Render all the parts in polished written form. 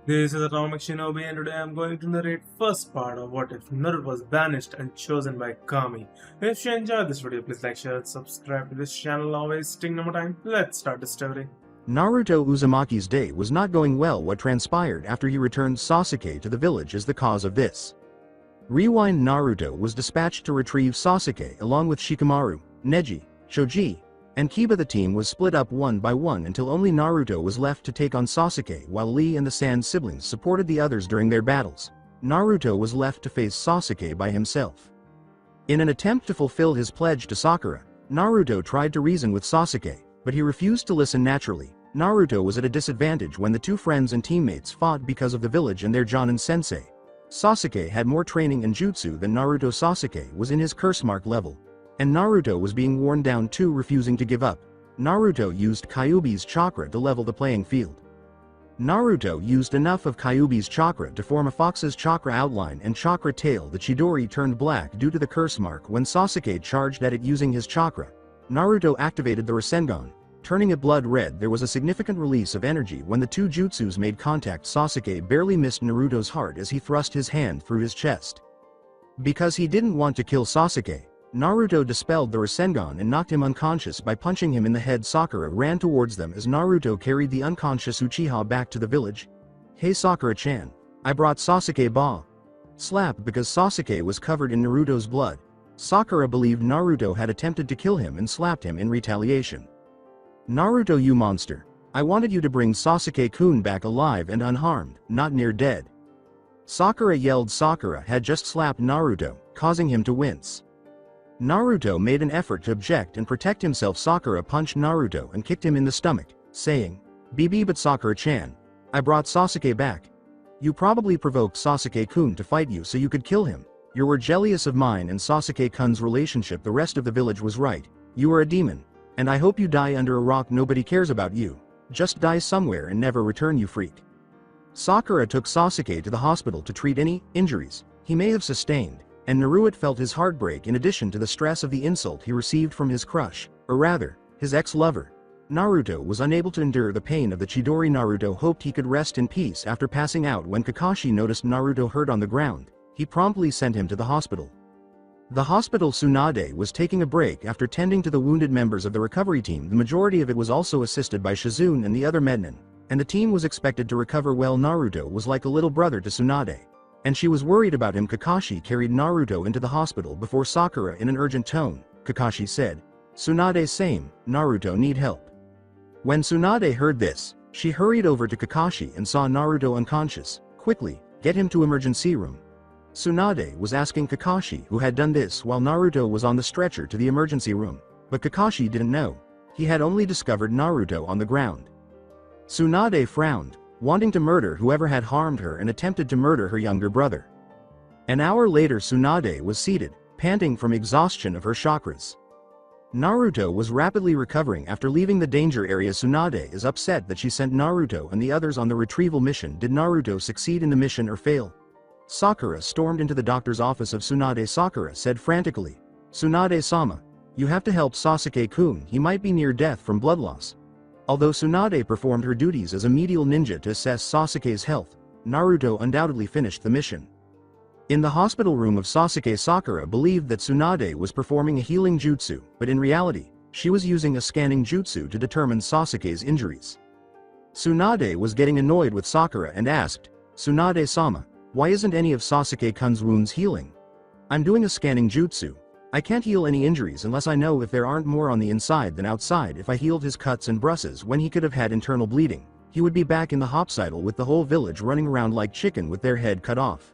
This is Atomic Shinobi and today I'm going to narrate first part of What If Naruto was banished and chosen by Kami. If you enjoyed this video, please like, share, and subscribe to this channel. Now wasting no more time, let's start the story. Naruto Uzumaki's day was not going well. What transpired after he returned Sasuke to the village is the cause of this. Rewind. Naruto was dispatched to retrieve Sasuke along with Shikamaru, Neji, Shoji, and Kiba. The team was split up one by one until only Naruto was left to take on Sasuke, while Lee and the Sand siblings supported the others during their battles. Naruto was left to face Sasuke by himself. In an attempt to fulfill his pledge to Sakura, Naruto tried to reason with Sasuke, but he refused to listen. Naturally, Naruto was at a disadvantage when the two friends and teammates fought because of the village and their Jonin sensei. Sasuke had more training in jutsu than Naruto. Sasuke was in his curse mark level, and Naruto was being worn down too, refusing to give up. Naruto used Kyuubi's chakra to level the playing field. Naruto used enough of Kyuubi's chakra to form a fox's chakra outline and chakra tail. The Chidori turned black due to the curse mark when Sasuke charged at it using his chakra. Naruto activated the Rasengan, turning it blood red. There was a significant release of energy when the two jutsus made contact. Sasuke barely missed Naruto's heart as he thrust his hand through his chest. Because he didn't want to kill Sasuke, Naruto dispelled the Rasengan and knocked him unconscious by punching him in the head. Sakura ran towards them as Naruto carried the unconscious Uchiha back to the village. "Hey Sakura-chan. I brought Sasuke ba." Slap. Because Sasuke was covered in Naruto's blood, Sakura believed Naruto had attempted to kill him and slapped him in retaliation. "Naruto, you monster. I wanted you to bring Sasuke-kun back alive and unharmed, not near dead." Sakura yelled. Sakura had just slapped Naruto, causing him to wince. Naruto made an effort to object and protect himself. Sakura punched Naruto and kicked him in the stomach, saying, "BB, but Sakura-chan. I brought Sasuke back. You probably provoked Sasuke-kun to fight you so you could kill him. You were jealous of mine and Sasuke-kun's relationship. The rest of the village was right. You are a demon. And I hope you die under a rock. Nobody cares about you. Just die somewhere and never return, you freak." Sakura took Sasuke to the hospital to treat any injuries he may have sustained, and Naruto felt his heart break in addition to the stress of the insult he received from his crush, or rather, his ex-lover. Naruto was unable to endure the pain of the Chidori. Naruto hoped he could rest in peace after passing out when Kakashi noticed Naruto hurt on the ground. He promptly sent him to the hospital. The hospital. Tsunade was taking a break after tending to the wounded members of the recovery team. The majority of it was also assisted by Shizune and the other Mednin, and the team was expected to recover well. Naruto was like a little brother to Tsunade, and she was worried about him. Kakashi carried Naruto into the hospital before Sakura. In an urgent tone, Kakashi said, "Tsunade, same, Naruto need help." When Tsunade heard this, she hurried over to Kakashi and saw Naruto unconscious. "Quickly, get him to emergency room." Tsunade was asking Kakashi who had done this while Naruto was on the stretcher to the emergency room, but Kakashi didn't know. He had only discovered Naruto on the ground. Tsunade frowned, wanting to murder whoever had harmed her and attempted to murder her younger brother. An hour later, Tsunade was seated, panting from exhaustion of her chakras. Naruto was rapidly recovering after leaving the danger area. Tsunade is upset that she sent Naruto and the others on the retrieval mission. Did Naruto succeed in the mission or fail? Sakura stormed into the doctor's office of Tsunade. Sakura said frantically, "Tsunade-sama, you have to help Sasuke-kun. He might be near death from blood loss." Although Tsunade performed her duties as a medial ninja to assess Sasuke's health, Naruto undoubtedly finished the mission. In the hospital room of Sasuke, Sakura believed that Tsunade was performing a healing jutsu, but in reality, she was using a scanning jutsu to determine Sasuke's injuries. Tsunade was getting annoyed with Sakura and asked, "Tsunade-sama, why isn't any of Sasuke-kun's wounds healing? I'm doing a scanning jutsu. I can't heal any injuries unless I know if there aren't more on the inside than outside. If I healed his cuts and bruises when he could have had internal bleeding, he would be back in the hospital with the whole village running around like chicken with their head cut off."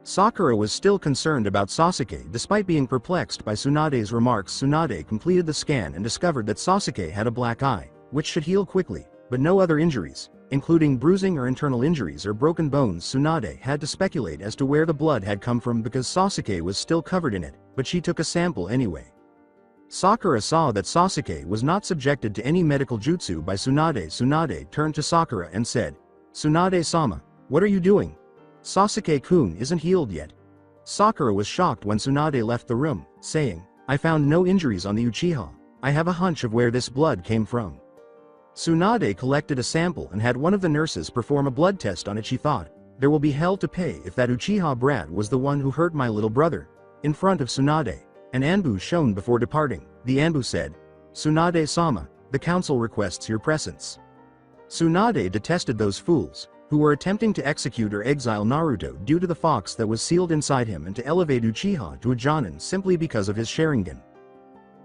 Sakura was still concerned about Sasuke despite being perplexed by Tsunade's remarks. Tsunade completed the scan and discovered that Sasuke had a black eye, which should heal quickly, but no other injuries, including bruising or internal injuries or broken bones. Tsunade had to speculate as to where the blood had come from because Sasuke was still covered in it, but she took a sample anyway. Sakura saw that Sasuke was not subjected to any medical jutsu by Tsunade. Tsunade turned to Sakura and said, "Tsunade-sama, what are you doing? Sasuke-kun isn't healed yet." Sakura was shocked when Tsunade left the room, saying, "I found no injuries on the Uchiha. I have a hunch of where this blood came from." Tsunade collected a sample and had one of the nurses perform a blood test on it. She thought, there will be hell to pay if that Uchiha brat was the one who hurt my little brother. In front of Tsunade, an Anbu shone before departing. The Anbu said, Tsunade-sama, the council requests your presence. Tsunade detested those fools, who were attempting to execute or exile Naruto due to the fox that was sealed inside him and to elevate Uchiha to a Jonin simply because of his Sharingan.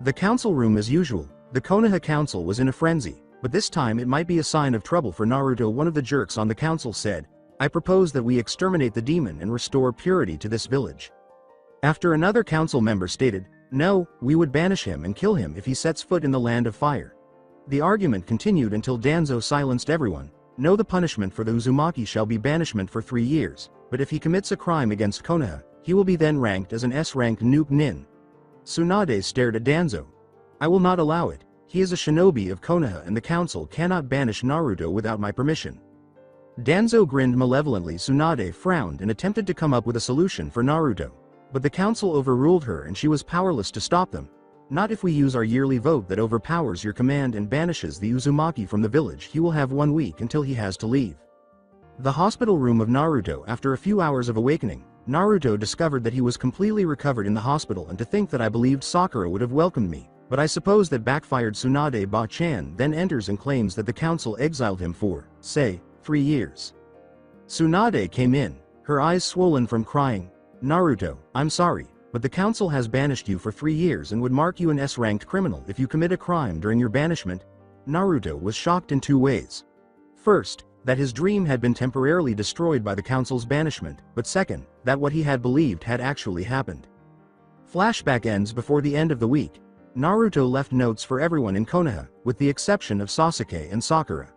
The council room as usual, the Konoha council was in a frenzy, but this time it might be a sign of trouble for Naruto. One of the jerks on the council said, I propose that we exterminate the demon and restore purity to this village. After another council member stated, no, we would banish him and kill him if he sets foot in the land of fire. The argument continued until Danzo silenced everyone. No, the punishment for the Uzumaki shall be banishment for 3 years, but if he commits a crime against Konoha, he will be then ranked as an S-rank nuke nin. Tsunade stared at Danzo. I will not allow it. He is a shinobi of Konoha and the council cannot banish Naruto without my permission. Danzo grinned malevolently. Tsunade frowned and attempted to come up with a solution for Naruto. But the council overruled her and she was powerless to stop them. Not if we use our yearly vote that overpowers your command and banishes the Uzumaki from the village. He will have 1 week until he has to leave. The hospital room of Naruto. After a few hours of awakening, Naruto discovered that he was completely recovered in the hospital, and to think that I believed Sakura would have welcomed me, but I suppose that backfired. Tsunade Ba-chan then enters and claims that the council exiled him for, say, 3 years. Tsunade came in, her eyes swollen from crying. Naruto, I'm sorry, but the council has banished you for 3 years and would mark you an S-ranked criminal if you commit a crime during your banishment. Naruto was shocked in 2 ways. First, that his dream had been temporarily destroyed by the council's banishment, but second, that what he had believed had actually happened. Flashback ends before the end of the week. Naruto left notes for everyone in Konoha, with the exception of Sasuke and Sakura.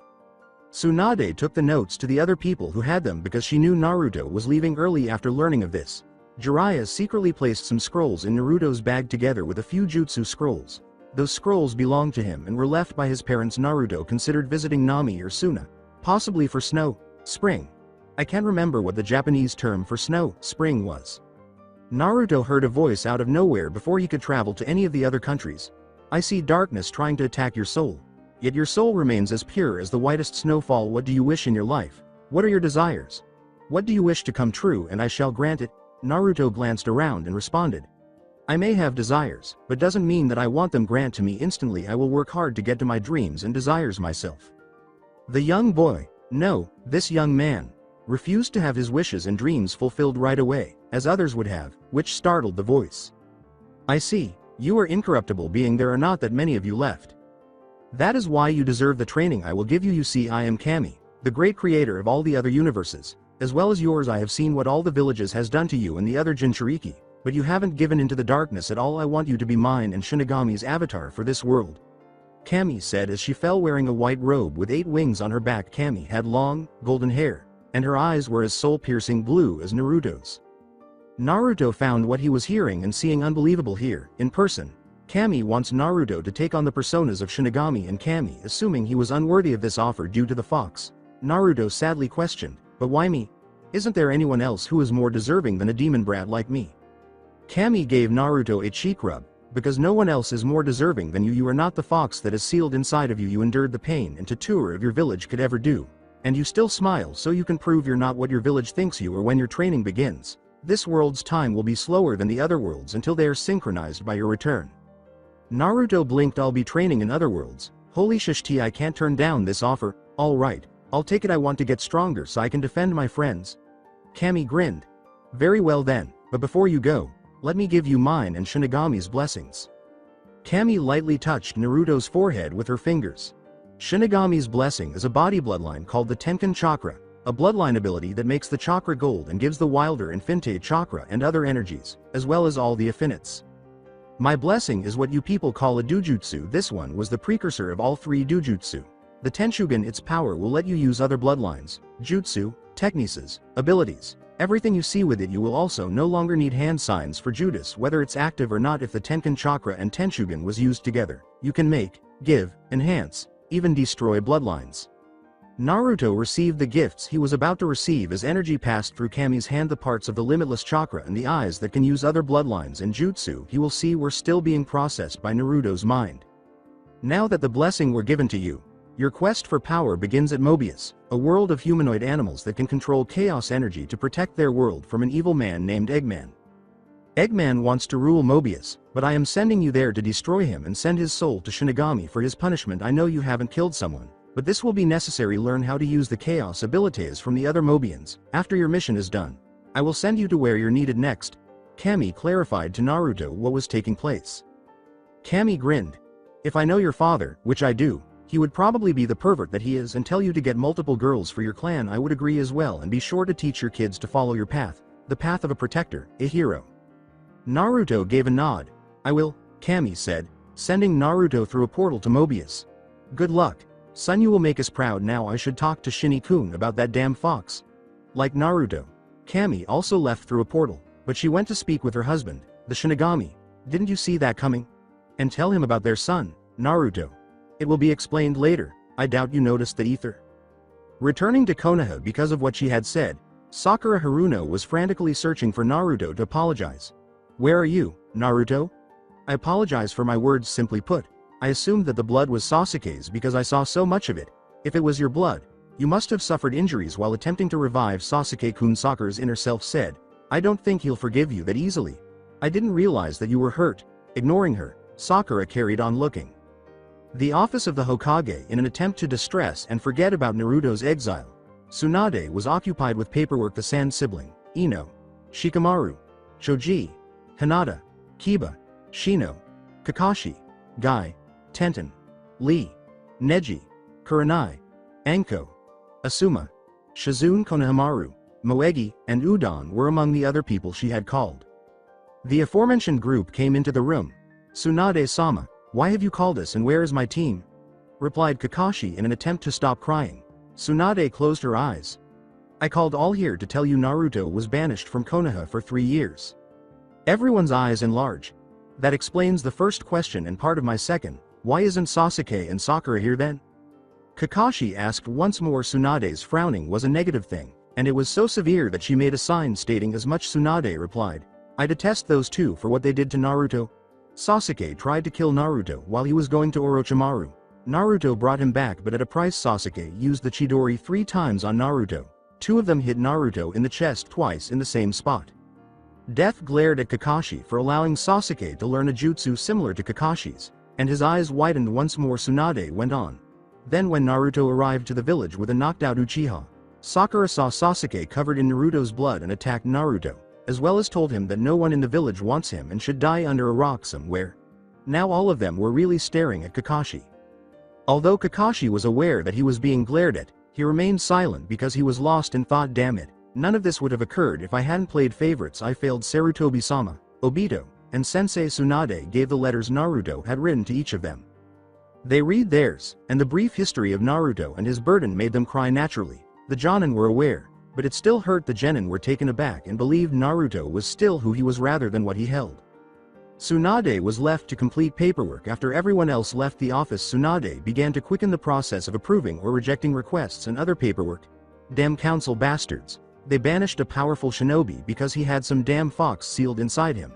Tsunade took the notes to the other people who had them because she knew Naruto was leaving early. After learning of this, Jiraiya secretly placed some scrolls in Naruto's bag together with a few jutsu scrolls. Those scrolls belonged to him and were left by his parents. Naruto considered visiting Nami or Suna, possibly for snow, spring. I can't remember what the Japanese term for snow, spring was. Naruto heard a voice out of nowhere before he could travel to any of the other countries. I see darkness trying to attack your soul. Yet your soul remains as pure as the whitest snowfall. What do you wish in your life? What are your desires? What do you wish to come true and I shall grant it? Naruto glanced around and responded. I may have desires, but doesn't mean that I want them grant to me instantly. I will work hard to get to my dreams and desires myself. The young boy, no, this young man, refused to have his wishes and dreams fulfilled right away, as others would have, which startled the voice. I see, you are incorruptible being. There are not that many of you left. That is why you deserve the training I will give you. You see, I am Kami, the great creator of all the other universes, as well as yours. I have seen what all the villages has done to you and the other Jinchuriki, but you haven't given into the darkness at all. I want you to be mine and Shinigami's avatar for this world. Kami said as she fell, wearing a white robe with 8 wings on her back. Kami had long, golden hair, and her eyes were as soul-piercing blue as Naruto's. Naruto found what he was hearing and seeing unbelievable here, in person. Kami wants Naruto to take on the personas of Shinigami and Kami, assuming he was unworthy of this offer due to the fox. Naruto sadly questioned, but why me? Isn't there anyone else who is more deserving than a demon brat like me? Kami gave Naruto a cheek rub. Because no one else is more deserving than you. You are not the fox that is sealed inside of you. You endured the pain and torture of your village could ever do. And you still smile, so you can prove you're not what your village thinks you are. When your training begins, this world's time will be slower than the other worlds until they are synchronized by your return. Naruto blinked. I'll be training in other worlds. Holy shishti, I can't turn down this offer. Alright, I'll take it. I want to get stronger so I can defend my friends. Kami grinned. Very well then, but before you go, let me give you mine and Shinigami's blessings. Kami lightly touched Naruto's forehead with her fingers. Shinigami's blessing is a body bloodline called the Tenkan Chakra, a bloodline ability that makes the chakra gold and gives the Wilder and Finte chakra and other energies, as well as all the affinites. My blessing is what you people call a dujutsu. This one was the precursor of all 3 dujutsu. The Tenshugen, its power will let you use other bloodlines, jutsu, technices, abilities. Everything you see with it. You will also no longer need hand signs for Judas, whether it's active or not. If the Tenkan Chakra and Tenshugen was used together, you can make, give, enhance, even destroy bloodlines. Naruto received the gifts he was about to receive as energy passed through Kami's hand. The parts of the limitless chakra and the eyes that can use other bloodlines and jutsu he will see were still being processed by Naruto's mind. Now that the blessing were given to you, Your quest for power begins at Mobius, a world of humanoid animals that can control chaos energy to protect their world from an evil man named Eggman. Eggman wants to rule Mobius, but I am sending you there to destroy him and send his soul to Shinigami for his punishment. I know you haven't killed someone, but this will be necessary. Learn how to use the chaos abilities from the other Mobians. After your mission is done, I will send you to where you're needed next. Kami clarified to Naruto what was taking place. Kami grinned. If I know your father, which I do, he would probably be the pervert that he is and tell you to get multiple girls for your clan. I would agree as well, and be sure to teach your kids to follow your path, the path of a protector, a hero. Naruto gave a nod. I will, Kami said, sending Naruto through a portal to Mobius. Good luck, son, you will make us proud. Now I should talk to Shinny-kun about that damn fox. Like Naruto, Kami also left through a portal, but she went to speak with her husband, the Shinigami. Didn't you see that coming? And tell him about their son, Naruto. It will be explained later. I doubt you noticed the ether. Returning to Konoha because of what she had said, Sakura Haruno was frantically searching for Naruto to apologize. Where are you, Naruto? I apologize for my words. Simply put, I assumed that the blood was Sasuke's because I saw so much of it. If it was your blood, you must have suffered injuries while attempting to revive Sasuke-kun. Sakura's inner self said, I don't think he'll forgive you that easily. I didn't realize that you were hurt. Ignoring her, Sakura carried on looking. The office of the Hokage. In an attempt to distress and forget about Naruto's exile, Tsunade was occupied with paperwork. The Sand sibling, Ino, Shikamaru, Choji, Hinata, Kiba, Shino, Kakashi, Guy, Tenten, Lee, Neji, Kurenai, Anko, Asuma, Shizune, Konohamaru, Moegi, and Udon were among the other people she had called. The aforementioned group came into the room. Tsunade-sama, why have you called us and where is my team? Replied Kakashi in an attempt to stop crying. Tsunade closed her eyes. I called all here to tell you Naruto was banished from Konoha for 3 years. Everyone's eyes enlarge. That explains the first question and part of my second. Why isn't Sasuke and Sakura here then? Kakashi asked once more. Tsunade's frowning was a negative thing, and it was so severe that she made a sign stating as much. Tsunade replied, I detest those two for what they did to Naruto. Sasuke tried to kill Naruto while he was going to Orochimaru. Naruto brought him back, but at a price. Sasuke used the Chidori 3 times on Naruto. 2 of them hit Naruto in the chest twice in the same spot. Death glared at Kakashi for allowing Sasuke to learn a jutsu similar to Kakashi's, and his eyes widened once more. Tsunade went on. Then when Naruto arrived to the village with a knocked-out Uchiha, Sakura saw Sasuke covered in Naruto's blood and attacked Naruto, as well as told him that no one in the village wants him and should die under a rock somewhere. Now all of them were really staring at Kakashi. Although Kakashi was aware that he was being glared at, he remained silent because he was lost in thought. Damn it. None of this would have occurred if I hadn't played favorites. I failed Sarutobi-sama, Obito, and Sensei. Tsunade gave the letters Naruto had written to each of them. They read theirs, and the brief history of Naruto and his burden made them cry naturally. The Jonin were aware, but it still hurt. The Genin were taken aback and believed Naruto was still who he was rather than what he held. Tsunade was left to complete paperwork. After everyone else left the office, Tsunade began to quicken the process of approving or rejecting requests and other paperwork. Damn council bastards. They banished a powerful shinobi because he had some damn fox sealed inside him.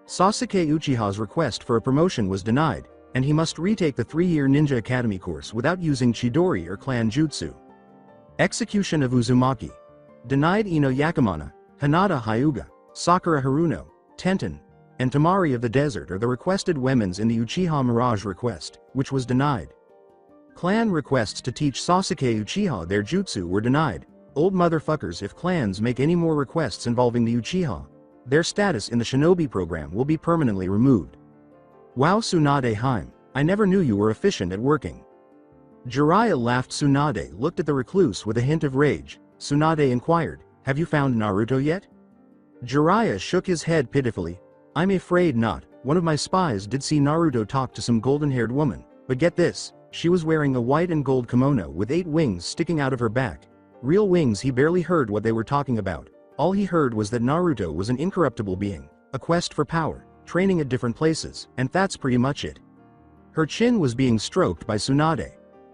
Sasuke Uchiha's request for a promotion was denied, and he must retake the 3-year Ninja Academy course without using Chidori or clan jutsu. Execution of Uzumaki. Denied. Ino Yakamana, Hinata Hyuga, Sakura Haruno, Tenten, and Tamari of the Desert are the requested women's in the Uchiha Mirage request, which was denied. Clan requests to teach Sasuke Uchiha their jutsu were denied. Old motherfuckers. If clans make any more requests involving the Uchiha, their status in the shinobi program will be permanently removed. Wow, Tsunade Heim, I never knew you were efficient at working. Jiraiya laughed. Tsunade looked at the recluse with a hint of rage. Tsunade inquired, have you found Naruto yet? Jiraiya shook his head pitifully. I'm afraid not. One of my spies did see Naruto talk to some golden-haired woman, but get this, she was wearing a white and gold kimono with 8 wings sticking out of her back. Real wings. He barely heard what they were talking about. All he heard was that Naruto was an incorruptible being, a quest for power, training at different places, and that's pretty much it. Her chin was being stroked by Tsunade.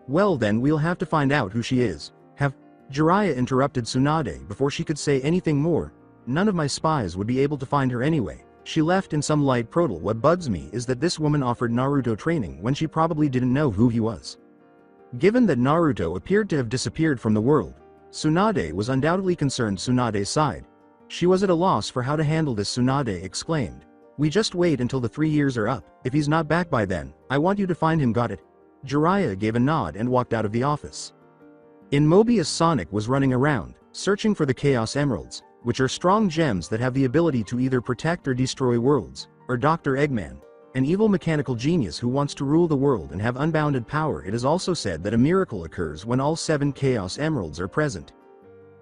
Well then, we'll have to find out who she is. Have Jiraiya interrupted Tsunade before she could say anything more. None of my spies would be able to find her anyway. She left in some light protal. What bugs me is that this woman offered Naruto training when she probably didn't know who he was. Given that Naruto appeared to have disappeared from the world, Tsunade was undoubtedly concerned. Tsunade's side. She was at a loss for how to handle this. Tsunade exclaimed. We just wait until the 3 years are up. If he's not back by then, I want you to find him. Got it? Jiraiya gave a nod and walked out of the office. In Mobius, Sonic was running around, searching for the Chaos Emeralds, which are strong gems that have the ability to either protect or destroy worlds, or Dr. Eggman, an evil mechanical genius who wants to rule the world and have unbounded power. It is also said that a miracle occurs when all 7 Chaos Emeralds are present.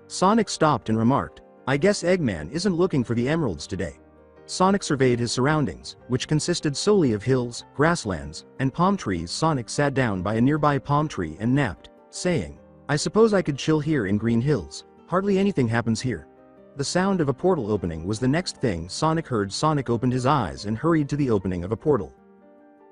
Sonic stopped and remarked, I guess Eggman isn't looking for the emeralds today. Sonic surveyed his surroundings, which consisted solely of hills, grasslands, and palm trees. Sonic sat down by a nearby palm tree and napped, saying, I suppose I could chill here in Green Hills. Hardly anything happens here. The sound of a portal opening was the next thing Sonic heard. Sonic opened his eyes and hurried to the opening of a portal.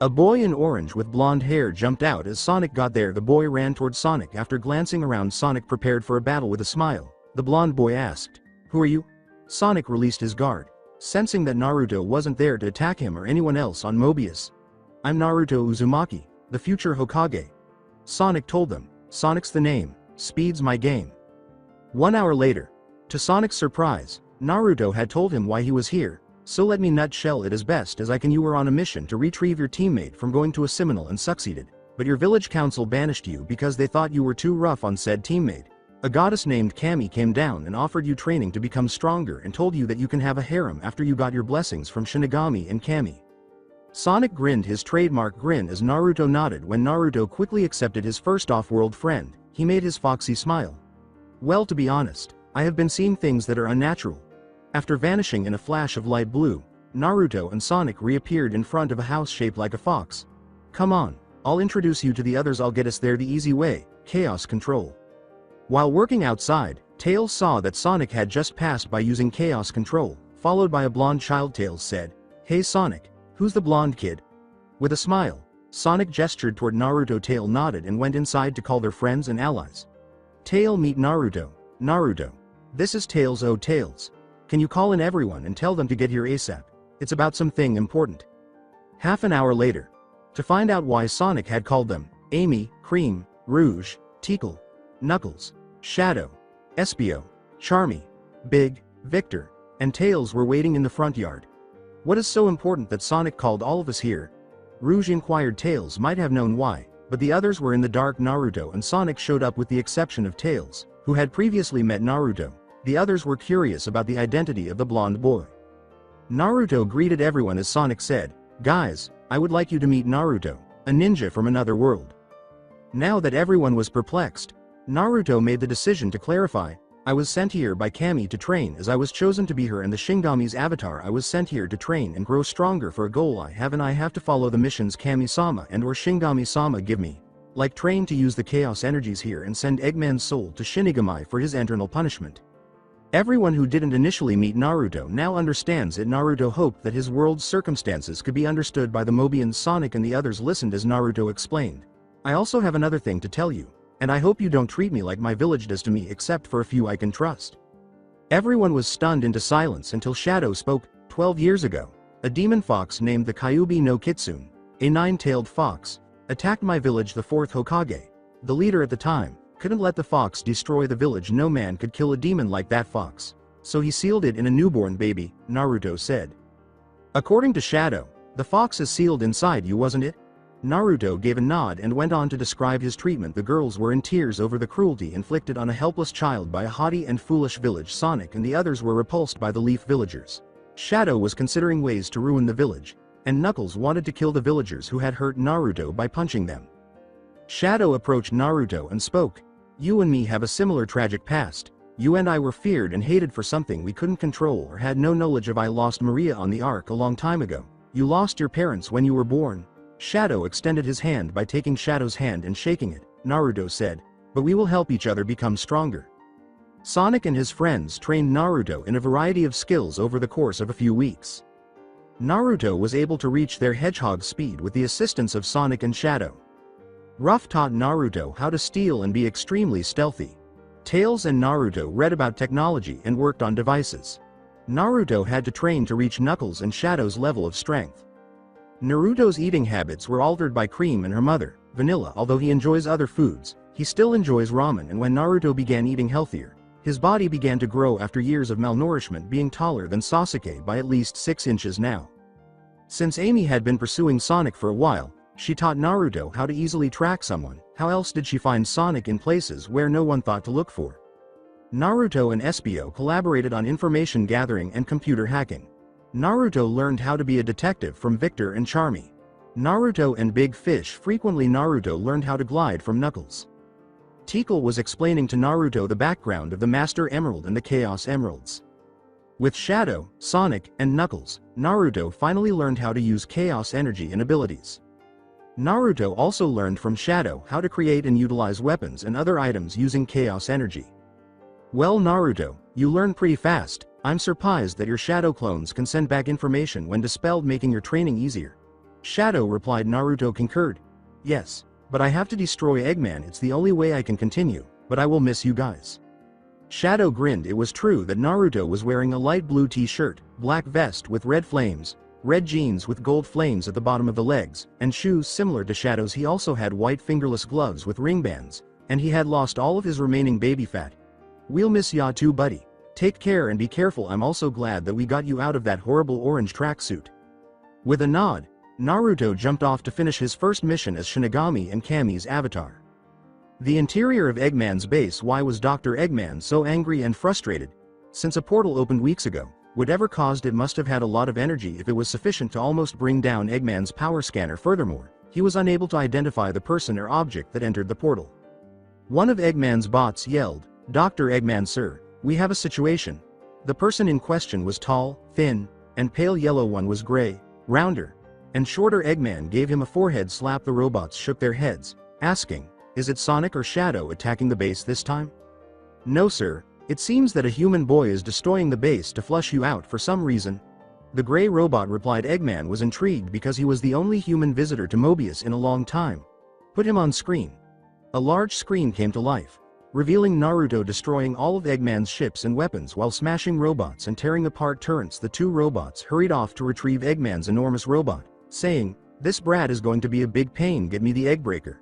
A boy in orange with blonde hair jumped out as Sonic got there. The boy ran towards Sonic. After glancing around, Sonic prepared for a battle with a smile. The blonde boy asked, Who are you? Sonic released his guard, sensing that Naruto wasn't there to attack him or anyone else on Mobius. I'm Naruto Uzumaki, the future Hokage. Sonic told them. Sonic's the name, speed's my game. 1 hour later. To Sonic's surprise, Naruto had told him why he was here, so let me nutshell it as best as I can. You were on a mission to retrieve your teammate from going to a Seminole and succeeded, but your village council banished you because they thought you were too rough on said teammate. A goddess named Kami came down and offered you training to become stronger and told you that you can have a harem after you got your blessings from Shinigami and Kami. Sonic grinned his trademark grin as Naruto nodded. When Naruto quickly accepted his first off-world friend, he made his foxy smile. Well, to be honest, I have been seeing things that are unnatural. After vanishing in a flash of light blue, Naruto and Sonic reappeared in front of a house shaped like a fox. Come on, I'll introduce you to the others. I'll get us there the easy way, Chaos Control. While working outside, Tails saw that Sonic had just passed by using Chaos Control, followed by a blonde child. Tails said, Hey Sonic, who's the blonde kid? With a smile, Sonic gestured toward Naruto. Tail nodded and went inside to call their friends and allies. Tail, meet Naruto. Naruto. This is Tails. Oh Tails. Can you call in everyone and tell them to get here ASAP? It's about something important. Half an hour later. To find out why Sonic had called them, Amy, Cream, Rouge, Tickle, Knuckles, Shadow, Espio, Charmy, Big, Victor, and Tails were waiting in the front yard. What is so important that Sonic called all of us here? Rouge inquired. Tails might have known why, but the others were in the dark. Naruto and Sonic showed up with the exception of Tails, who had previously met Naruto. The others were curious about the identity of the blonde boy. Naruto greeted everyone as Sonic said, Guys, I would like you to meet Naruto, a ninja from another world. Now that everyone was perplexed, Naruto made the decision to clarify, I was sent here by Kami to train as I was chosen to be her and the Shingami's avatar. I was sent here to train and grow stronger for a goal I have, and I have to follow the missions Kami-sama and or Shingami-sama give me. Like train to use the chaos energies here and send Eggman's soul to Shinigami for his eternal punishment. Everyone who didn't initially meet Naruto now understands it. Naruto hoped that his world's circumstances could be understood by the Mobians. Sonic and the others listened as Naruto explained. I also have another thing to tell you, and I hope you don't treat me like my village does to me except for a few I can trust. Everyone was stunned into silence until Shadow spoke. 12 years ago, a demon fox named the Kyuubi no Kitsune, a 9-tailed fox, attacked my village. The 4th Hokage, the leader at the time, couldn't let the fox destroy the village. No man could kill a demon like that fox, so he sealed it in a newborn baby, Naruto said. According to Shadow, the fox is sealed inside you, wasn't it? Naruto gave a nod and went on to describe his treatment. The girls were in tears over the cruelty inflicted on a helpless child by a haughty and foolish village. Sonic and the others were repulsed by the Leaf villagers. Shadow was considering ways to ruin the village, and Knuckles wanted to kill the villagers who had hurt Naruto by punching them. Shadow approached Naruto and spoke, You and me have a similar tragic past. You and I were feared and hated for something we couldn't control or had no knowledge of. I lost Maria on the Ark a long time ago. You lost your parents when you were born. Shadow extended his hand by taking Shadow's hand and shaking it. Naruto said, But we will help each other become stronger. Sonic and his friends trained Naruto in a variety of skills over the course of a few weeks. Naruto was able to reach their hedgehog speed with the assistance of Sonic and Shadow. Ruff taught Naruto how to steal and be extremely stealthy. Tails and Naruto read about technology and worked on devices. Naruto had to train to reach Knuckles and Shadow's level of strength. Naruto's eating habits were altered by Cream and her mother, vanilla. Although he enjoys other foods, he still enjoys ramen, and when Naruto began eating healthier, his body began to grow after years of malnourishment, being taller than Sasuke by at least 6 inches now. Since Amy had been pursuing Sonic for a while, she taught Naruto how to easily track someone. How else did she find Sonic in places where no one thought to look for? Naruto and Espio collaborated on information gathering and computer hacking. Naruto learned how to be a detective from Victor and Charmy. Naruto and Big Fish frequently Naruto learned how to glide from Knuckles. Tikal was explaining to Naruto the background of the Master Emerald and the Chaos Emeralds. With Shadow, Sonic, and Knuckles, Naruto finally learned how to use Chaos energy and abilities. Naruto also learned from Shadow how to create and utilize weapons and other items using Chaos energy. Well Naruto, you learn pretty fast. I'm surprised that your Shadow clones can send back information when dispelled, making your training easier. Shadow replied. Naruto concurred. Yes, but I have to destroy Eggman. It's the only way I can continue, but I will miss you guys. Shadow grinned. It was true that Naruto was wearing a light blue t-shirt, black vest with red flames, red jeans with gold flames at the bottom of the legs, and shoes similar to Shadow's. He also had white fingerless gloves with ring bands, and he had lost all of his remaining baby fat. We'll miss ya too, buddy. Take care and be careful. I'm also glad that we got you out of that horrible orange tracksuit. With a nod, Naruto jumped off to finish his first mission as Shinigami and Kami's avatar. The interior of Eggman's base. Why was Dr. Eggman so angry and frustrated? Since a portal opened weeks ago, whatever caused it must have had a lot of energy if it was sufficient to almost bring down Eggman's power scanner. Furthermore, he was unable to identify the person or object that entered the portal. One of Eggman's bots yelled, "Dr. Eggman sir, we have a situation." The person in question was tall, thin, and pale yellow. One was gray, rounder, and shorter. Eggman gave him a forehead slap. The robots shook their heads, asking, "Is it Sonic or Shadow attacking the base this time?" "No sir, it seems that a human boy is destroying the base to flush you out for some reason." The gray robot replied. Eggman was intrigued because he was the only human visitor to Mobius in a long time. "Put him on screen." A large screen came to life, revealing Naruto destroying all of Eggman's ships and weapons while smashing robots and tearing apart turrets. The two robots hurried off to retrieve Eggman's enormous robot, saying, "This brat is going to be a big pain. Get me the egg breaker."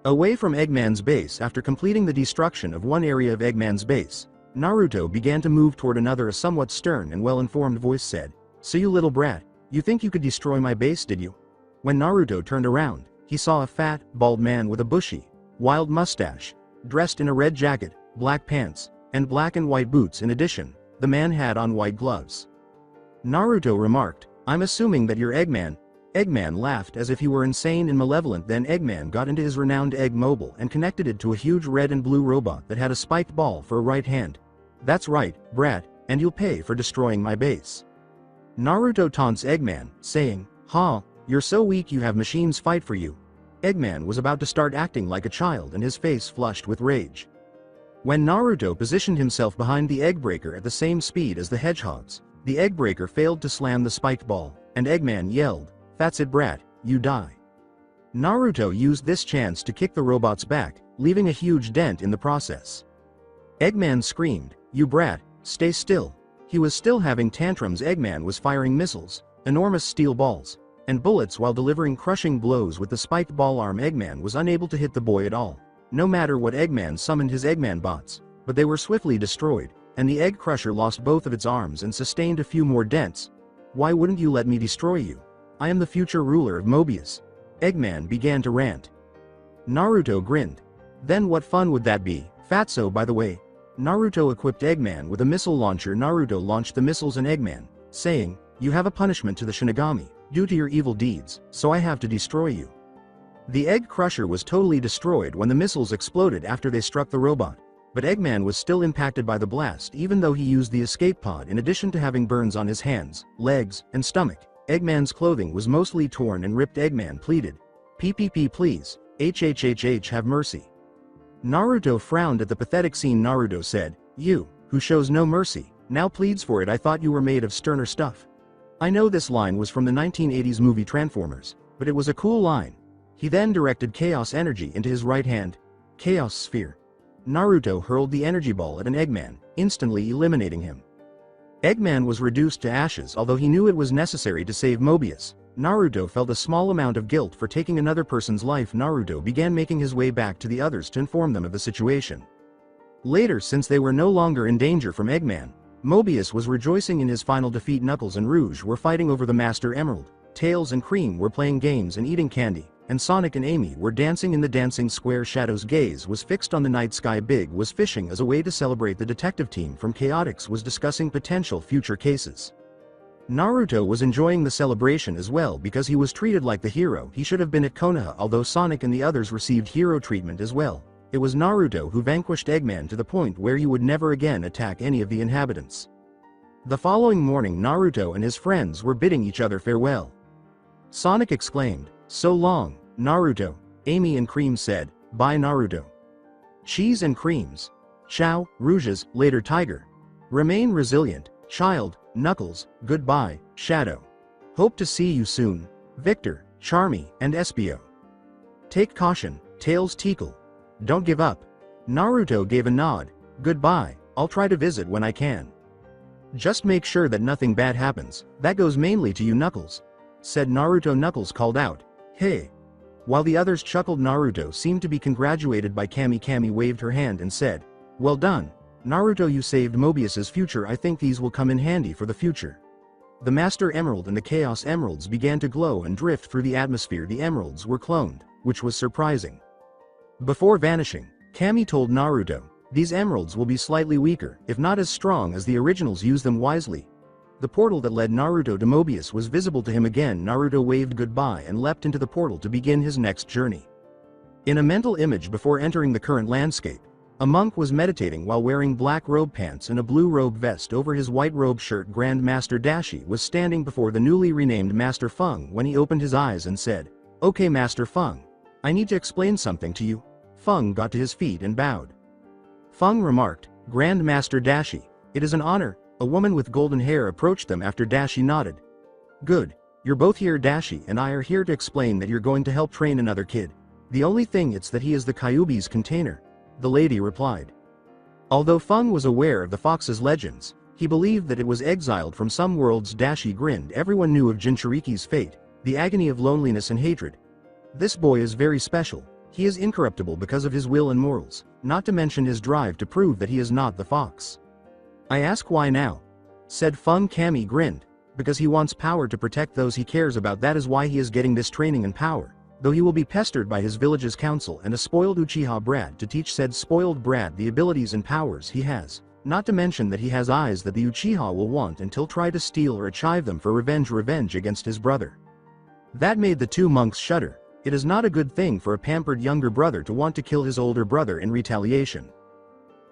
Away from Eggman's base. After completing the destruction of one area of Eggman's base, Naruto began to move toward another. A somewhat stern and well-informed voice said, "So you little brat, you think you could destroy my base, did you?" When Naruto turned around, he saw a fat, bald man with a bushy, wild mustache, dressed in a red jacket, black pants, and black and white boots. In addition, the man had on white gloves. Naruto remarked, "I'm assuming that you're Eggman." Eggman laughed as if he were insane and malevolent. Then Eggman got into his renowned Egg Mobile and connected it to a huge red and blue robot that had a spiked ball for a right hand. "That's right, brat, and you'll pay for destroying my base." Naruto taunts Eggman, saying, "Ha, you're so weak you have machines fight for you." Eggman was about to start acting like a child and his face flushed with rage. When Naruto positioned himself behind the egg breaker at the same speed as the hedgehogs, the egg breaker failed to slam the spiked ball, and Eggman yelled, "That's it brat, you die." Naruto used this chance to kick the robot's back, leaving a huge dent in the process. Eggman screamed, "You brat, stay still." He was still having tantrums. Eggman was firing missiles, enormous steel balls, and bullets while delivering crushing blows with the spiked ball arm. Eggman was unable to hit the boy at all, no matter what Eggman summoned his Eggman bots, but they were swiftly destroyed, and the egg crusher lost both of its arms and sustained a few more dents. "Why wouldn't you let me destroy you? I am the future ruler of Mobius." Eggman began to rant. Naruto grinned. "Then what fun would that be, Fatso?" By the way, Naruto equipped Eggman with a missile launcher. Naruto launched the missiles in Eggman, saying, "You have a punishment to the Shinigami, due to your evil deeds, so I have to destroy you." The egg crusher was totally destroyed when the missiles exploded after they struck the robot, but Eggman was still impacted by the blast even though he used the escape pod. In addition to having burns on his hands, legs, and stomach, Eggman's clothing was mostly torn and ripped. Eggman pleaded, "PPP please, HHHH have mercy." Naruto frowned at the pathetic scene. Naruto said, "You, who shows no mercy, now pleads for it. I thought you were made of sterner stuff." I know this line was from the 1980s movie Transformers, but it was a cool line. He then directed Chaos Energy into his right hand. Chaos Sphere. Naruto hurled the energy ball at an Eggman, instantly eliminating him. Eggman was reduced to ashes. Although he knew it was necessary to save Mobius, Naruto felt a small amount of guilt for taking another person's life. Naruto began making his way back to the others to inform them of the situation. Later, since they were no longer in danger from Eggman, Mobius was rejoicing in his final defeat. Knuckles and Rouge were fighting over the Master Emerald, Tails and Cream were playing games and eating candy, and Sonic and Amy were dancing in the dancing square. Shadow's gaze was fixed on the night sky. Big was fishing as a way to celebrate. The detective team from Chaotix was discussing potential future cases. Naruto was enjoying the celebration as well because he was treated like the hero he should have been at Konoha. Although Sonic and the others received hero treatment as well, it was Naruto who vanquished Eggman to the point where he would never again attack any of the inhabitants. The following morning, Naruto and his friends were bidding each other farewell. Sonic exclaimed, "So long, Naruto." Amy and Cream said, "Bye Naruto." Cheese and Creams. Ciao, Rouges, later Tiger. Remain resilient, child. Knuckles, goodbye, Shadow. Hope to see you soon. Victor, Charmy, and Espio. Take caution, Tails. Tickle. Don't give up. Naruto gave a nod. Goodbye, I'll try to visit when I can. Just make sure that nothing bad happens. That goes mainly to you, Knuckles, said Naruto. Knuckles called out, "Hey." While the others chuckled, Naruto seemed to be congratulated by Kami. Kami waved her hand and said, "Well done, Naruto, you saved Mobius's future. I think these will come in handy for the future." The Master Emerald and the Chaos Emeralds began to glow and drift through the atmosphere. The emeralds were cloned, which was surprising. Before vanishing, Kami told Naruto, "These emeralds will be slightly weaker, if not as strong as the originals. Use them wisely." The portal that led Naruto to Mobius was visible to him again. Naruto waved goodbye and leapt into the portal to begin his next journey. In a mental image before entering the current landscape, a monk was meditating while wearing black robe pants and a blue robe vest over his white robe shirt. Grand Master Dashi was standing before the newly renamed Master Feng when he opened his eyes and said, "Okay Master Feng, I need to explain something to you." Feng got to his feet and bowed. Feng remarked, "Grand Master Dashi, it is an honor." A woman with golden hair approached them after Dashi nodded. "Good, you're both here. Dashi and I are here to explain that you're going to help train another kid. The only thing it's that he is the Kyuubi's container," the lady replied. Although Feng was aware of the fox's legends, he believed that it was exiled from some worlds. Dashi grinned. Everyone knew of Jinchuriki's fate, the agony of loneliness and hatred. This boy is very special. He is incorruptible because of his will and morals, not to mention his drive to prove that he is not the fox. "I ask why now?" said Feng. Kami grinned. "Because he wants power to protect those he cares about. That is why he is getting this training and power. Though he will be pestered by his village's council and a spoiled Uchiha brat to teach said spoiled brat the abilities and powers he has. Not to mention that he has eyes that the Uchiha will want until try to steal or achieve them for revenge against his brother." That made the two monks shudder. It is not a good thing for a pampered younger brother to want to kill his older brother in retaliation.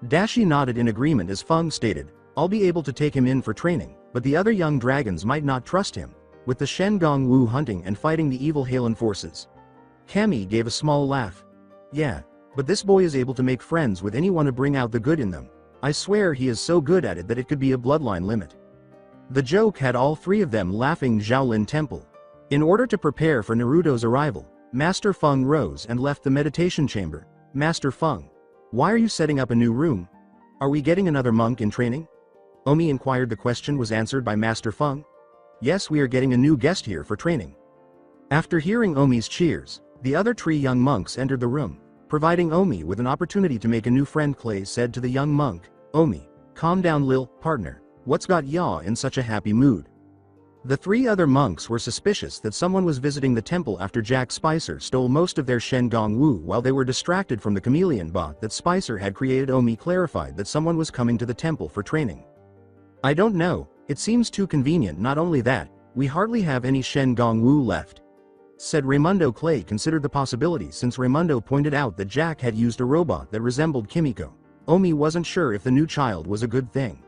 Dashi nodded in agreement as Feng stated, "I'll be able to take him in for training, but the other young dragons might not trust him, with the Shen Gong Wu hunting and fighting the evil Halen forces." Kami gave a small laugh. "Yeah, but this boy is able to make friends with anyone to bring out the good in them. I swear he is so good at it that it could be a bloodline limit." The joke had all three of them laughing. Xiaolin Temple. In order to prepare for Naruto's arrival, Master Feng rose and left the meditation chamber. "Master Feng, why are you setting up a new room? Are we getting another monk in training?" Omi inquired. The question was answered by Master Feng. "Yes, we are getting a new guest here for training." After hearing Omi's cheers, the other three young monks entered the room, providing Omi with an opportunity to make a new friend. Clay said to the young monk, "Omi, calm down lil partner, what's got ya in such a happy mood?" The three other monks were suspicious that someone was visiting the temple after Jack Spicer stole most of their Shen Gong Wu while they were distracted from the chameleon bot that Spicer had created. Omi clarified that someone was coming to the temple for training. "I don't know, it seems too convenient. Not only that, we hardly have any Shen Gong Wu left," said Raimundo. Clay considered the possibility since Raimundo pointed out that Jack had used a robot that resembled Kimiko. Omi wasn't sure if the new child was a good thing.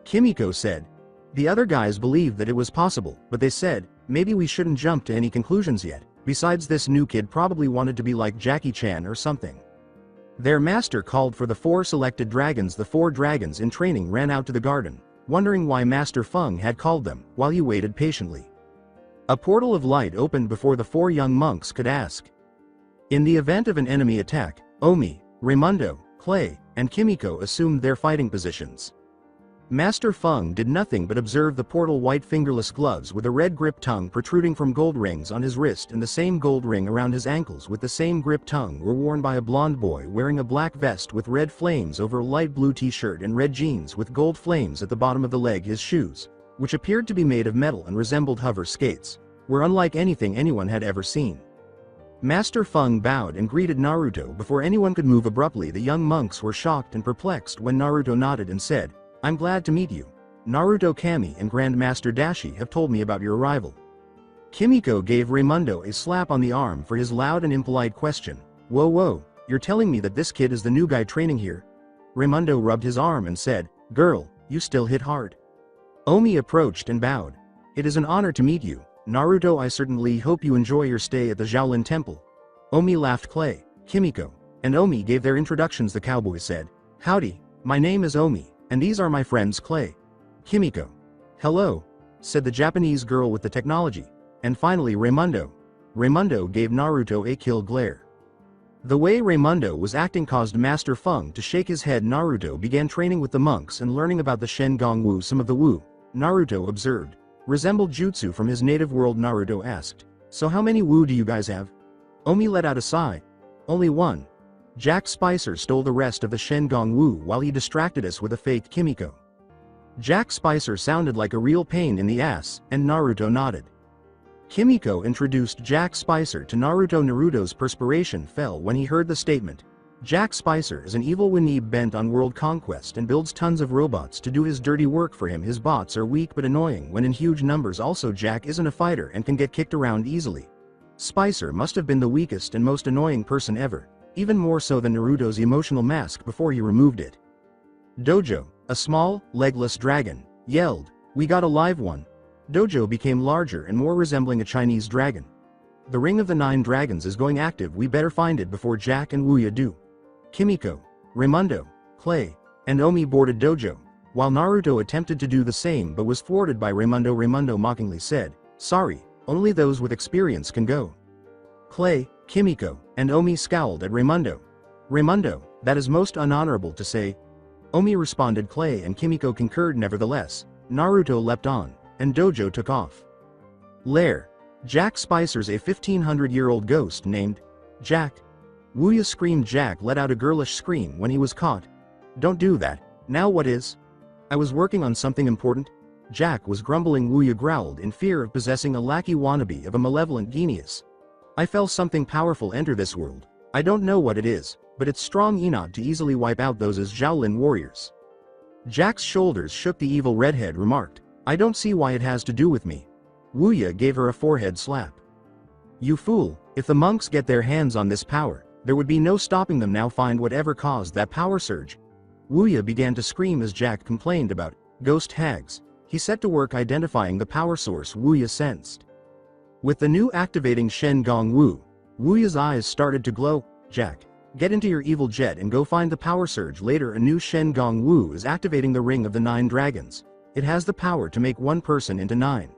Kimiko said, "The other guys believed that it was possible, but they said, maybe we shouldn't jump to any conclusions yet. Besides, this new kid probably wanted to be like Jackie Chan or something." Their master called for the 4 selected dragons. The 4 dragons in training ran out to the garden, wondering why Master Feng had called them, while he waited patiently. A portal of light opened before the 4 young monks could ask. In the event of an enemy attack, Omi, Raimundo, Clay, and Kimiko assumed their fighting positions. Master Feng did nothing but observe the portal white fingerless gloves with a red grip tongue protruding from gold rings on his wrist and the same gold ring around his ankles with the same grip tongue were worn by a blonde boy wearing a black vest with red flames over a light blue t-shirt and red jeans with gold flames at the bottom of the leg. His shoes, which appeared to be made of metal and resembled hover skates, were unlike anything anyone had ever seen. Master Feng bowed and greeted Naruto before anyone could move abruptly. The young monks were shocked and perplexed when Naruto nodded and said, "I'm glad to meet you. Naruto Kami and Grandmaster Dashi have told me about your arrival." Kimiko gave Raimundo a slap on the arm for his loud and impolite question. Whoa, you're telling me that this kid is the new guy training here?" Raimundo rubbed his arm and said, "Girl, you still hit hard." Omi approached and bowed. "It is an honor to meet you, Naruto. I certainly hope you enjoy your stay at the Xiaolin temple." Omi laughed. Clay, Kimiko, and Omi gave their introductions. The cowboy said, "Howdy, my name is Omi, and these are my friends Clay, Kimiko." "Hello," said the Japanese girl with the technology, and finally Raimundo. Raimundo gave Naruto a kill glare. The way Raimundo was acting caused Master Feng to shake his head. Naruto began training with the monks and learning about the Shen Gong Wu. Some of the Wu, Naruto observed, resembled jutsu from his native world. Naruto asked, "So how many Wu do you guys have?" Omi let out a sigh. "Only one. Jack Spicer stole the rest of the Shen Gong Wu while he distracted us with a fake Kimiko." Jack Spicer sounded like a real pain in the ass, and Naruto nodded. Kimiko introduced Jack Spicer to Naruto. Naruto's perspiration fell when he heard the statement. Jack Spicer is an evil weeb bent on world conquest and builds tons of robots to do his dirty work for him. His bots are weak but annoying when in huge numbers. Also, Jack isn't a fighter and can get kicked around easily. Spicer must have been the weakest and most annoying person ever, even more so than Naruto's emotional mask before he removed it. Dojo, a small, legless dragon, yelled, "We got a live one." Dojo became larger and more resembling a Chinese dragon. "The Ring of the Nine Dragons is going active. We better find it before Jack and Wuya do." Kimiko, Raimundo, Clay, and Omi boarded Dojo, while Naruto attempted to do the same but was thwarted by Raimundo. Raimundo mockingly said, "Sorry, only those with experience can go." Clay, Kimiko, and Omi scowled at Raimundo. "Raimundo, that is most unhonorable to say." Omi responded. Clay and Kimiko concurred. Nevertheless, Naruto leapt on, and Dojo took off. Lair. Jack Spicer's a 1500-year-old ghost named Jack. Wuya screamed. Jack let out a girlish scream when he was caught. "Don't do that." "Now what is?" "I was working on something important." Jack was grumbling. Wuya growled in fear of possessing a lackey wannabe of a malevolent genius. "I felt something powerful enter this world. I don't know what it is, but it's strong enough to easily wipe out those as Xiaolin warriors." Jack's shoulders shook. The evil redhead remarked, "I don't see why it has to do with me." Wuya gave her a forehead slap. "You fool, if the monks get their hands on this power, there would be no stopping them. Now find whatever caused that power surge." Wuya began to scream as Jack complained about ghost hags. He set to work identifying the power source Wuya sensed. With the new activating Shen Gong Wu, Wuya's eyes started to glow. "Jack, get into your evil jet and go find the power surge." Later, a new Shen Gong Wu is activating the Ring of the Nine Dragons. It has the power to make one person into nine.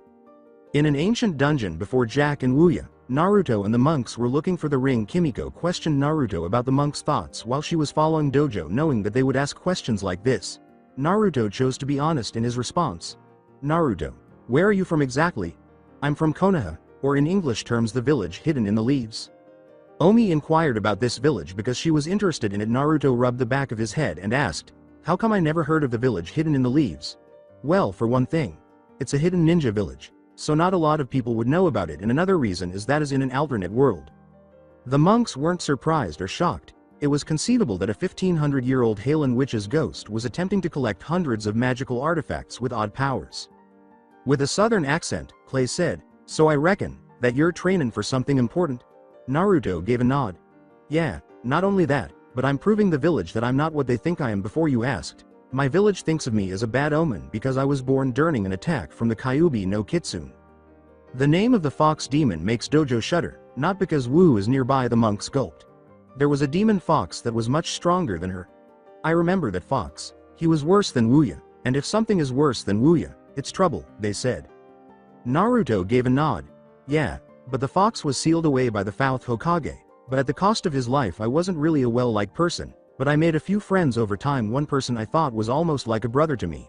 In an ancient dungeon before Jack and Wuya, Naruto and the monks were looking for the ring. Kimiko questioned Naruto about the monks' thoughts while she was following Dojo, knowing that they would ask questions like this. Naruto chose to be honest in his response. "Naruto, where are you from exactly?" "I'm from Konoha, or in English terms the village hidden in the leaves." Omi inquired about this village because she was interested in it. Naruto rubbed the back of his head and asked, "How come I never heard of the village hidden in the leaves?" "Well, for one thing, it's a hidden ninja village, so not a lot of people would know about it, and another reason is that is in an alternate world." The monks weren't surprised or shocked. It was conceivable that a 1500-year-old Xiaolin witch's ghost was attempting to collect hundreds of magical artifacts with odd powers. With a southern accent, Clay said, "So I reckon that you're training for something important?" Naruto gave a nod. "Yeah, not only that, but I'm proving the village that I'm not what they think I am." "Before you asked, my village thinks of me as a bad omen because I was born during an attack from the Kyuubi no Kitsune." The name of the fox demon makes Dojo shudder, not because Wu is nearby. The monk gulped. "There was a demon fox that was much stronger than her. I remember that fox. He was worse than Wuya, and if something is worse than Wuya, it's trouble," they said. Naruto gave a nod. "Yeah, but the fox was sealed away by the fourth Hokage, but at the cost of his life. I wasn't really a well-liked person, but I made a few friends over time. One person I thought was almost like a brother to me,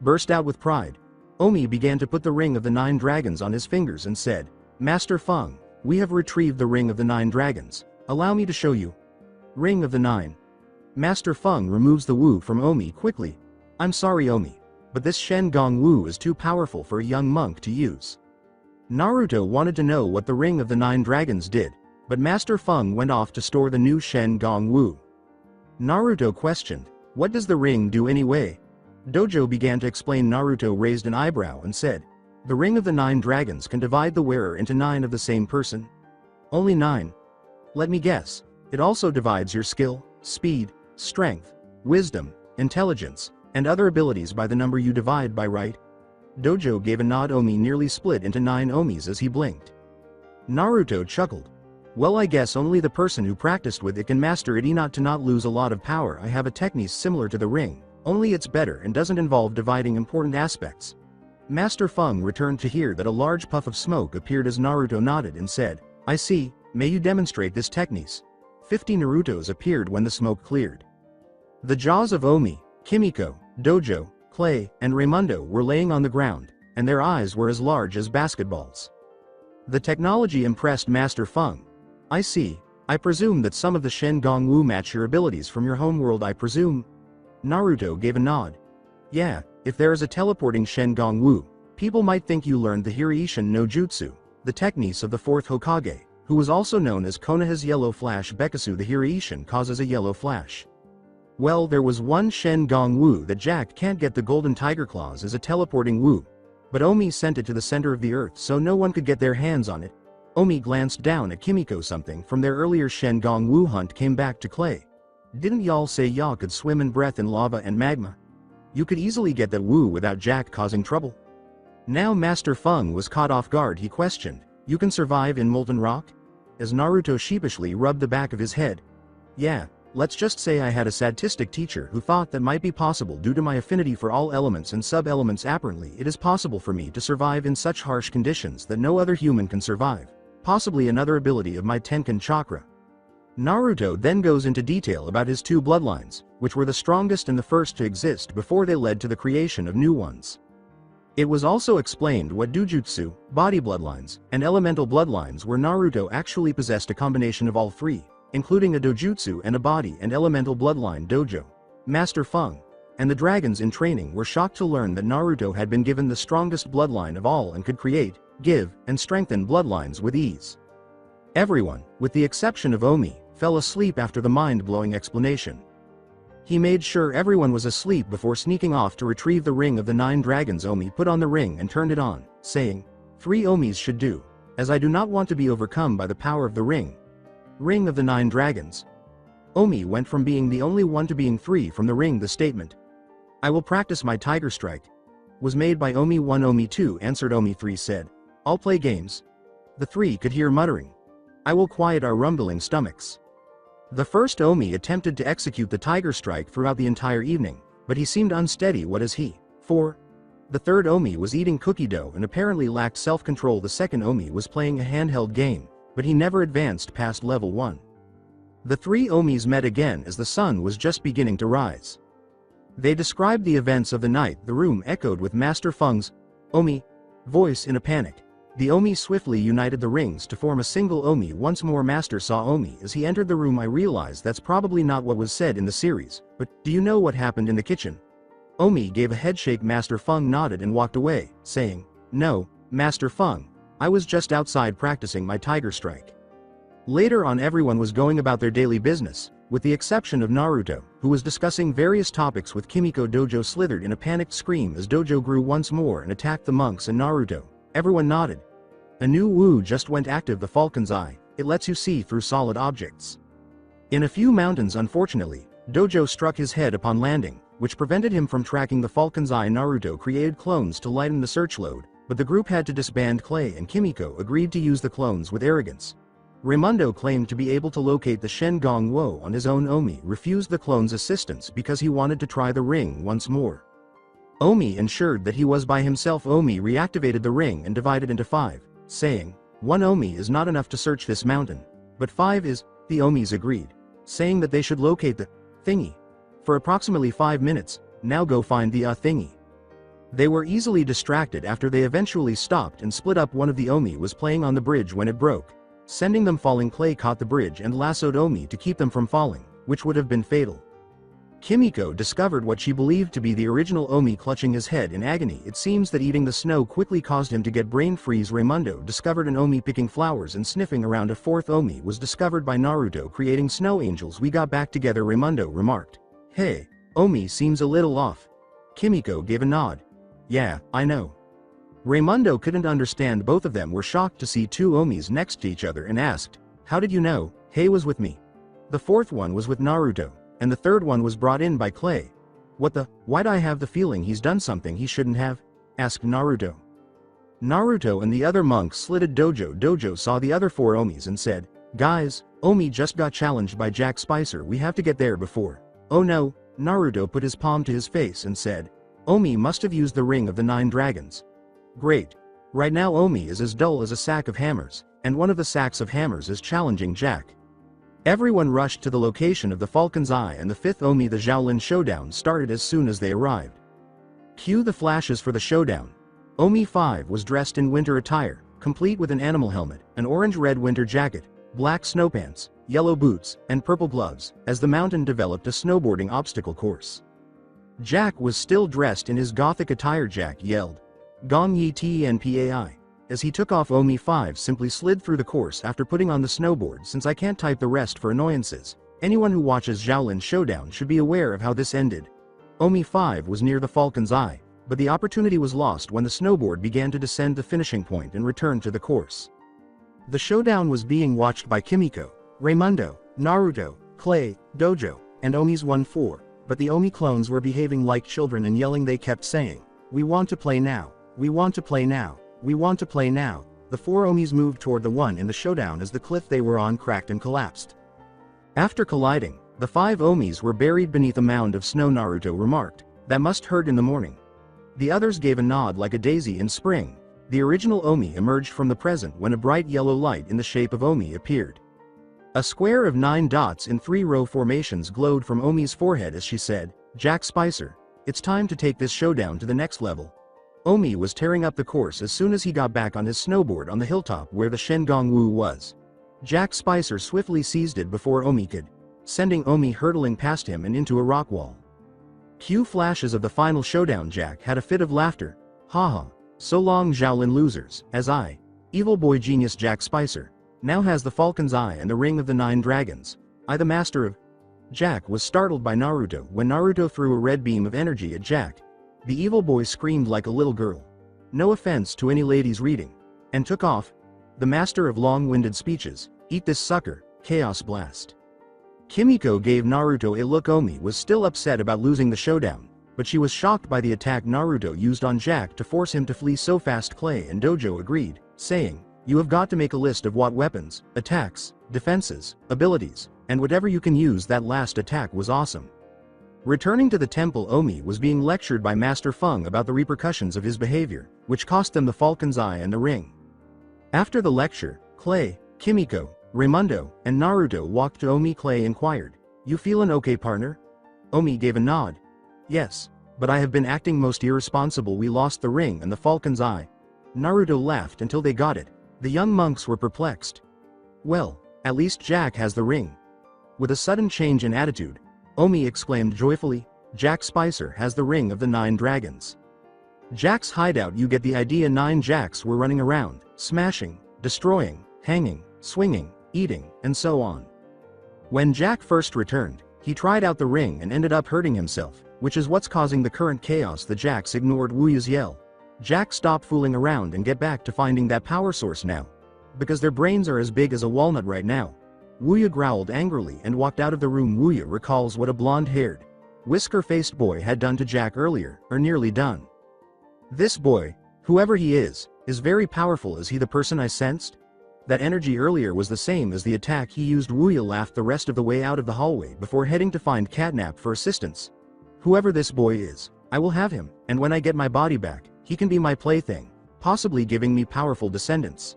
burst out with pride. Omi began to put the ring of the 9 dragons on his fingers and said, "Master Feng, we have retrieved the ring of the 9 dragons. Allow me to show you." Ring of the 9. Master Feng removes the Wu from Omi quickly. "I'm sorry, Omi, but this Shen Gong Wu is too powerful for a young monk to use." Naruto wanted to know what the ring of the 9 dragons did, but Master Feng went off to store the new Shen Gong Wu. Naruto questioned, "What does the ring do anyway?" Dojo began to explain. Naruto raised an eyebrow and said, "The ring of the 9 dragons can divide the wearer into 9 of the same person." "Only 9? Let me guess, it also divides your skill, speed, strength, wisdom, intelligence, and other abilities by the number you divide by, right?" Dojo gave a nod. Omi nearly split into 9 Omis as he blinked. Naruto chuckled. "Well, I guess only the person who practiced with it can master it. Not to not lose a lot of power. I have a technique similar to the ring, only it's better and doesn't involve dividing important aspects." Master Feng returned to hear that a large puff of smoke appeared as Naruto nodded and said, "I see, may you demonstrate this technique?" 50 Narutos appeared when the smoke cleared. The jaws of Omi, Kimiko, Dojo, Clay, and Raimundo were laying on the ground, and their eyes were as large as basketballs. The technology impressed Master Feng. "I see, I presume that some of the Shen Gong Wu match your abilities from your homeworld, I presume?" Naruto gave a nod. "Yeah, if there is a teleporting Shen Gong Wu, people might think you learned the Hiraishin no Jutsu, the techniques of the 4th Hokage, who was also known as Konoha's Yellow Flash Bekatsu. The Hiraishin causes a yellow flash. Well, there was one Shen Gong Wu that Jack can't get. The Golden Tiger Claws is a teleporting Wu, but Omi sent it to the center of the earth so no one could get their hands on it." Omi glanced down at Kimiko. "Something from their earlier Shen Gong Wu hunt came back to Clay. Didn't y'all say y'all could swim in breath in lava and magma? You could easily get that Wu without Jack causing trouble." Now Master Feng was caught off guard. He questioned, "You can survive in molten rock?" As Naruto sheepishly rubbed the back of his head. "Yeah, let's just say I had a sadistic teacher who thought that might be possible due to my affinity for all elements and sub-elements. Apparently it is possible for me to survive in such harsh conditions that no other human can survive. Possibly another ability of my Tenkan chakra." Naruto then goes into detail about his 2 bloodlines, which were the strongest and the first to exist before they led to the creation of new ones. It was also explained what Dojutsu, body bloodlines, and elemental bloodlines were. Naruto actually possessed a combination of all 3, including a dojutsu and a body and elemental bloodline. Dojo, Master Feng, and the dragons in training were shocked to learn that Naruto had been given the strongest bloodline of all and could create, give, and strengthen bloodlines with ease. Everyone, with the exception of Omi, fell asleep after the mind-blowing explanation. He made sure everyone was asleep before sneaking off to retrieve the ring of the 9 dragons. Omi put on the ring and turned it on, saying, "3 Omis should do, as I do not want to be overcome by the power of the ring." Ring of the 9 dragons. Omi went from being the only one to being 3 from the ring. The statement, "I will practice my tiger strike," was made by Omi 1. Omi 2 answered. Omi 3 said, "I'll play games." The 3 could hear muttering, "I will quiet our rumbling stomachs." The first Omi attempted to execute the tiger strike throughout the entire evening, but he seemed unsteady. What is he? 4. The third Omi was eating cookie dough and apparently lacked self-control. The second Omi was playing a handheld game, but he never advanced past level 1. The 3 Omis met again as the sun was just beginning to rise. They described the events of the night. The room echoed with Master Feng's Omi voice in a panic. The Omi swiftly united the rings to form a single Omi. Once more Master saw Omi as he entered the room. I realized that's probably not what was said in the series, but do you know what happened in the kitchen? Omi gave a headshake. Master Feng nodded and walked away, saying, "No, Master Feng, I was just outside practicing my tiger strike." Later on everyone was going about their daily business, with the exception of Naruto, who was discussing various topics with Kimiko. Dojo slithered in a panicked scream as Dojo grew once more and attacked the monks and Naruto. Everyone nodded. A new Wu just went active. The Falcon's Eye. It lets you see through solid objects. In a few mountains. Unfortunately, Dojo struck his head upon landing, which prevented him from tracking the Falcon's Eye. Naruto created clones to lighten the search load, but the group had to disband. Clay and Kimiko agreed to use the clones with arrogance. Raimundo claimed to be able to locate the Shen Gong Wu on his own. Omi refused the clones' assistance because he wanted to try the ring once more. Omi ensured that he was by himself. Omi reactivated the ring and divided into 5, saying, "1 Omi is not enough to search this mountain, but 5 is." The Omis agreed, saying that they should locate the thingy. For approximately 5 minutes, "Now go find the thingy." They were easily distracted after they eventually stopped and split up. One of the Omi was playing on the bridge when it broke, sending them falling. Clay caught the bridge and lassoed Omi to keep them from falling, which would have been fatal. Kimiko discovered what she believed to be the original Omi clutching his head in agony. It seems that eating the snow quickly caused him to get brain freeze. Raimundo discovered an Omi picking flowers and sniffing around. A fourth Omi was discovered by Naruto creating snow angels. We got back together, Raimundo remarked. Hey, Omi seems a little off. Kimiko gave a nod. Yeah, I know. Raimundo couldn't understand. Both of them were shocked to see two Omis next to each other and asked, how did you know? Hey was with me. The fourth one was with Naruto, and the third one was brought in by Clay. What the? Why'd I have the feeling he's done something he shouldn't have? Asked Naruto. Naruto and the other monks slitted Dojo. Dojo saw the other four Omis and said, guys, Omi just got challenged by Jack Spicer. We have to get there before. Oh no, Naruto put his palm to his face and said, Omi must have used the ring of the 9 dragons. Great. Right now Omi is as dull as a sack of hammers, and one of the sacks of hammers is challenging Jack. Everyone rushed to the location of the Falcon's Eye, and the 5th Omi. The Xiaolin showdown started as soon as they arrived. Cue the flashes for the showdown. Omi 5 was dressed in winter attire, complete with an animal helmet, an orange-red winter jacket, black snow pants, yellow boots, and purple gloves, as the mountain developed a snowboarding obstacle course. Jack was still dressed in his gothic attire. Jack yelled, Gong Yi Tenpai. As he took off, Omi 5 simply slid through the course after putting on the snowboard. Since I can't type the rest for annoyances, anyone who watches Xiaolin Showdown should be aware of how this ended. Omi 5 was near the Falcon's Eye, but the opportunity was lost when the snowboard began to descend the finishing point and return to the course. The showdown was being watched by Kimiko, Raimundo, Naruto, Clay, Dojo, and Omi's 1-4, but the Omi clones were behaving like children and yelling. They kept saying, we want to play now, we want to play now. We want to play now. The 4 Omis moved toward the one in the showdown as the cliff they were on cracked and collapsed. After colliding, the 5 Omis were buried beneath a mound of snow. Naruto remarked, that must hurt in the morning. The others gave a nod. Like a daisy in spring, the original Omi emerged from the present when a bright yellow light in the shape of Omi appeared. A square of 9 dots in 3-row formations glowed from Omi's forehead as she said, Jack Spicer, it's time to take this showdown to the next level. Omi was tearing up the course as soon as he got back on his snowboard on the hilltop where the Shengong Wu was. Jack Spicer swiftly seized it before Omi could, sending Omi hurtling past him and into a rock wall. Cue flashes of the final showdown. Jack had a fit of laughter. Haha, so long Xiaolin losers, as I, evil boy genius Jack Spicer, now has the Falcon's Eye and the ring of the 9 dragons. I the master of... Jack was startled by Naruto when Naruto threw a red beam of energy at Jack. The evil boy screamed like a little girl. No offense to any ladies reading. And took off. The master of long-winded speeches, eat this sucker, Chaos Blast. Kimiko gave Naruto a look. Omi was still upset about losing the showdown, but she was shocked by the attack Naruto used on Jack to force him to flee so fast. Clay and Dojo agreed, saying, you have got to make a list of what weapons, attacks, defenses, abilities, and whatever you can use. That last attack was awesome. Returning to the temple, Omi was being lectured by Master Feng about the repercussions of his behavior, which cost them the Falcon's Eye and the ring. After the lecture, Clay, Kimiko, Raimundo, and Naruto walked to Omi. Clay inquired, you feelin' okay, partner? Omi gave a nod. Yes, but I have been acting most irresponsible. We lost the ring and the Falcon's Eye. Naruto laughed until they got it. The young monks were perplexed. Well, at least Jack has the ring. With a sudden change in attitude, Omi exclaimed joyfully, Jack Spicer has the ring of the 9 dragons. Jack's hideout. You get the idea. 9 Jacks were running around, smashing, destroying, hanging, swinging, eating, and so on. When Jack first returned, he tried out the ring and ended up hurting himself, which is what's causing the current chaos. The Jacks ignored Wuya's yell. Jack, stop fooling around and get back to finding that power source now. Because their brains are as big as a walnut right now. Wuya growled angrily and walked out of the room. Wuya recalls what a blonde-haired, whisker-faced boy had done to Jack earlier, or nearly done. This boy, whoever he is very powerful. Is he the person I sensed? That energy earlier was the same as the attack he used. Wuya laughed the rest of the way out of the hallway before heading to find Catnap for assistance. Whoever this boy is, I will have him, and when I get my body back, he can be my plaything, possibly giving me powerful descendants.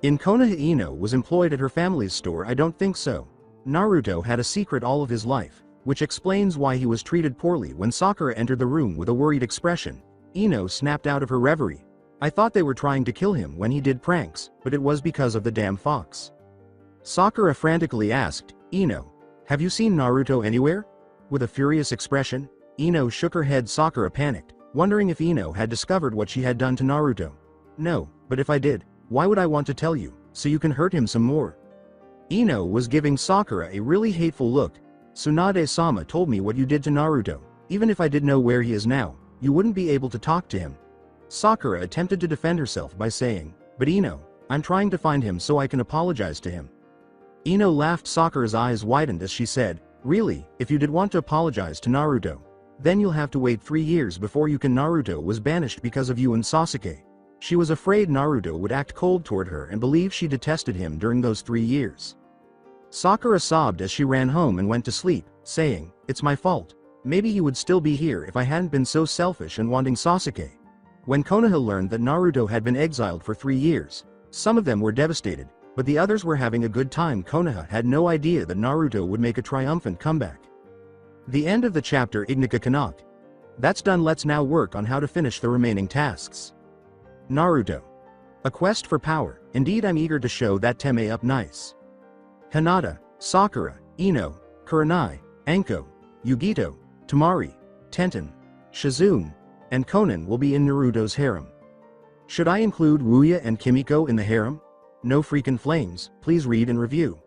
In Konoha, Ino was employed at her family's store. I don't think so. Naruto had a secret all of his life, which explains why he was treated poorly when Sakura entered the room with a worried expression. Ino snapped out of her reverie. I thought they were trying to kill him when he did pranks, but it was because of the damn fox. Sakura frantically asked, Ino, have you seen Naruto anywhere? With a furious expression, Ino shook her head. Sakura panicked, wondering if Ino had discovered what she had done to Naruto. No, but if I did, why would I want to tell you, so you can hurt him some more? Ino was giving Sakura a really hateful look. Tsunade-sama told me what you did to Naruto. Even if I did know where he is now, you wouldn't be able to talk to him. Sakura attempted to defend herself by saying, but Ino, I'm trying to find him so I can apologize to him. Ino laughed. Sakura's eyes widened as she said, really, if you did want to apologize to Naruto, then you'll have to wait 3 years before you can. Naruto was banished because of you and Sasuke. She was afraid Naruto would act cold toward her and believe she detested him during those 3 years. Sakura sobbed as she ran home and went to sleep, saying, it's my fault. Maybe he would still be here if I hadn't been so selfish and wanting Sasuke. When Konoha learned that Naruto had been exiled for 3 years, some of them were devastated, but the others were having a good time. Konoha had no idea that Naruto would make a triumphant comeback. The end of the chapter. Ignika Kanak. That's done. Let's now work on how to finish the remaining tasks. Naruto. A quest for power. Indeed, I'm eager to show that Teme up nice. Hinata, Sakura, Ino, Kurenai, Anko, Yugito, Tamari, Tenten, Shizune, and Konan will be in Naruto's harem. Should I include Wuya and Kimiko in the harem? No freaking flames, please read and review.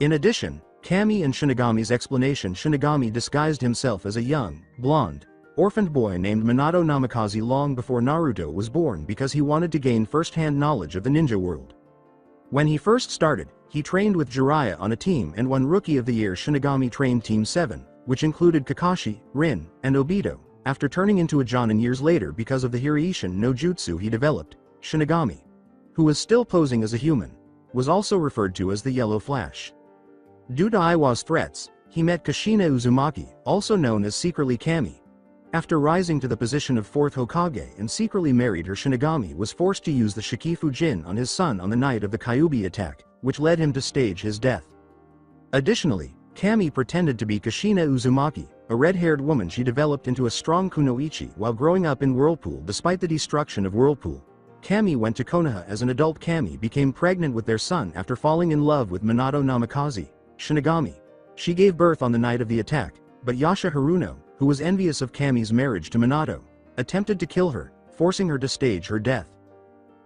In addition, Kami and Shinigami's explanation. Shinigami disguised himself as a young, blonde, orphaned boy named Minato Namikaze long before Naruto was born because he wanted to gain first-hand knowledge of the ninja world. When he first started, he trained with Jiraiya on a team and won Rookie of the Year. Shinigami trained Team 7, which included Kakashi, Rin, and Obito, after turning into a Jonin years later because of the Hiraishin no Jutsu he developed. Shinigami, who was still posing as a human, was also referred to as the Yellow Flash. Due to Iwa's threats, he met Kushina Uzumaki, also known as secretly Kami. After rising to the position of 4th Hokage and secretly married her, Shinigami was forced to use the Shikifu Jin on his son on the night of the Kyuubi attack, which led him to stage his death. Additionally, Kami pretended to be Kushina Uzumaki, a red-haired woman she developed into a strong kunoichi while growing up in Whirlpool. Despite the destruction of Whirlpool, Kami went to Konoha as an adult. Kami became pregnant with their son after falling in love with Minato Namikaze, Shinigami. She gave birth on the night of the attack, but Yasha Haruno, who was envious of Kami's marriage to Minato, attempted to kill her, forcing her to stage her death.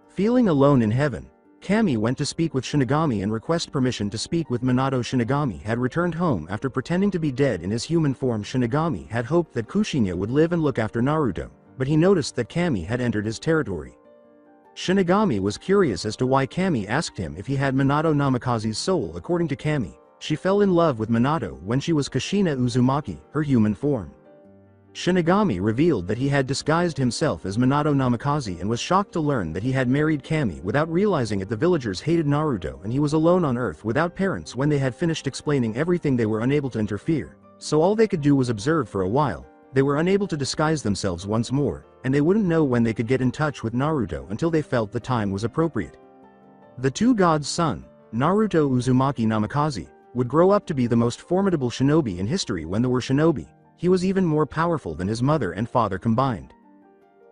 Feeling alone in heaven, Kami went to speak with Shinigami and request permission to speak with Minato. Shinigami had returned home after pretending to be dead in his human form. Shinigami had hoped that Kushina would live and look after Naruto, but he noticed that Kami had entered his territory. Shinigami was curious as to why Kami asked him if he had Minato Namikaze's soul. According to Kami, she fell in love with Minato when she was Kushina Uzumaki, her human form. Shinigami revealed that he had disguised himself as Minato Namikaze and was shocked to learn that he had married Kami without realizing it. The villagers hated Naruto and he was alone on Earth without parents. When they had finished explaining everything, they were unable to interfere, so all they could do was observe for a while. They were unable to disguise themselves once more, and they wouldn't know when they could get in touch with Naruto until they felt the time was appropriate. The two gods' son, Naruto Uzumaki Namikaze, would grow up to be the most formidable shinobi in history. When there were shinobi, he was even more powerful than his mother and father combined.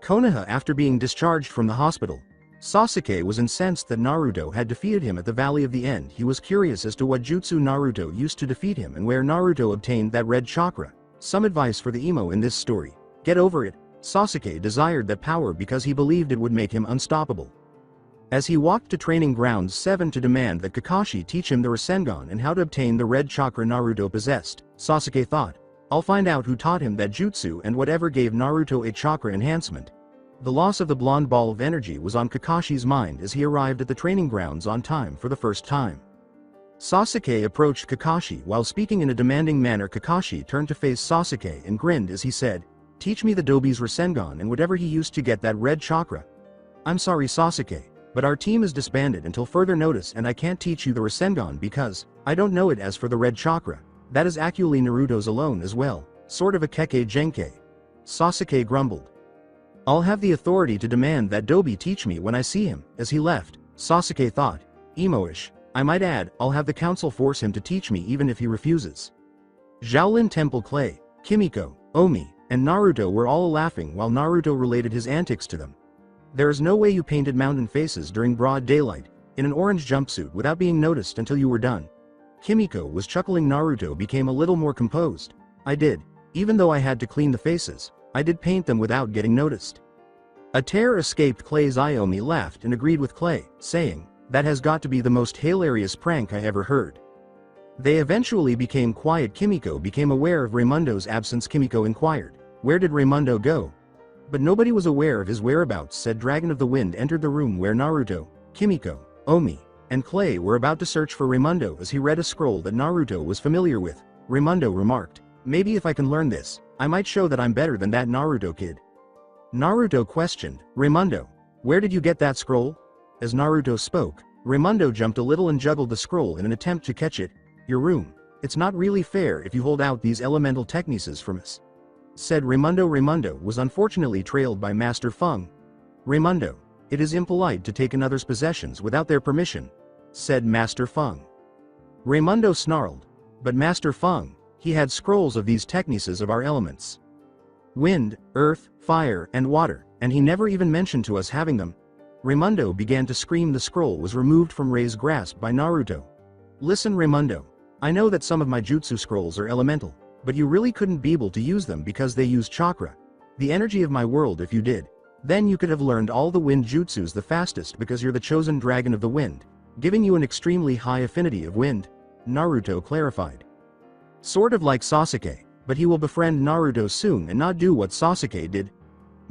Konoha. After being discharged from the hospital, Sasuke was incensed that Naruto had defeated him at the Valley of the End. He was curious as to what jutsu Naruto used to defeat him and where Naruto obtained that red chakra. Some advice for the emo in this story: get over it. Sasuke desired that power because he believed it would make him unstoppable. As he walked to Training Grounds 7 to demand that Kakashi teach him the Rasengan and how to obtain the red chakra Naruto possessed, Sasuke thought, I'll find out who taught him that jutsu and whatever gave Naruto a chakra enhancement. The loss of the blonde ball of energy was on Kakashi's mind as he arrived at the training grounds on time for the first time. Sasuke approached Kakashi while speaking in a demanding manner. Kakashi turned to face Sasuke and grinned as he said, teach me the Dobi's Rasengan and whatever he used to get that red chakra. I'm sorry Sasuke, but our team is disbanded until further notice and I can't teach you the Rasengan because I don't know it. As for the red chakra, that is actually Naruto's alone as well, sort of a Kekkei Genkai. Sasuke grumbled. I'll have the authority to demand that Dobi teach me when I see him. As he left, Sasuke thought, emo-ish. I might add, I'll have the council force him to teach me even if he refuses. Xiaolin Temple Clay, Kimiko, Omi, and Naruto were all laughing while Naruto related his antics to them. There is no way you painted mountain faces during broad daylight, in an orange jumpsuit without being noticed until you were done. Kimiko was chuckling. Naruto became a little more composed. I did. Even though I had to clean the faces, I did paint them without getting noticed. A tear escaped Clay's eye. Omi laughed and agreed with Clay, saying, that has got to be the most hilarious prank I ever heard. They eventually became quiet. Kimiko became aware of Raimundo's absence. Kimiko inquired, where did Raimundo go? But nobody was aware of his whereabouts. Said Dragon of the Wind entered the room where Naruto, Kimiko, Omi, and Clay were about to search for Raimundo as he read a scroll that Naruto was familiar with. Raimundo remarked, maybe if I can learn this, I might show that I'm better than that Naruto kid. Naruto questioned, Raimundo, where did you get that scroll? As Naruto spoke, Raimundo jumped a little and juggled the scroll in an attempt to catch it. Your room. It's not really fair if you hold out these elemental technices from us, said Raimundo. Raimundo was unfortunately trailed by Master Feng. Raimundo, it is impolite to take another's possessions without their permission, said Master Feng. Raimundo snarled, but Master Feng, he had scrolls of these technices of our elements. Wind, earth, fire, and water, and he never even mentioned to us having them. Raimundo began to scream. The scroll was removed from Rei's grasp by Naruto. Listen Raimundo, I know that some of my jutsu scrolls are elemental, but you really couldn't be able to use them because they use chakra, the energy of my world. If you did, then you could have learned all the wind jutsus the fastest because you're the chosen dragon of the wind, giving you an extremely high affinity of wind, Naruto clarified. Sort of like Sasuke, but he will befriend Naruto soon and not do what Sasuke did.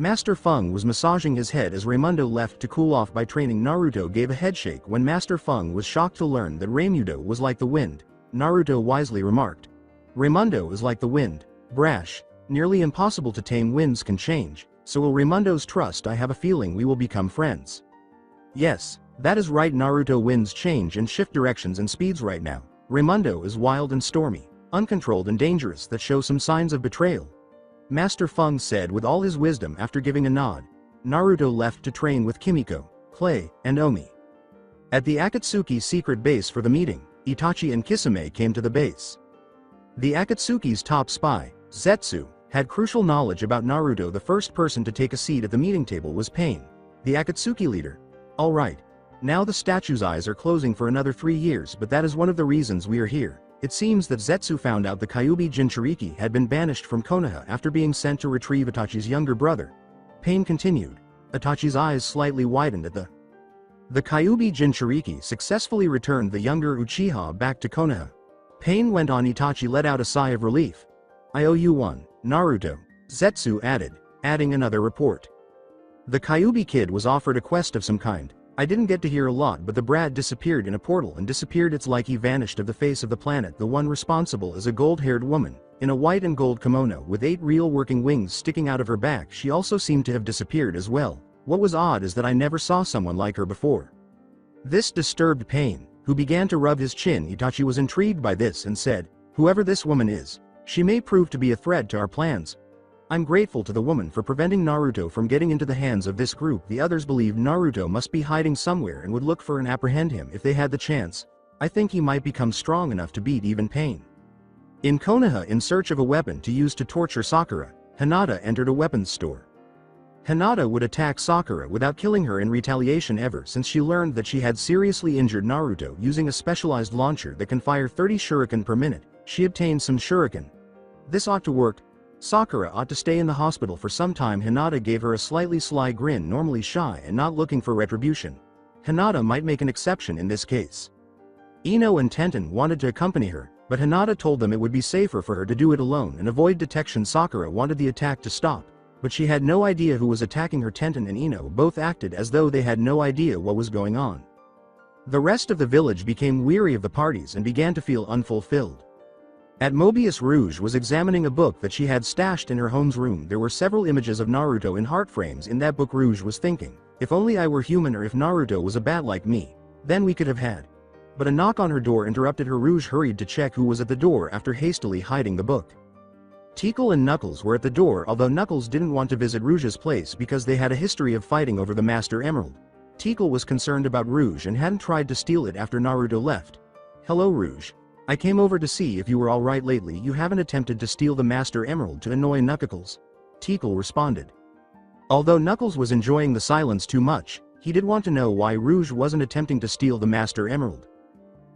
Master Feng was massaging his head as Raimundo left to cool off by training. Naruto gave a headshake when Master Feng was shocked to learn that Raimundo was like the wind. Naruto wisely remarked, Raimundo is like the wind, brash, nearly impossible to tame. Winds can change, so will Raimundo's trust. I have a feeling we will become friends. Yes, that is right. Naruto. Winds change and shift directions and speeds right now. Raimundo is wild and stormy, uncontrolled and dangerous, that show some signs of betrayal, Master Feng said with all his wisdom. After giving a nod, Naruto left to train with Kimiko, Clay, and Omi. At the Akatsuki secret base for the meeting, Itachi and Kisame came to the base. The Akatsuki's top spy, Zetsu, had crucial knowledge about Naruto. The first person to take a seat at the meeting table was Pain, the Akatsuki leader. All right. Now the statue's eyes are closing for another 3 years, but that is one of the reasons we are here. It seems that Zetsu found out the Kyuubi Jinchuriki had been banished from Konoha after being sent to retrieve Itachi's younger brother. Pain continued. Itachi's eyes slightly widened at the Kyuubi Jinchuriki successfully returned the younger Uchiha back to Konoha. Pain went on. Itachi let out a sigh of relief. I owe you one, Naruto, Zetsu added, adding another report. The Kyuubi kid was offered a quest of some kind. I didn't get to hear a lot, but the brat disappeared in a portal and disappeared. It's like he vanished of the face of the planet. The one responsible is a gold-haired woman, in a white and gold kimono with 8 real working wings sticking out of her back. She also seemed to have disappeared as well. What was odd is that I never saw someone like her before. This disturbed Pain, who began to rub his chin. Itachi was intrigued by this and said, whoever this woman is, she may prove to be a threat to our plans. I'm grateful to the woman for preventing Naruto from getting into the hands of this group. The others believed Naruto must be hiding somewhere and would look for and apprehend him if they had the chance. I think he might become strong enough to beat even Pain. In Konoha, in search of a weapon to use to torture Sakura, Hinata entered a weapons store. Hinata would attack Sakura without killing her in retaliation ever since she learned that she had seriously injured Naruto using a specialized launcher that can fire 30 shuriken per minute. She obtained some shuriken. This ought to work. Sakura ought to stay in the hospital for some time. Hinata gave her a slightly sly grin, normally shy and not looking for retribution. Hinata might make an exception in this case. Ino and Tenten wanted to accompany her, but Hinata told them it would be safer for her to do it alone and avoid detection. Sakura wanted the attack to stop, but she had no idea who was attacking her. Tenten and Ino both acted as though they had no idea what was going on. The rest of the village became weary of the parties and began to feel unfulfilled. At Mobius, Rouge was examining a book that she had stashed in her home's room. There were several images of Naruto in heart frames in that book. Rouge was thinking, if only I were human, or if Naruto was a bat like me, then we could have had. But a knock on her door interrupted her. Rouge hurried to check who was at the door after hastily hiding the book. Tikal and Knuckles were at the door, although Knuckles didn't want to visit Rouge's place because they had a history of fighting over the Master Emerald. Tikal was concerned about Rouge and hadn't tried to steal it after Naruto left. Hello Rouge. I came over to see if you were alright lately. You haven't attempted to steal the Master Emerald to annoy Knuckles, Tikal responded. Although Knuckles was enjoying the silence too much, he did want to know why Rouge wasn't attempting to steal the Master Emerald.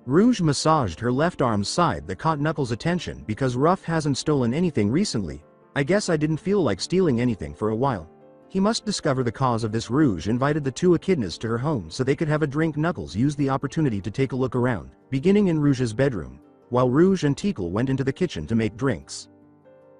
Rouge massaged her left arm's side that caught Knuckles' attention because Ruff hasn't stolen anything recently. I guess I didn't feel like stealing anything for a while. He must discover the cause of this. Rouge invited the two echidnas to her home so they could have a drink. Knuckles used the opportunity to take a look around, beginning in Rouge's bedroom, while Rouge and Tikal went into the kitchen to make drinks.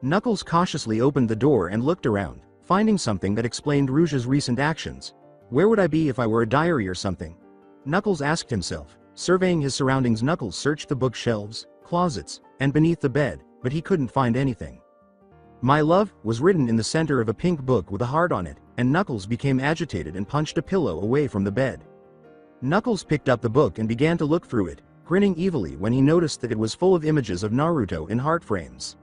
Knuckles cautiously opened the door and looked around, finding something that explained Rouge's recent actions. Where would I be if I were a diary or something? Knuckles asked himself. Surveying his surroundings, Knuckles searched the bookshelves, closets, and beneath the bed, but he couldn't find anything. My love was written in the center of a pink book with a heart on it, and Knuckles became agitated and punched a pillow away from the bed. Knuckles picked up the book and began to look through it, grinning evilly when he noticed that it was full of images of Naruto in heart frames.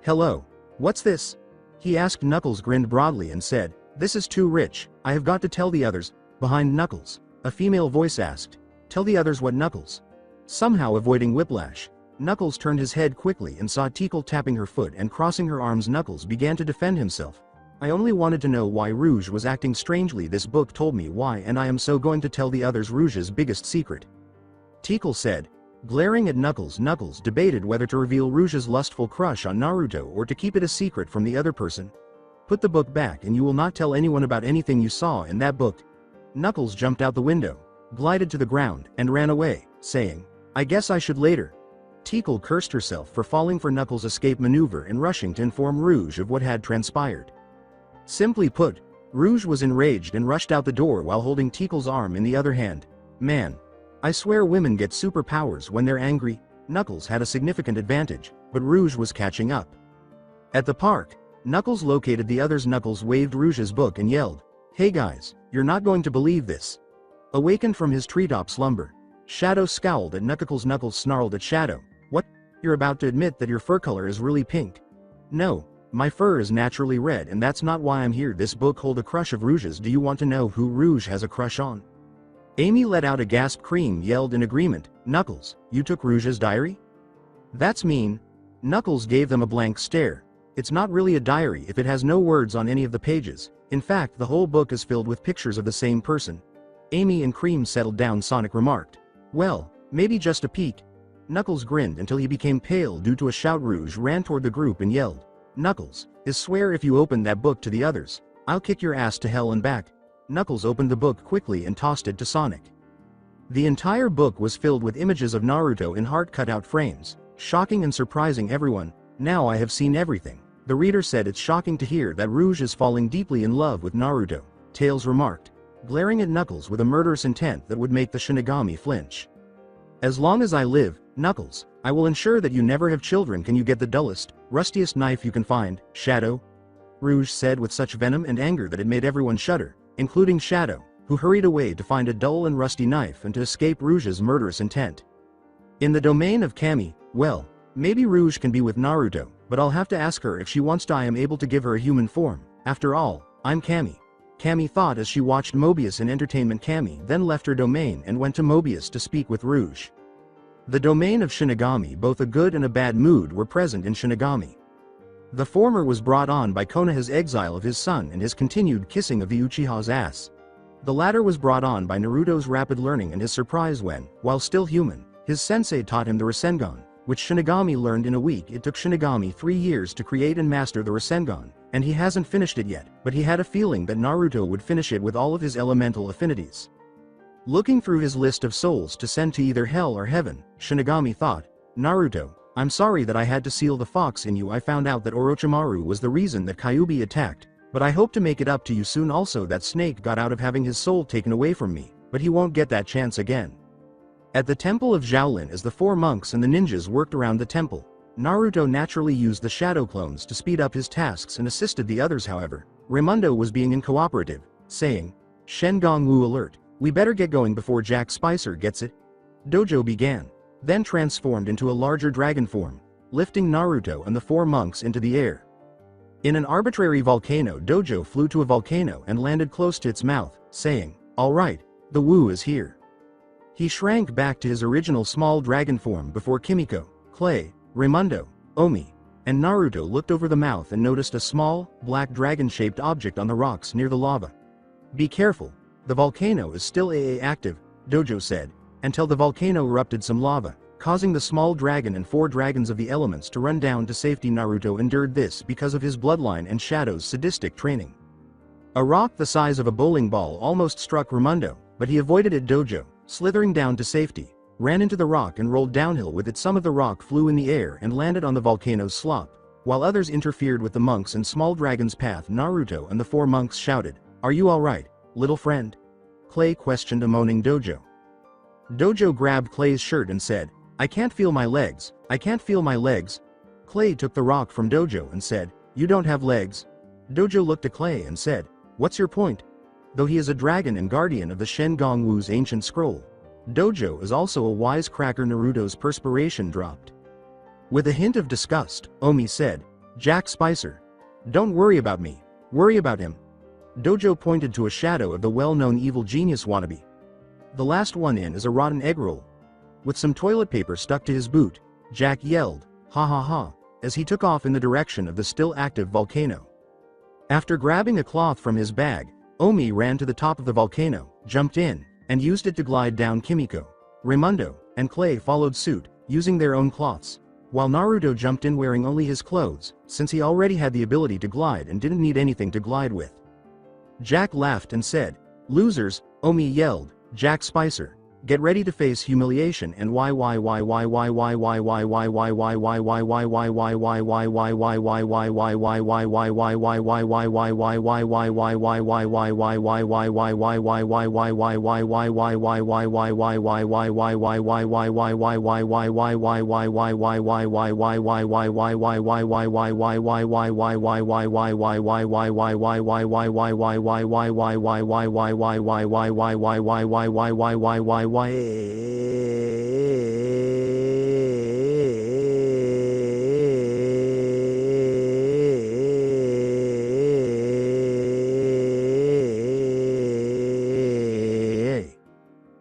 Hello. What's this? He asked. Knuckles grinned broadly and said, This is too rich, I have got to tell the others. Behind Knuckles, a female voice asked, Tell the others what? Knuckles? Somehow avoiding whiplash, Knuckles turned his head quickly and saw Tikal tapping her foot and crossing her arms. Knuckles began to defend himself. I only wanted to know why Rouge was acting strangely. This book told me why, and I am so going to tell the others Rouge's biggest secret. Tikal said. Glaring at Knuckles, Knuckles debated whether to reveal Rouge's lustful crush on Naruto or to keep it a secret from the other person. Put the book back and you will not tell anyone about anything you saw in that book. Knuckles jumped out the window, glided to the ground, and ran away, saying, I guess I should later. Tikal cursed herself for falling for Knuckles' escape maneuver and rushing to inform Rouge of what had transpired. Simply put, Rouge was enraged and rushed out the door while holding Tikal's arm in the other hand. Man, I swear women get superpowers when they're angry. Knuckles had a significant advantage, but Rouge was catching up. At the park, Knuckles located the others. Knuckles waved Rouge's book and yelled, Hey guys, you're not going to believe this. Awakened from his treetop slumber, Shadow scowled at Knuckles. Knuckles snarled at Shadow, What? You're about to admit that your fur color is really pink. No, my fur is naturally red and that's not why I'm here. This book hold a crush of Rouge's. Do you want to know who Rouge has a crush on? Amy let out a gasp. Cream yelled in agreement, Knuckles, you took Rouge's diary? That's mean. Knuckles gave them a blank stare. It's not really a diary if it has no words on any of the pages. In fact, the whole book is filled with pictures of the same person. Amy and Cream settled down. Sonic remarked, Well, maybe just a peek. Knuckles grinned until he became pale due to a shout. Rouge ran toward the group and yelled, Knuckles, I swear if you open that book to the others, I'll kick your ass to hell and back. Knuckles opened the book quickly and tossed it to Sonic. The entire book was filled with images of Naruto in heart cutout frames, shocking and surprising everyone. Now I have seen everything. The reader said it's shocking to hear that Rouge is falling deeply in love with Naruto, Tails remarked, glaring at Knuckles with a murderous intent that would make the Shinigami flinch. As long as I live, Knuckles, I will ensure that you never have children. Can you get the dullest, rustiest knife you can find, Shadow? Rouge said with such venom and anger that it made everyone shudder, including Shadow, who hurried away to find a dull and rusty knife and to escape Rouge's murderous intent. In the domain of Kami, well, maybe Rouge can be with Naruto, but I'll have to ask her if she wants to. I am able to give her a human form. After all, I'm Kami. Kami thought as she watched Mobius in entertainment. Kami then left her domain and went to Mobius to speak with Rouge. The domain of Shinigami. Both a good and a bad mood were present in Shinigami. The former was brought on by Konoha's exile of his son and his continued kissing of the Uchiha's ass. The latter was brought on by Naruto's rapid learning and his surprise when, while still human, his sensei taught him the Rasengan, which Shinigami learned in a week. It took Shinigami 3 years to create and master the Rasengan, and he hasn't finished it yet, but he had a feeling that Naruto would finish it with all of his elemental affinities. Looking through his list of souls to send to either hell or heaven, Shinigami thought, Naruto, I'm sorry that I had to seal the fox in you. I found out that Orochimaru was the reason that Kyuubi attacked, but I hope to make it up to you soon. Also, that snake got out of having his soul taken away from me, but he won't get that chance again. At the temple of Xiaolin, as the 4 monks and the ninjas worked around the temple, Naruto naturally used the shadow clones to speed up his tasks and assisted the others. However, Raimundo was being uncooperative, saying, Shengon Wu alert, we better get going before Jack Spicer gets it. Dojo began, then transformed into a larger dragon form, lifting Naruto and the 4 monks into the air. In an arbitrary volcano, Dojo flew to a volcano and landed close to its mouth, saying, All right, the Wu is here. He shrank back to his original small dragon form before Kimiko, Clay, Raimundo, Omi, and Naruto looked over the mouth and noticed a small, black dragon-shaped object on the rocks near the lava. Be careful, the volcano is still active, Dojo said, until the volcano erupted some lava, causing the small dragon and 4 dragons of the elements to run down to safety. Naruto endured this because of his bloodline and Shadow's sadistic training. A rock the size of a bowling ball almost struck Raimundo, but he avoided it. Dojo, slithering down to safety, ran into the rock and rolled downhill with it. Some of the rock flew in the air and landed on the volcano's slope, while others interfered with the monks and small dragon's path. Naruto and the 4 monks shouted, "Are you alright, little friend?" Clay questioned a moaning Dojo. Dojo grabbed Clay's shirt and said, "I can't feel my legs, I can't feel my legs." Clay took the rock from Dojo and said, "You don't have legs." Dojo looked at Clay and said, "What's your point?" Though he is a dragon and guardian of the Shen Gongwu's ancient scroll, Dojo is also a wisecracker. Naruto's perspiration dropped. With a hint of disgust, Omi said, "Jack Spicer. Don't worry about me, worry about him." Dojo pointed to a shadow of the well-known evil genius wannabe. "The last one in is a rotten egg roll." With some toilet paper stuck to his boot, Jack yelled, "Ha ha ha," as he took off in the direction of the still active volcano. After grabbing a cloth from his bag, Omi ran to the top of the volcano, jumped in, and used it to glide down. Kimiko, Raimundo, and Clay followed suit, using their own cloths, while Naruto jumped in wearing only his clothes, since he already had the ability to glide and didn't need anything to glide with. Jack laughed and said, "Losers," Omi yelled, "Jack Spicer. Get ready to face humiliation and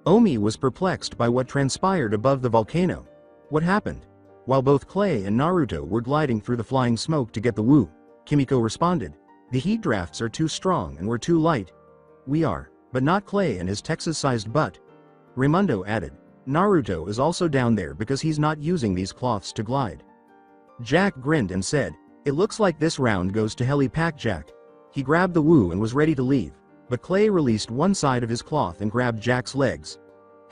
Omi was perplexed by what transpired above the volcano. What happened? While both Clay and Naruto were gliding through the flying smoke to get the Wu, Kimiko responded, "The heat drafts are too strong and we're too light." "We are, but not Clay and his Texas-sized butt," Raimundo added. "Naruto is also down there because he's not using these cloths to glide." Jack grinned and said, "It looks like this round goes to Heli Pack." Jack. He grabbed the Wu and was ready to leave, but Clay released one side of his cloth and grabbed Jack's legs.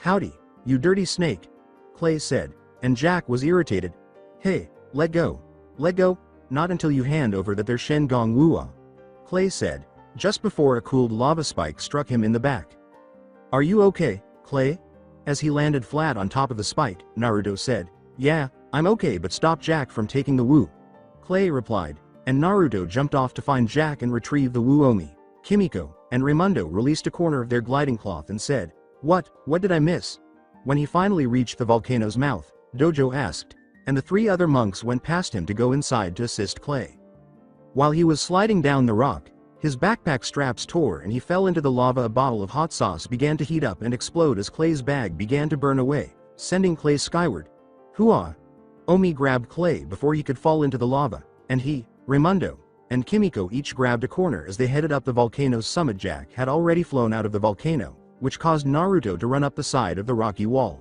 "Howdy, you dirty snake," Clay said, and Jack was irritated. "Hey, let go. Let go, not until you hand over that they're Shen Gong Wua," Clay said, just before a cooled lava spike struck him in the back. "Are you okay, Clay?" As he landed flat on top of the spike, Naruto said, "Yeah, I'm okay, but stop Jack from taking the Wu," Clay replied, and Naruto jumped off to find Jack and retrieve the Wu. Omi, Kimiko, and Raimundo released a corner of their gliding cloth and said, What did I miss?" When he finally reached the volcano's mouth, Dojo asked, and the 3 other monks went past him to go inside to assist Clay. While he was sliding down the rock, his backpack straps tore and he fell into the lava. A bottle of hot sauce began to heat up and explode as Clay's bag began to burn away, sending Clay skyward. "Hooah!" Omi grabbed Clay before he could fall into the lava, and he, Raimundo, and Kimiko each grabbed a corner as they headed up the volcano's summit. Jack had already flown out of the volcano, which caused Naruto to run up the side of the rocky wall.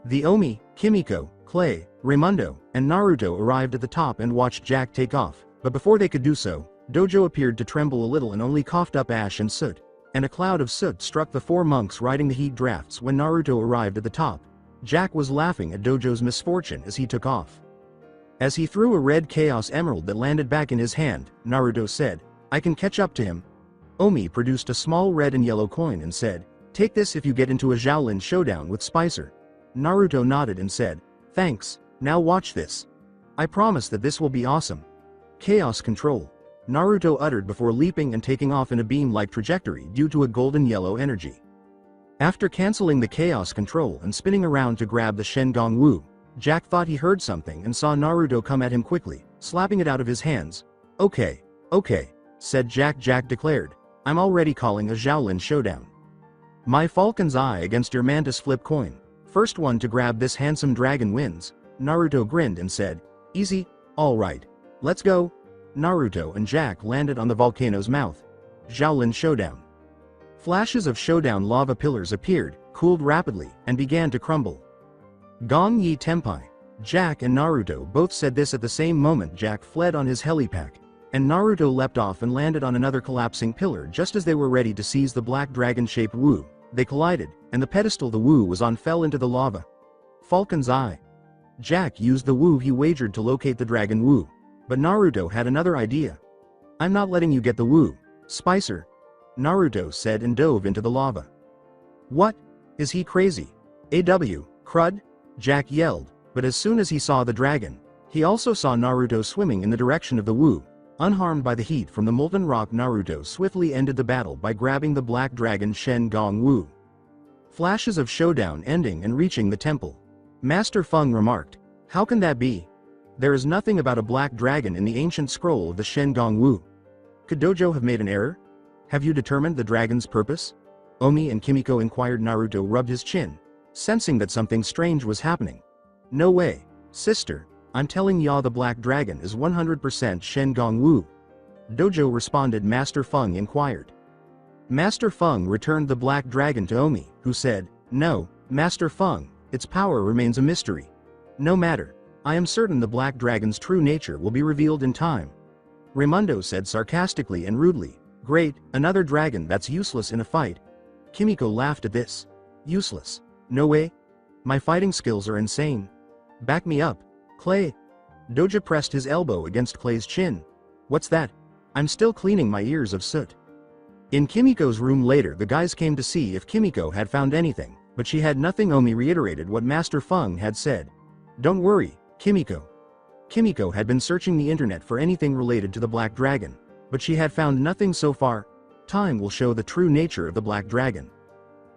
The Omi, Kimiko, Clay, Raimundo, and Naruto arrived at the top and watched Jack take off, but before they could do so, Dojo appeared to tremble a little and only coughed up ash and soot, and a cloud of soot struck the 4 monks riding the heat drafts. When Naruto arrived at the top, Jack was laughing at Dojo's misfortune as he took off. As he threw a red Chaos Emerald that landed back in his hand, Naruto said, "I can catch up to him." Omi produced a small red and yellow coin and said, "Take this if you get into a Xiaolin showdown with Spicer." Naruto nodded and said, "Thanks, now watch this. I promise that this will be awesome." "Chaos control," Naruto uttered before leaping and taking off in a beam-like trajectory due to a golden yellow energy. After canceling the chaos control and spinning around to grab the Shen Gong Wu, Jack thought he heard something and saw Naruto come at him quickly, slapping it out of his hands. Okay, said Jack. Jack declared, "I'm already calling a Xiaolin showdown. My Falcon's Eye against your Mantis flip coin. First one to grab this handsome dragon wins." Naruto grinned and said, "Easy, Alright. Let's go. Naruto and Jack landed on the volcano's mouth. Xiaolin Showdown. Flashes of Showdown lava pillars appeared, cooled rapidly, and began to crumble. Gong Yi Tenpai. Jack and Naruto both said this at the same moment. Jack fled on his helipack, and Naruto leapt off and landed on another collapsing pillar just as they were ready to seize the black dragon-shaped Wu. They collided, and the pedestal the Wu was on fell into the lava. Falcon's Eye. Jack used the Wu he wagered to locate the dragon Wu, but Naruto had another idea. I'm not letting you get the Wu, Spicer, Naruto said and dove into the lava. What? Is he crazy? AW, crud? Jack yelled, but as soon as he saw the dragon, he also saw Naruto swimming in the direction of the Wu. Unharmed by the heat from the molten rock, Naruto swiftly ended the battle by grabbing the black dragon Shen Gong Wu. Flashes of Showdown ending and reaching the temple. Master Feng remarked, "How can that be? There is nothing about a black dragon in the ancient scroll of the Shen Gong Wu. Could Dojo have made an error? Have you determined the dragon's purpose?" Omi and Kimiko inquired. Naruto rubbed his chin, sensing that something strange was happening. "No way, sister. I'm telling ya the black dragon is 100% Shen Gong Wu." Dojo responded. Master Feng inquired. Master Feng returned the black dragon to Omi, who said, "No, Master Feng, its power remains a mystery. No matter, I am certain the black dragon's true nature will be revealed in time." Raimundo said sarcastically and rudely, "Great, another dragon that's useless in a fight." Kimiko laughed at this. "Useless? No way. My fighting skills are insane. Back me up, Clay." Doja pressed his elbow against Clay's chin. "What's that? I'm still cleaning my ears of soot." In Kimiko's room later, the guys came to see if Kimiko had found anything, but she had nothing. Omi reiterated what Master Feng had said. "Don't worry, Kimiko." Kimiko had been searching the internet for anything related to the black dragon, but she had found nothing so far. Time will show the true nature of the black dragon.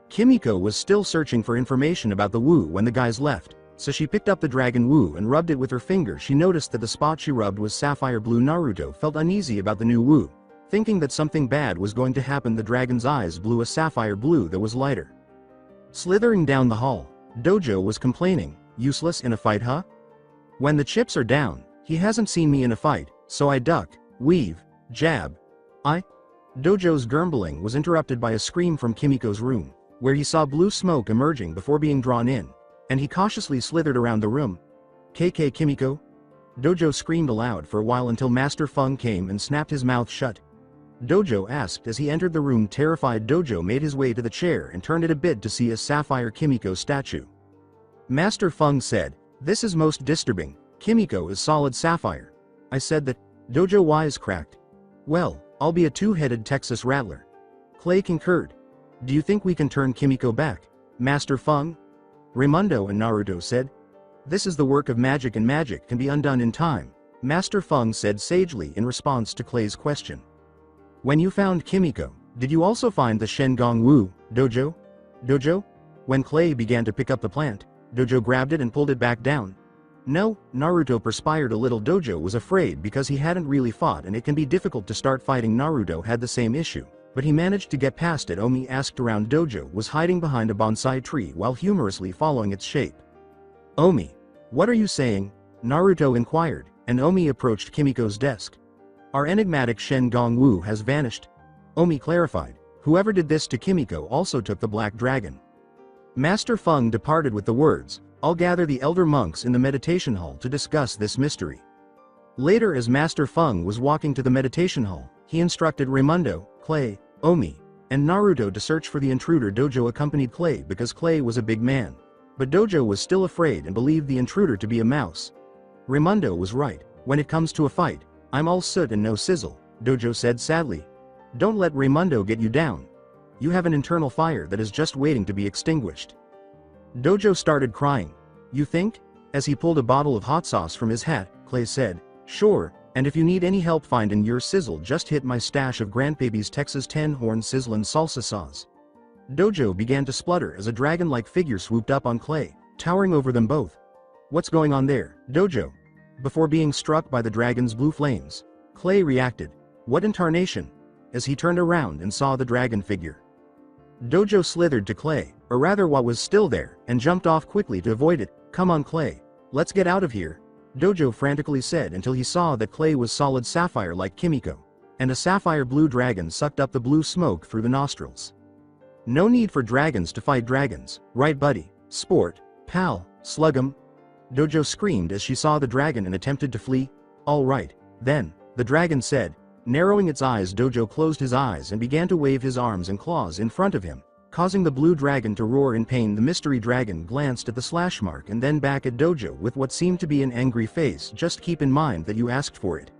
Kimiko was still searching for information about the Wu when the guys left, so she picked up the dragon Wu and rubbed it with her finger. She noticed that the spot she rubbed was sapphire blue. Naruto felt uneasy about the new Wu, thinking that something bad was going to happen. The dragon's eyes blew a sapphire blue that was lighter. Slithering down the hall, Dojo was complaining, "Useless in a fight, huh? When the chips are down, he hasn't seen me in a fight, so I duck, weave, jab. Dojo's grumbling was interrupted by a scream from Kimiko's room, where he saw blue smoke emerging before being drawn in, and he cautiously slithered around the room. "KK Kimiko?" Dojo screamed aloud for a while until Master Feng came and snapped his mouth shut. Dojo asked as he entered the room. Terrified, Dojo made his way to the chair and turned it a bit to see a sapphire Kimiko statue. Master Feng said, "This is most disturbing. Kimiko is solid sapphire." I said that. Dojo wisecracked. "Well, I'll be a two-headed Texas rattler." Clay concurred. "Do you think we can turn Kimiko back, Master Feng?" Raimundo and Naruto said, "This is the work of magic, and magic can be undone in time," Master Feng said sagely in response to Clay's question. "When you found Kimiko, did you also find the Shen Gong Wu, Dojo?" "Dojo?" When Clay began to pick up the plant, Dojo grabbed it and pulled it back down. "No," Naruto perspired a little. Dojo was afraid because he hadn't really fought and it can be difficult to start fighting. Naruto had the same issue, but he managed to get past it. Omi asked around. Dojo was hiding behind a bonsai tree while humorously following its shape. "Omi, what are you saying?" Naruto inquired, and Omi approached Kimiko's desk. "Our enigmatic Shen Gong Wu has vanished," Omi clarified. "Whoever did this to Kimiko also took the black dragon." Master Feng departed with the words, "I'll gather the elder monks in the meditation hall to discuss this mystery." Later, as Master Feng was walking to the meditation hall, he instructed Raimundo, Clay, Omi, and Naruto to search for the intruder. Dojo accompanied Clay because Clay was a big man, but Dojo was still afraid and believed the intruder to be a mouse. Raimundo was right. "When it comes to a fight, I'm all soot and no sizzle," Dojo said sadly. "Don't let Raimundo get you down. You have an internal fire that is just waiting to be extinguished." Dojo started crying. "You think?" As he pulled a bottle of hot sauce from his hat, Clay said, "Sure, and if you need any help finding your sizzle, just hit my stash of Grandpappy's Texas 10-horn sizzlin' salsa sauce." Dojo began to splutter as a dragon-like figure swooped up on Clay, towering over them both. "What's going on there, Dojo?" Before being struck by the dragon's blue flames, Clay reacted, "What in tarnation?" as he turned around and saw the dragon figure. Dojo slithered to Clay, or rather what was still there, and jumped off quickly to avoid it. "Come on, Clay. Let's get out of here." Dojo frantically said until he saw that clay was solid sapphire like Kimiko. And a sapphire blue dragon sucked up the blue smoke through the nostrils. No need for dragons to fight dragons, right buddy, sport, pal, slug 'em. Dojo screamed as she saw the dragon and attempted to flee. All right, then, the dragon said. Narrowing its eyes, Dojo closed his eyes and began to wave his arms and claws in front of him, causing the blue dragon to roar in pain. The mystery dragon glanced at the slash mark and then back at Dojo with what seemed to be an angry face. Just keep in mind that you asked for it.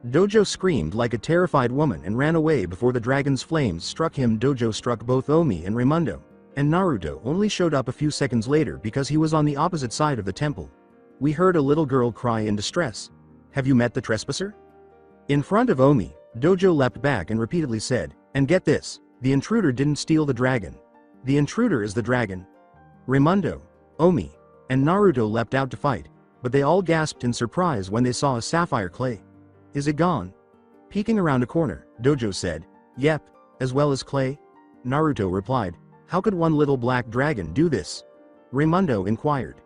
Dojo screamed like a terrified woman and ran away before the dragon's flames struck him. Dojo struck both Omi and Raimundo, and Naruto only showed up a few seconds later because he was on the opposite side of the temple. We heard a little girl cry in distress. Have you met the trespasser? In front of Omi, Dojo leapt back and repeatedly said, and get this, the intruder didn't steal the dragon. The intruder is the dragon. Raimundo, Omi, and Naruto leapt out to fight, but they all gasped in surprise when they saw a sapphire clay. Is it gone? Peeking around a corner, Dojo said, yep, as well as clay. Naruto replied, how could one little black dragon do this? Raimundo inquired.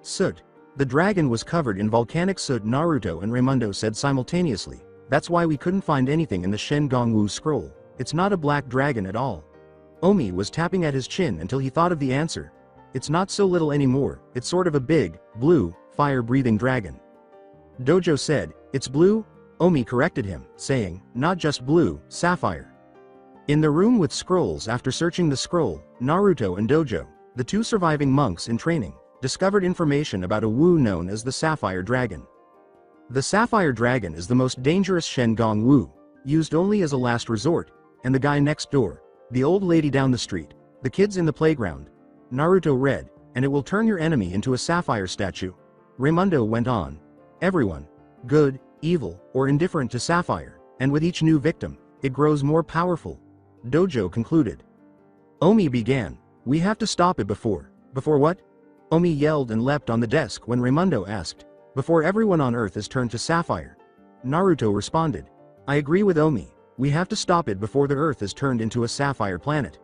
Soot. The dragon was covered in volcanic soot. Naruto and Raimundo said simultaneously, that's why we couldn't find anything in the Shengongwu scroll. It's not a black dragon at all. Omi was tapping at his chin until he thought of the answer. It's not so little anymore, it's sort of a big, blue, fire-breathing dragon. Dojo said, it's blue? Omi corrected him, saying, not just blue, sapphire. In the room with scrolls, after searching the scroll, Naruto and Dojo, the two surviving monks in training, discovered information about a Wu known as the Sapphire Dragon. The Sapphire Dragon is the most dangerous Shengong Wu, used only as a last resort, and the guy next door, the old lady down the street, the kids in the playground. Naruto read, and it will turn your enemy into a sapphire statue. Raimundo went on. Everyone, good, evil, or indifferent to Sapphire, and with each new victim, it grows more powerful. Dojo concluded. Omi began, we have to stop it before what? Omi yelled and leapt on the desk when Raimundo asked, before everyone on Earth is turned to Sapphire. Naruto responded, I agree with Omi, we have to stop it before the Earth is turned into a sapphire planet.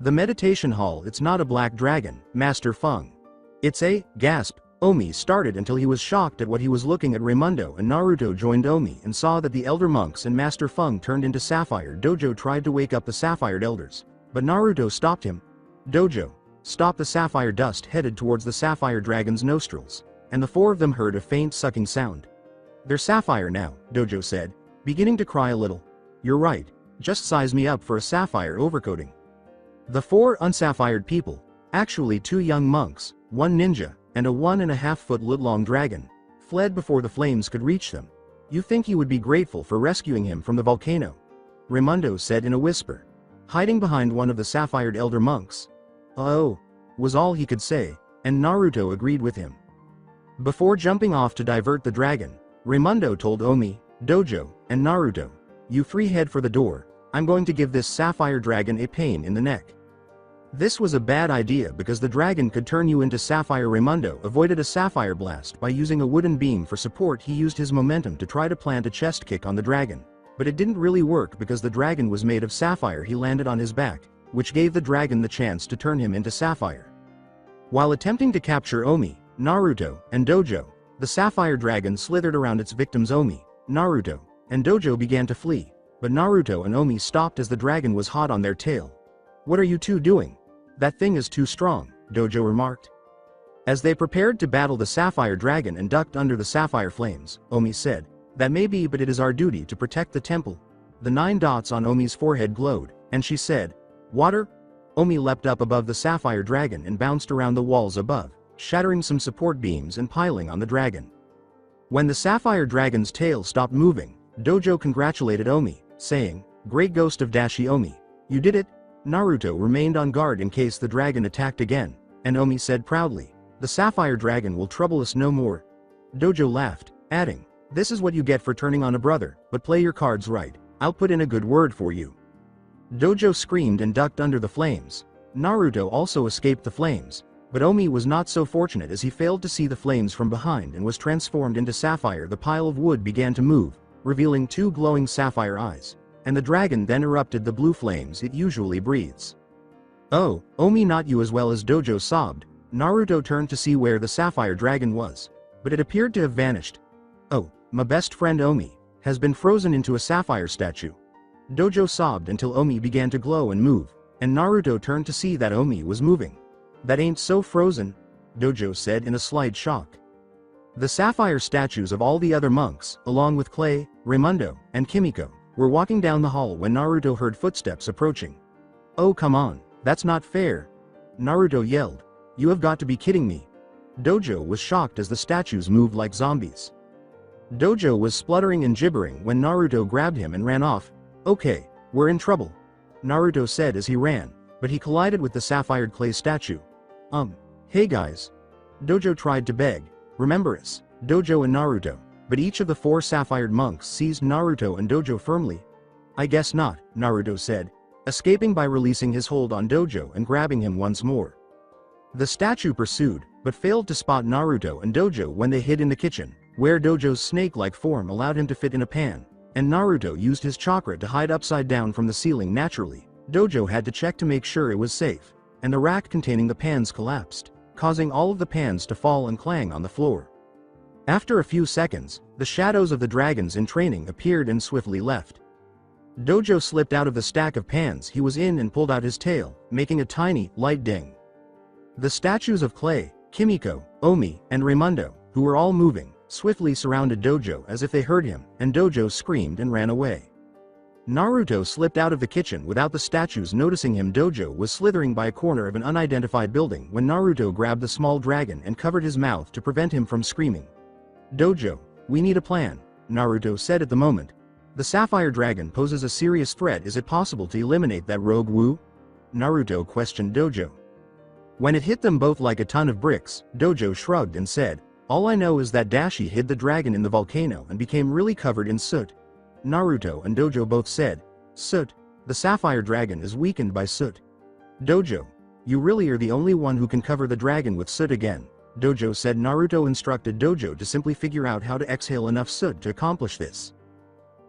The meditation hall, it's not a black dragon, Master Feng. It's a, gasp, Omi started until he was shocked at what he was looking at. Raimundo and Naruto joined Omi and saw that the elder monks and Master Feng turned into Sapphire. Dojo tried to wake up the Sapphire elders, but Naruto stopped him. Dojo, stop. The sapphire dust headed towards the Sapphire Dragon's nostrils, and the four of them heard a faint sucking sound. They're sapphire now, Dojo said, beginning to cry a little. You're right, just size me up for a sapphire overcoating. The four unsapphired people, actually two young monks, one ninja, and a 1.5-foot-long dragon, fled before the flames could reach them. You think you would be grateful for rescuing him from the volcano? Raimundo said in a whisper, hiding behind one of the sapphired elder monks. Oh, was all he could say, and Naruto agreed with him. Before jumping off to divert the dragon, Raimundo told Omi, Dojo, and Naruto, you three head for the door, I'm going to give this sapphire dragon a pain in the neck. This was a bad idea because the dragon could turn you into sapphire. Raimundo avoided a sapphire blast by using a wooden beam for support. He used his momentum to try to plant a chest kick on the dragon, but it didn't really work because the dragon was made of sapphire. He landed on his back, which gave the dragon the chance to turn him into sapphire. While attempting to capture Omi, Naruto, and Dojo, the sapphire dragon slithered around its victims. Omi, Naruto, and Dojo began to flee, but Naruto and Omi stopped as the dragon was hot on their tail. What are you two doing? That thing is too strong, Dojo remarked. As they prepared to battle the sapphire dragon and ducked under the sapphire flames, Omi said, that may be, but it is our duty to protect the temple. The 9 dots on Omi's forehead glowed, and she said, water? Omi leapt up above the sapphire dragon and bounced around the walls above, shattering some support beams and piling on the dragon. When the sapphire dragon's tail stopped moving, Dojo congratulated Omi, saying, great ghost of Dashi Omi, you did it. Naruto remained on guard in case the dragon attacked again, and Omi said proudly, the sapphire dragon will trouble us no more. Dojo laughed, adding, this is what you get for turning on a brother, but play your cards right, I'll put in a good word for you. Dojo screamed and ducked under the flames. Naruto also escaped the flames, but Omi was not so fortunate as he failed to see the flames from behind and was transformed into sapphire. The pile of wood began to move, revealing 2 glowing sapphire eyes, and the dragon then erupted the blue flames it usually breathes. Oh, Omi, not you as well. As Dojo sobbed, Naruto turned to see where the sapphire dragon was. but it appeared to have vanished. Oh, my best friend Omi has been frozen into a sapphire statue. Dojo sobbed until Omi began to glow and move, and Naruto turned to see that Omi was moving. That ain't so frozen, Dojo said in a slight shock. The sapphire statues of all the other monks, along with Clay, Raimundo, and Kimiko, were walking down the hall when Naruto heard footsteps approaching. Oh come on, that's not fair, Naruto yelled. You have got to be kidding me. Dojo was shocked as the statues moved like zombies. Dojo was spluttering and gibbering when Naruto grabbed him and ran off. Okay, we're in trouble, Naruto said as he ran, but he collided with the sapphire clay statue. Hey guys. Dojo tried to beg, remember us, Dojo and Naruto, but each of the 4 sapphire monks seized Naruto and Dojo firmly. I guess not, Naruto said, escaping by releasing his hold on Dojo and grabbing him once more. The statue pursued, but failed to spot Naruto and Dojo when they hid in the kitchen, where Dojo's snake-like form allowed him to fit in a pan, and Naruto used his chakra to hide upside down from the ceiling naturally. Dojo had to check to make sure it was safe, and the rack containing the pans collapsed, causing all of the pans to fall and clang on the floor. After a few seconds, the shadows of the dragons in training appeared and swiftly left. Dojo slipped out of the stack of pans he was in and pulled out his tail, making a tiny, light ding. The statues of Clay, Kimiko, Omi, and Raimundo, who were all moving, swiftly surrounded Dojo as if they heard him, and Dojo screamed and ran away. Naruto slipped out of the kitchen without the statues noticing him. Dojo was slithering by a corner of an unidentified building when Naruto grabbed the small dragon and covered his mouth to prevent him from screaming. Dojo, we need a plan, Naruto said at the moment. The sapphire dragon poses a serious threat. Is it possible to eliminate that rogue Wu? Naruto questioned Dojo. When it hit them both like a ton of bricks, Dojo shrugged and said, all I know is that Dashi hid the dragon in the volcano and became really covered in soot. Naruto and Dojo both said, soot? The sapphire dragon is weakened by soot. Dojo, you really are the only one who can cover the dragon with soot again, Dojo said. Naruto instructed Dojo to simply figure out how to exhale enough soot to accomplish this.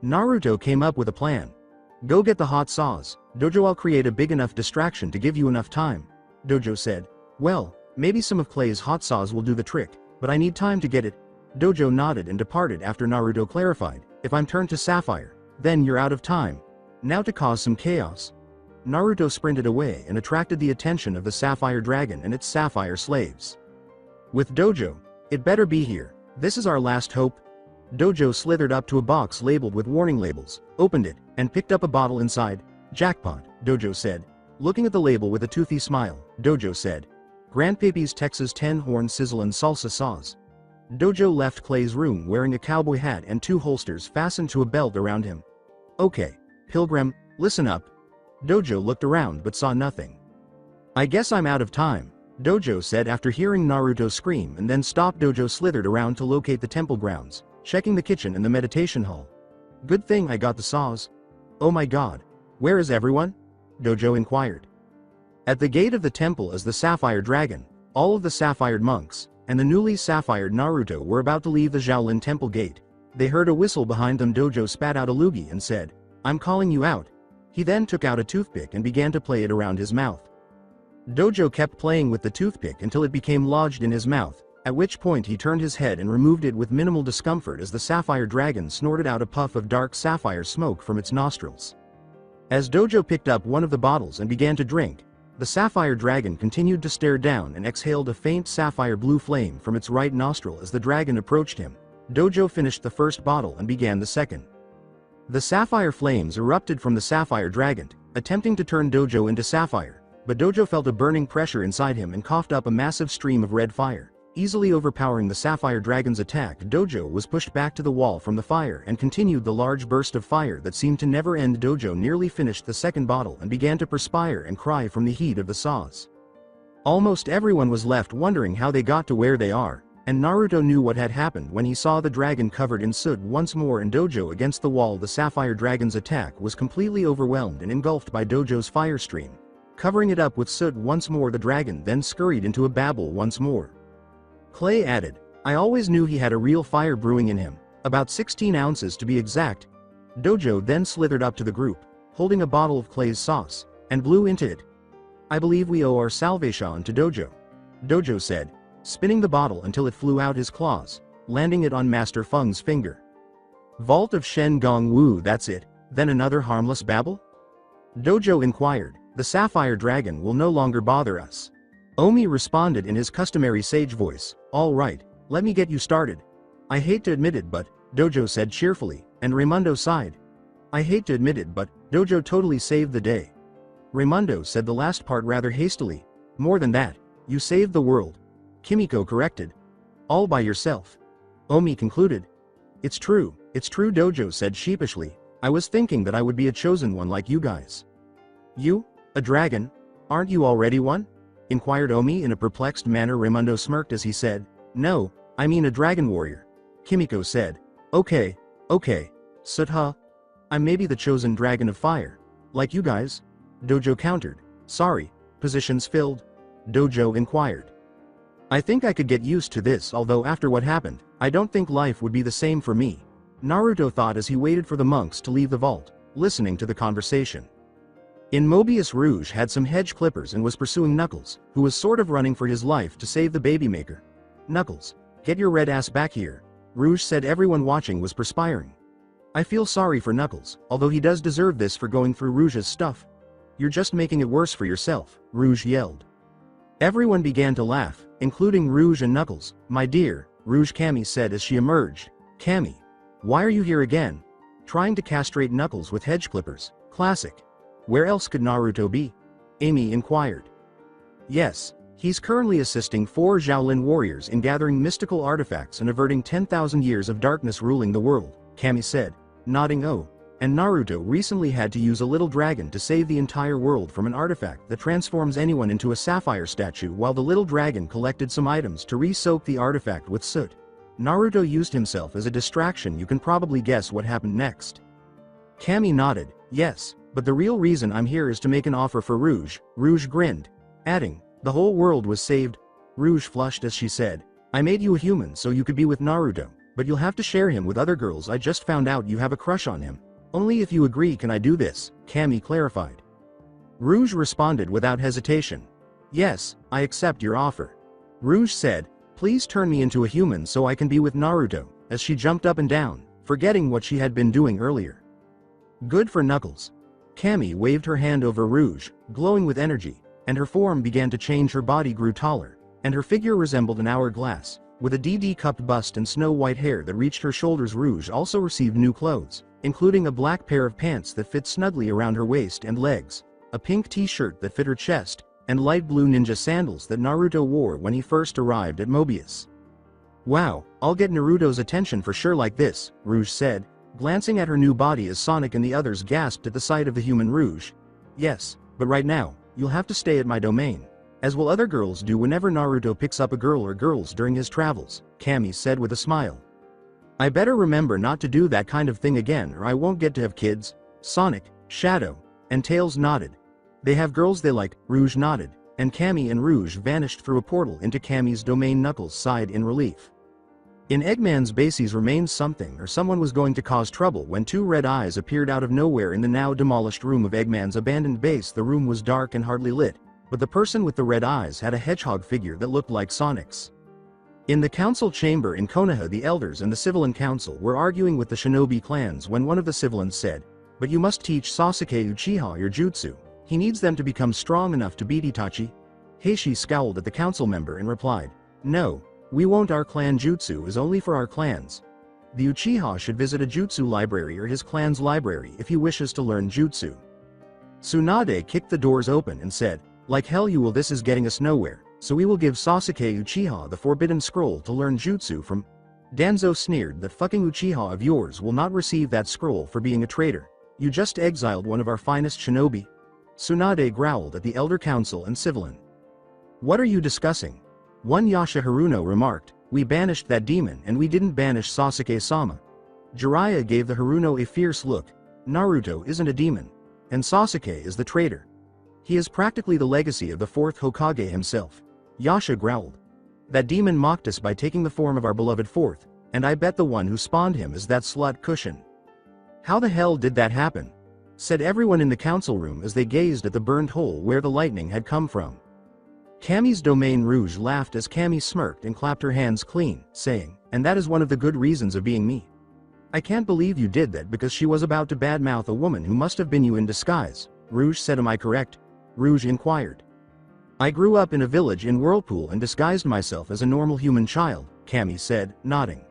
Naruto came up with a plan. Go get the hot saws, Dojo. I'll create a big enough distraction to give you enough time, Dojo said. Well, maybe some of Clay's hot saws will do the trick, but I need time to get it. Dojo nodded and departed after Naruto clarified, if I'm turned to Sapphire, then you're out of time. Now to cause some chaos. Naruto sprinted away and attracted the attention of the Sapphire Dragon and its Sapphire slaves. With Dojo, it better be here, this is our last hope. Dojo slithered up to a box labeled with warning labels, opened it, and picked up a bottle inside. Jackpot, Dojo said. Looking at the label with a toothy smile, Dojo said, Grandpappy's Texas 10-horn sizzle and salsa sauce. Dojo left Clay's room wearing a cowboy hat and 2 holsters fastened to a belt around him. Okay, Pilgrim, listen up. Dojo looked around but saw nothing. I guess I'm out of time, Dojo said after hearing Naruto scream, and then stopped. Dojo slithered around to locate the temple grounds, checking the kitchen and the meditation hall. Good thing I got the saws. Oh my god, where is everyone? Dojo inquired. At the gate of the temple is the Sapphire Dragon. All of the Sapphire monks, and the newly Sapphire Naruto were about to leave the Xiaolin temple gate. They heard a whistle behind them. Dojo spat out a loogie and said, I'm calling you out. He then took out a toothpick and began to play it around his mouth. Dojo kept playing with the toothpick until it became lodged in his mouth, at which point he turned his head and removed it with minimal discomfort as the Sapphire Dragon snorted out a puff of dark sapphire smoke from its nostrils. As Dojo picked up one of the bottles and began to drink, the Sapphire Dragon continued to stare down and exhaled a faint sapphire blue flame from its right nostril as the dragon approached him. Dojo finished the first bottle and began the second. The sapphire flames erupted from the Sapphire Dragon, attempting to turn Dojo into sapphire, but Dojo felt a burning pressure inside him and coughed up a massive stream of red fire. Easily overpowering the Sapphire Dragon's attack, Dojo was pushed back to the wall from the fire and continued the large burst of fire that seemed to never end. Dojo nearly finished the second bottle and began to perspire and cry from the heat of the saws. Almost everyone was left wondering how they got to where they are, and Naruto knew what had happened when he saw the dragon covered in soot once more and Dojo against the wall. The Sapphire Dragon's attack was completely overwhelmed and engulfed by Dojo's fire stream. Covering it up with soot once more, the dragon then scurried into a babble once more. Clay added, I always knew he had a real fire brewing in him, about 16 ounces to be exact. Dojo then slithered up to the group, holding a bottle of Clay's sauce, and blew into it. I believe we owe our salvation to Dojo, Dojo said, spinning the bottle until it flew out his claws. landing it on Master Feng's finger. Vault of Shen Gong Wu, that's it, then another harmless babble? Dojo inquired, the Sapphire Dragon will no longer bother us. Omi responded in his customary sage voice, all right, let me get you started. I hate to admit it but, Dojo said cheerfully, and Raimundo sighed. I hate to admit it but, Dojo totally saved the day. Raimundo said the last part rather hastily. More than that, you saved the world. Kimiko corrected. All by yourself. Omi concluded. It's true, Dojo said sheepishly. I was thinking that I would be a chosen one like you guys. You? A dragon? Aren't you already one? Inquired Omi in a perplexed manner. Raimundo smirked as he said, no, I mean a dragon warrior. Kimiko said, okay, Sutha. I'm maybe the chosen dragon of fire. Like you guys? Dojo countered. Sorry, positions filled? Dojo inquired. I think I could get used to this, although after what happened, I don't think life would be the same for me. Naruto thought as he waited for the monks to leave the vault, listening to the conversation. In Mobius, Rouge had some hedge clippers and was pursuing Knuckles, who was sort of running for his life to save the baby maker. Knuckles, get your red ass back here. Rouge said. Everyone watching was perspiring. I feel sorry for Knuckles, although he does deserve this for going through Rouge's stuff. You're just making it worse for yourself, Rouge yelled. Everyone began to laugh, including Rouge and Knuckles. My dear, Rouge Cammy said as she emerged. Cammy, why are you here again? Trying to castrate Knuckles with hedge clippers. Classic. Where else could Naruto be? Amy inquired. Yes, he's currently assisting 4 Xiaolin warriors in gathering mystical artifacts and averting 10,000 years of darkness ruling the world, Cammy said, nodding. Oh, and Naruto recently had to use a little dragon to save the entire world from an artifact that transforms anyone into a sapphire statue while the little dragon collected some items to re-soak the artifact with soot. Naruto used himself as a distraction. You can probably guess what happened next. Cammy nodded, yes, but the real reason I'm here is to make an offer for Rouge. Rouge grinned, adding, the whole world was saved. Rouge flushed as she said, I made you a human so you could be with Naruto, but you'll have to share him with other girls. I just found out you have a crush on him. Only if you agree can I do this, Cammy clarified. Rouge responded without hesitation. Yes, I accept your offer. Rouge said, please turn me into a human so I can be with Naruto, as she jumped up and down, forgetting what she had been doing earlier. Good for Knuckles. Cammy waved her hand over Rouge, glowing with energy, and her form began to change. Her body grew taller, and her figure resembled an hourglass, with a DD-cupped bust and snow-white hair that reached her shoulders. Rouge also received new clothes, including a black pair of pants that fit snugly around her waist and legs, a pink t-shirt that fit her chest, and light blue ninja sandals that Naruto wore when he first arrived at Mobius. Wow, I'll get Naruto's attention for sure like this, Rouge said, glancing at her new body as Sonic and the others gasped at the sight of the human Rouge. Yes, but right now, you'll have to stay at my domain, as will other girls do whenever Naruto picks up a girl or girls during his travels, Cammy said with a smile. I better remember not to do that kind of thing again or I won't get to have kids. Sonic, Shadow, and Tails nodded. They have girls they like, Rouge nodded, and Cammy and Rouge vanished through a portal into Cammy's domain. Knuckles sighed in relief. In Eggman's bases remained something or someone was going to cause trouble when 2 red eyes appeared out of nowhere in the now demolished room of Eggman's abandoned base. The room was dark and hardly lit, but the person with the red eyes had a hedgehog figure that looked like Sonic's. In the council chamber in Konoha, the elders and the Civilian Council were arguing with the shinobi clans when one of the civilians said, but you must teach Sasuke Uchiha your jutsu. He needs them to become strong enough to beat Itachi. Heishi scowled at the council member and replied, no, we won't. Our clan jutsu is only for our clans. The Uchiha should visit a jutsu library or his clan's library if he wishes to learn jutsu. Tsunade kicked the doors open and said, like hell you will. This is getting us nowhere, so we will give Sasuke Uchiha the forbidden scroll to learn jutsu from. Danzo sneered, that fucking Uchiha of yours will not receive that scroll for being a traitor. You just exiled one of our finest shinobi. Tsunade growled at the elder council and civilian. What are you discussing? One Yasha Haruno remarked, we banished that demon and we didn't banish Sasuke-sama. Jiraiya gave the Haruno a fierce look. Naruto isn't a demon, and Sasuke is the traitor. He is practically the legacy of the 4th Hokage himself. Yasha growled. That demon mocked us by taking the form of our beloved 4th, and I bet the one who spawned him is that slut Cushion. How the hell did that happen? Said everyone in the council room as they gazed at the burned hole where the lightning had come from. Cammy's domain Rouge laughed as Cammy smirked and clapped her hands clean, saying, and that is one of the good reasons of being me. I can't believe you did that because she was about to badmouth a woman who must have been you in disguise, Rouge said. Am I correct? Rouge inquired. I grew up in a village in Whirlpool and disguised myself as a normal human child, Cammy said, nodding.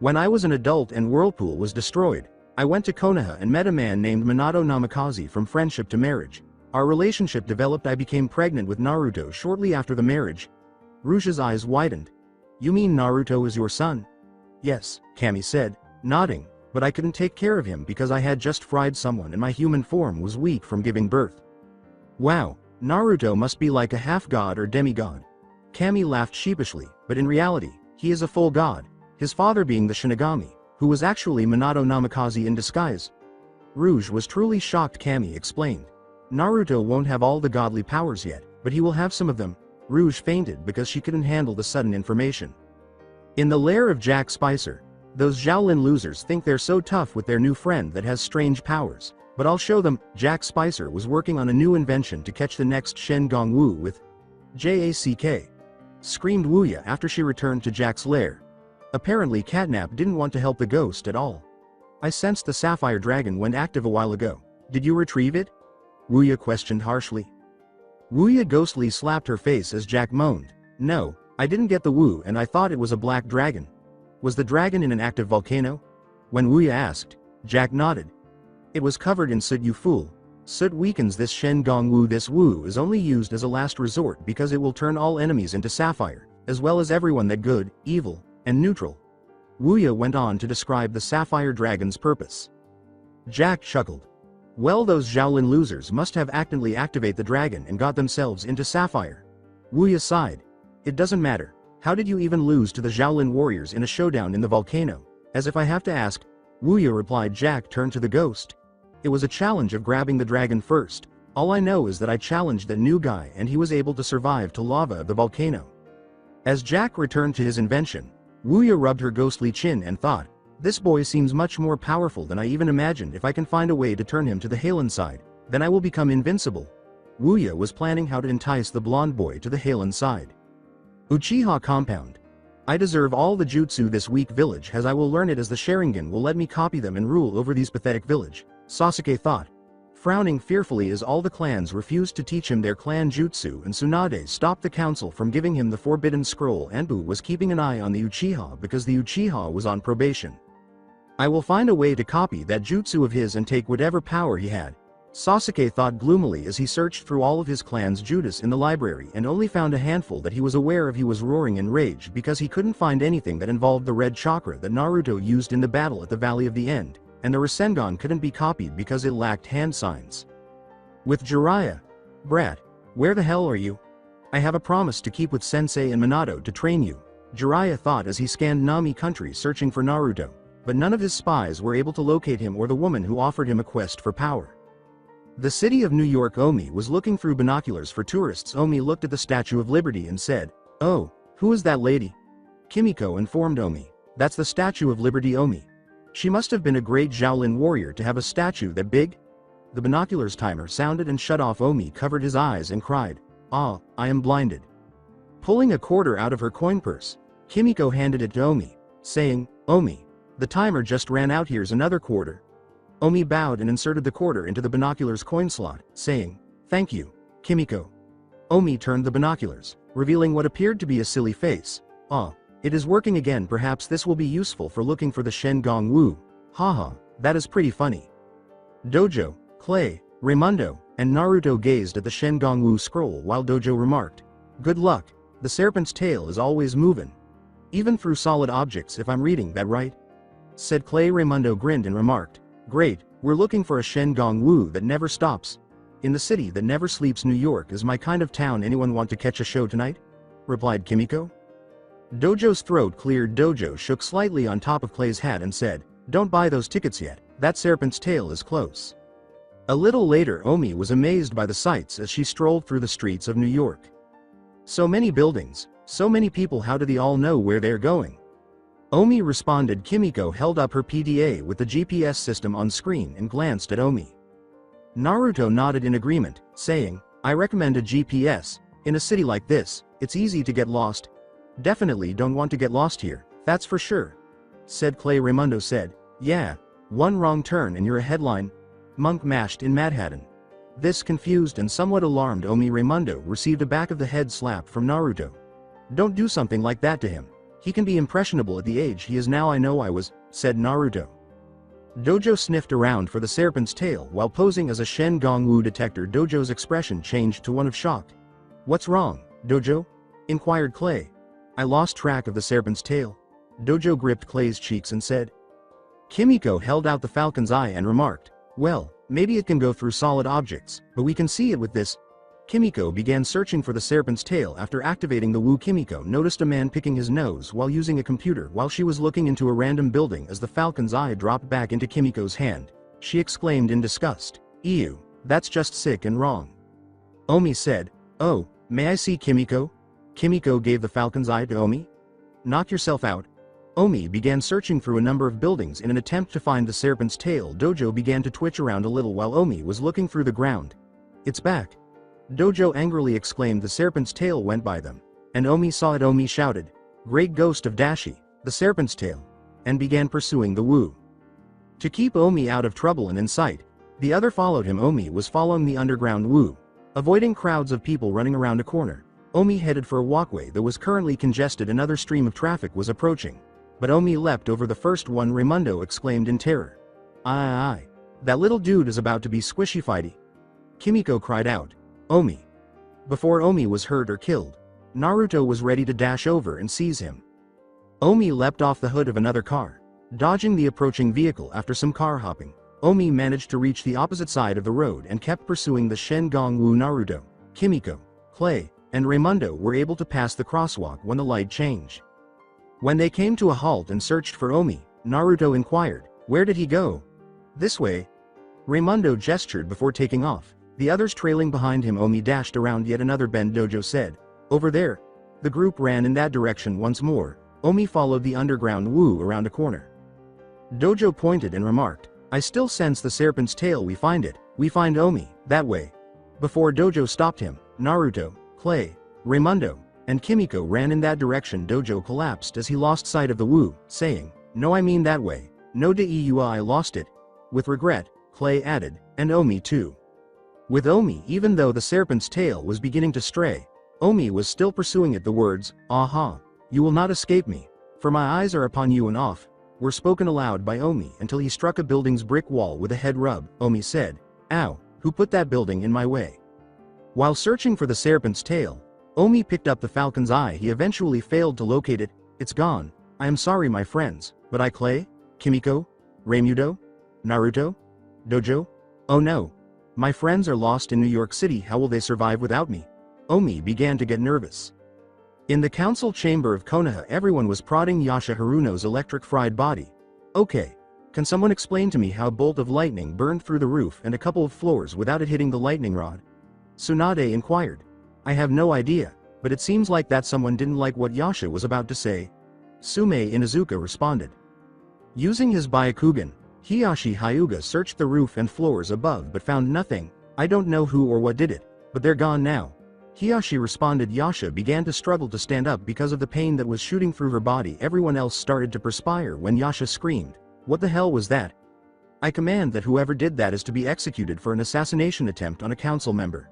When I was an adult and Whirlpool was destroyed, I went to Konoha and met a man named Minato Namikaze. From friendship to marriage, our relationship developed. I became pregnant with Naruto shortly after the marriage. Rouge's eyes widened. You mean Naruto is your son? Yes, Cammy said, nodding, but I couldn't take care of him because I had just fried someone and my human form was weak from giving birth. Wow, Naruto must be like a half-god or demigod. Cammy laughed sheepishly, but in reality, he is a full god, his father being the Shinigami, who was actually Minato Namikaze in disguise. Rouge was truly shocked. Cammy explained. Naruto won't have all the godly powers yet, but he will have some of them. Rouge fainted because she couldn't handle the sudden information. In the lair of Jack Spicer, those Xiaolin losers think they're so tough with their new friend that has strange powers, but I'll show them. Jack Spicer was working on a new invention to catch the next Shen Gong Wu with Jack, screamed Wuya after she returned to Jack's lair. Apparently Catnap didn't want to help the ghost at all. I sensed the Sapphire dragon went active a while ago. Did you retrieve it? Wuya questioned harshly. Wuya ghostly slapped her face as Jack moaned. No, I didn't get the Wu and I thought it was a black dragon. Was the dragon in an active volcano? When Wuya asked, Jack nodded. It was covered in soot, you fool. Soot weakens this Shen Gong Wu. This Wu is only used as a last resort because it will turn all enemies into Sapphire, as well as everyone that good, evil, and neutral. Wuya went on to describe the Sapphire dragon's purpose. Jack chuckled. Well, those Xiaolin losers must have accidentally activated the dragon and got themselves into Sapphire. Wuya sighed. It doesn't matter. How did you even lose to the Xiaolin warriors in a showdown in the volcano? As if I have to ask. Wuya replied. Jack turned to the ghost. It was a challenge of grabbing the dragon first. All I know is that I challenged that new guy and he was able to survive to lava of the volcano. As Jack returned to his invention, Wuya rubbed her ghostly chin and thought, this boy seems much more powerful than I even imagined. If I can find a way to turn him to the Halen side, then I will become invincible. Wuya was planning how to entice the blonde boy to the Halen side. Uchiha compound. I deserve all the jutsu this weak village as I will learn it as the Sharingan will let me copy them and rule over these pathetic village, Sasuke thought. Frowning fearfully as all the clans refused to teach him their clan jutsu and Tsunade stopped the council from giving him the forbidden scroll. Anbu was keeping an eye on the Uchiha because the Uchiha was on probation. I will find a way to copy that jutsu of his and take whatever power he had, Sasuke thought gloomily as he searched through all of his clan's jutsus in the library and only found a handful that he was aware of. He was roaring in rage because he couldn't find anything that involved the red chakra that Naruto used in the battle at the Valley of the End, and the Rasengan couldn't be copied because it lacked hand signs. With Jiraiya. Brat, where the hell are you? I have a promise to keep with Sensei and Minato to train you, Jiraiya thought as he scanned Nami country searching for Naruto, but none of his spies were able to locate him or the woman who offered him a quest for power. The city of New York. Omi was looking through binoculars for tourists. Omi looked at the Statue of Liberty and said, "Oh, who is that lady?" Kimiko informed Omi, "That's the Statue of Liberty, Omi. She must have been a great Xiaolin warrior to have a statue that big." The binoculars timer sounded and shut off. Omi covered his eyes and cried, "Ah, I am blinded." Pulling a quarter out of her coin purse, Kimiko handed it to Omi, saying, "Omi, the timer just ran out, here's another quarter." Omi bowed and inserted the quarter into the binoculars coin slot, saying, "Thank you, Kimiko." Omi turned the binoculars, revealing what appeared to be a silly face. "Ah, it is working again. Perhaps this will be useful for looking for the Shen Gong Wu. Haha, that is pretty funny." Dojo, Clay, Raimundo, and Naruto gazed at the Shen Gong Wu scroll while Dojo remarked, "Good luck, the serpent's tail is always moving. Even through solid objects, if I'm reading that right," said Clay. Raimundo grinned and remarked, "Great, we're looking for a Shen Gong Wu that never stops. In the city that never sleeps. New York is my kind of town. Anyone want to catch a show tonight?" replied Kimiko. Dojo's throat cleared. Dojo shook slightly on top of Clay's hat and said, "Don't buy those tickets yet, that serpent's tail is close." A little later, Omi was amazed by the sights as she strolled through the streets of New York. So many buildings, so many people. How do they all know where they're going? Omi responded. Kimiko held up her PDA with the GPS system on screen and glanced at Omi. Naruto nodded in agreement, saying, "I recommend a GPS. In a city like this, it's easy to get lost." "Definitely don't want to get lost here," That's for sure, said Clay. Raimundo said, yeah, one wrong turn and you're a headline monk mashed in Manhattan. This confused and somewhat alarmed Omi Raimundo received a back of the head slap from Naruto. Don't do something like that to him. He can be impressionable at the age he is now. I know I was, said Naruto. Dojo sniffed around for the serpent's tail while posing as a Shen Gong Wu detector. Dojo's expression changed to one of shock. What's wrong, Dojo? Inquired Clay. I lost track of the serpent's tail. Dojo gripped Clay's cheeks and said. Kimiko held out the falcon's eye and remarked, well, maybe it can go through solid objects, but we can see it with this. Kimiko began searching for the serpent's tail after activating the Wu. Kimiko noticed a man picking his nose while using a computer while she was looking into a random building. As the falcon's eye dropped back into Kimiko's hand, she exclaimed in disgust, ew, that's just sick and wrong. Omi said, oh, may I see Kimiko? Kimiko gave the falcon's eye to Omi. Knock yourself out. Omi began searching through a number of buildings in an attempt to find the serpent's tail. Dojo began to twitch around a little while Omi was looking through the ground. It's back. Dojo angrily exclaimed. The serpent's tail went by them, and Omi saw it. Omi shouted, great ghost of Dashi, the serpent's tail, and began pursuing the Wu. To keep Omi out of trouble and in sight, the other followed him. Omi was following the underground Wu, avoiding crowds of people running around a corner. Omi headed for a walkway that was currently congested. Another stream of traffic was approaching, but Omi leapt over the first one. Raimundo exclaimed in terror. Aye, that little dude is about to be squishy fighty. Kimiko cried out. Omi. Before Omi was hurt or killed, Naruto was ready to dash over and seize him. Omi leapt off the hood of another car, dodging the approaching vehicle. After some car hopping, Omi managed to reach the opposite side of the road and kept pursuing the Shen Gong Wu. Naruto, Kimiko, Clay, and Raimundo were able to pass the crosswalk when the light changed. When they came to a halt and searched for Omi, Naruto inquired, where did he go? This way. Raimundo gestured before taking off. The others trailing behind him. Omi dashed around yet another bend. Dojo said, over there. The group ran in that direction once more. Omi followed the underground Wu around a corner. Dojo pointed and remarked, I still sense the serpent's tail. We find it. We find Omi, that way. Before Dojo stopped him, Naruto, Clay, Raimundo, and Kimiko ran in that direction. Dojo collapsed as he lost sight of the Wu, saying, no, I mean that way. No de I lost it. With regret, Clay added, and Omi too. With Omi, even though the serpent's tail was beginning to stray, Omi was still pursuing it. The words, aha, you will not escape me, for my eyes are upon you and off, were spoken aloud by Omi until he struck a building's brick wall with a head rub. Omi said, ow, who put that building in my way? While searching for the serpent's tail, Omi picked up the falcon's eye. He eventually failed to locate it. It's gone. I am sorry, my friends, but I Clay, Kimiko, Raimundo, Naruto, Dojo? Oh no. My friends are lost in New York City. How will they survive without me? Omi began to get nervous. In the council chamber of Konoha, everyone was prodding Yasha Haruno's electric fried body. Okay. Can someone explain to me how a bolt of lightning burned through the roof and a couple of floors without it hitting the lightning rod? Tsunade inquired. I have no idea, but it seems like that someone didn't like what Yasha was about to say. Sume Inuzuka responded. Using his Byakugan, Hiyashi Hyuga searched the roof and floors above but found nothing. I don't know who or what did it, but they're gone now. Hiyashi responded. Yasha began to struggle to stand up because of the pain that was shooting through her body. Everyone else started to perspire when Yasha screamed, what the hell was that? I command that whoever did that is to be executed for an assassination attempt on a council member.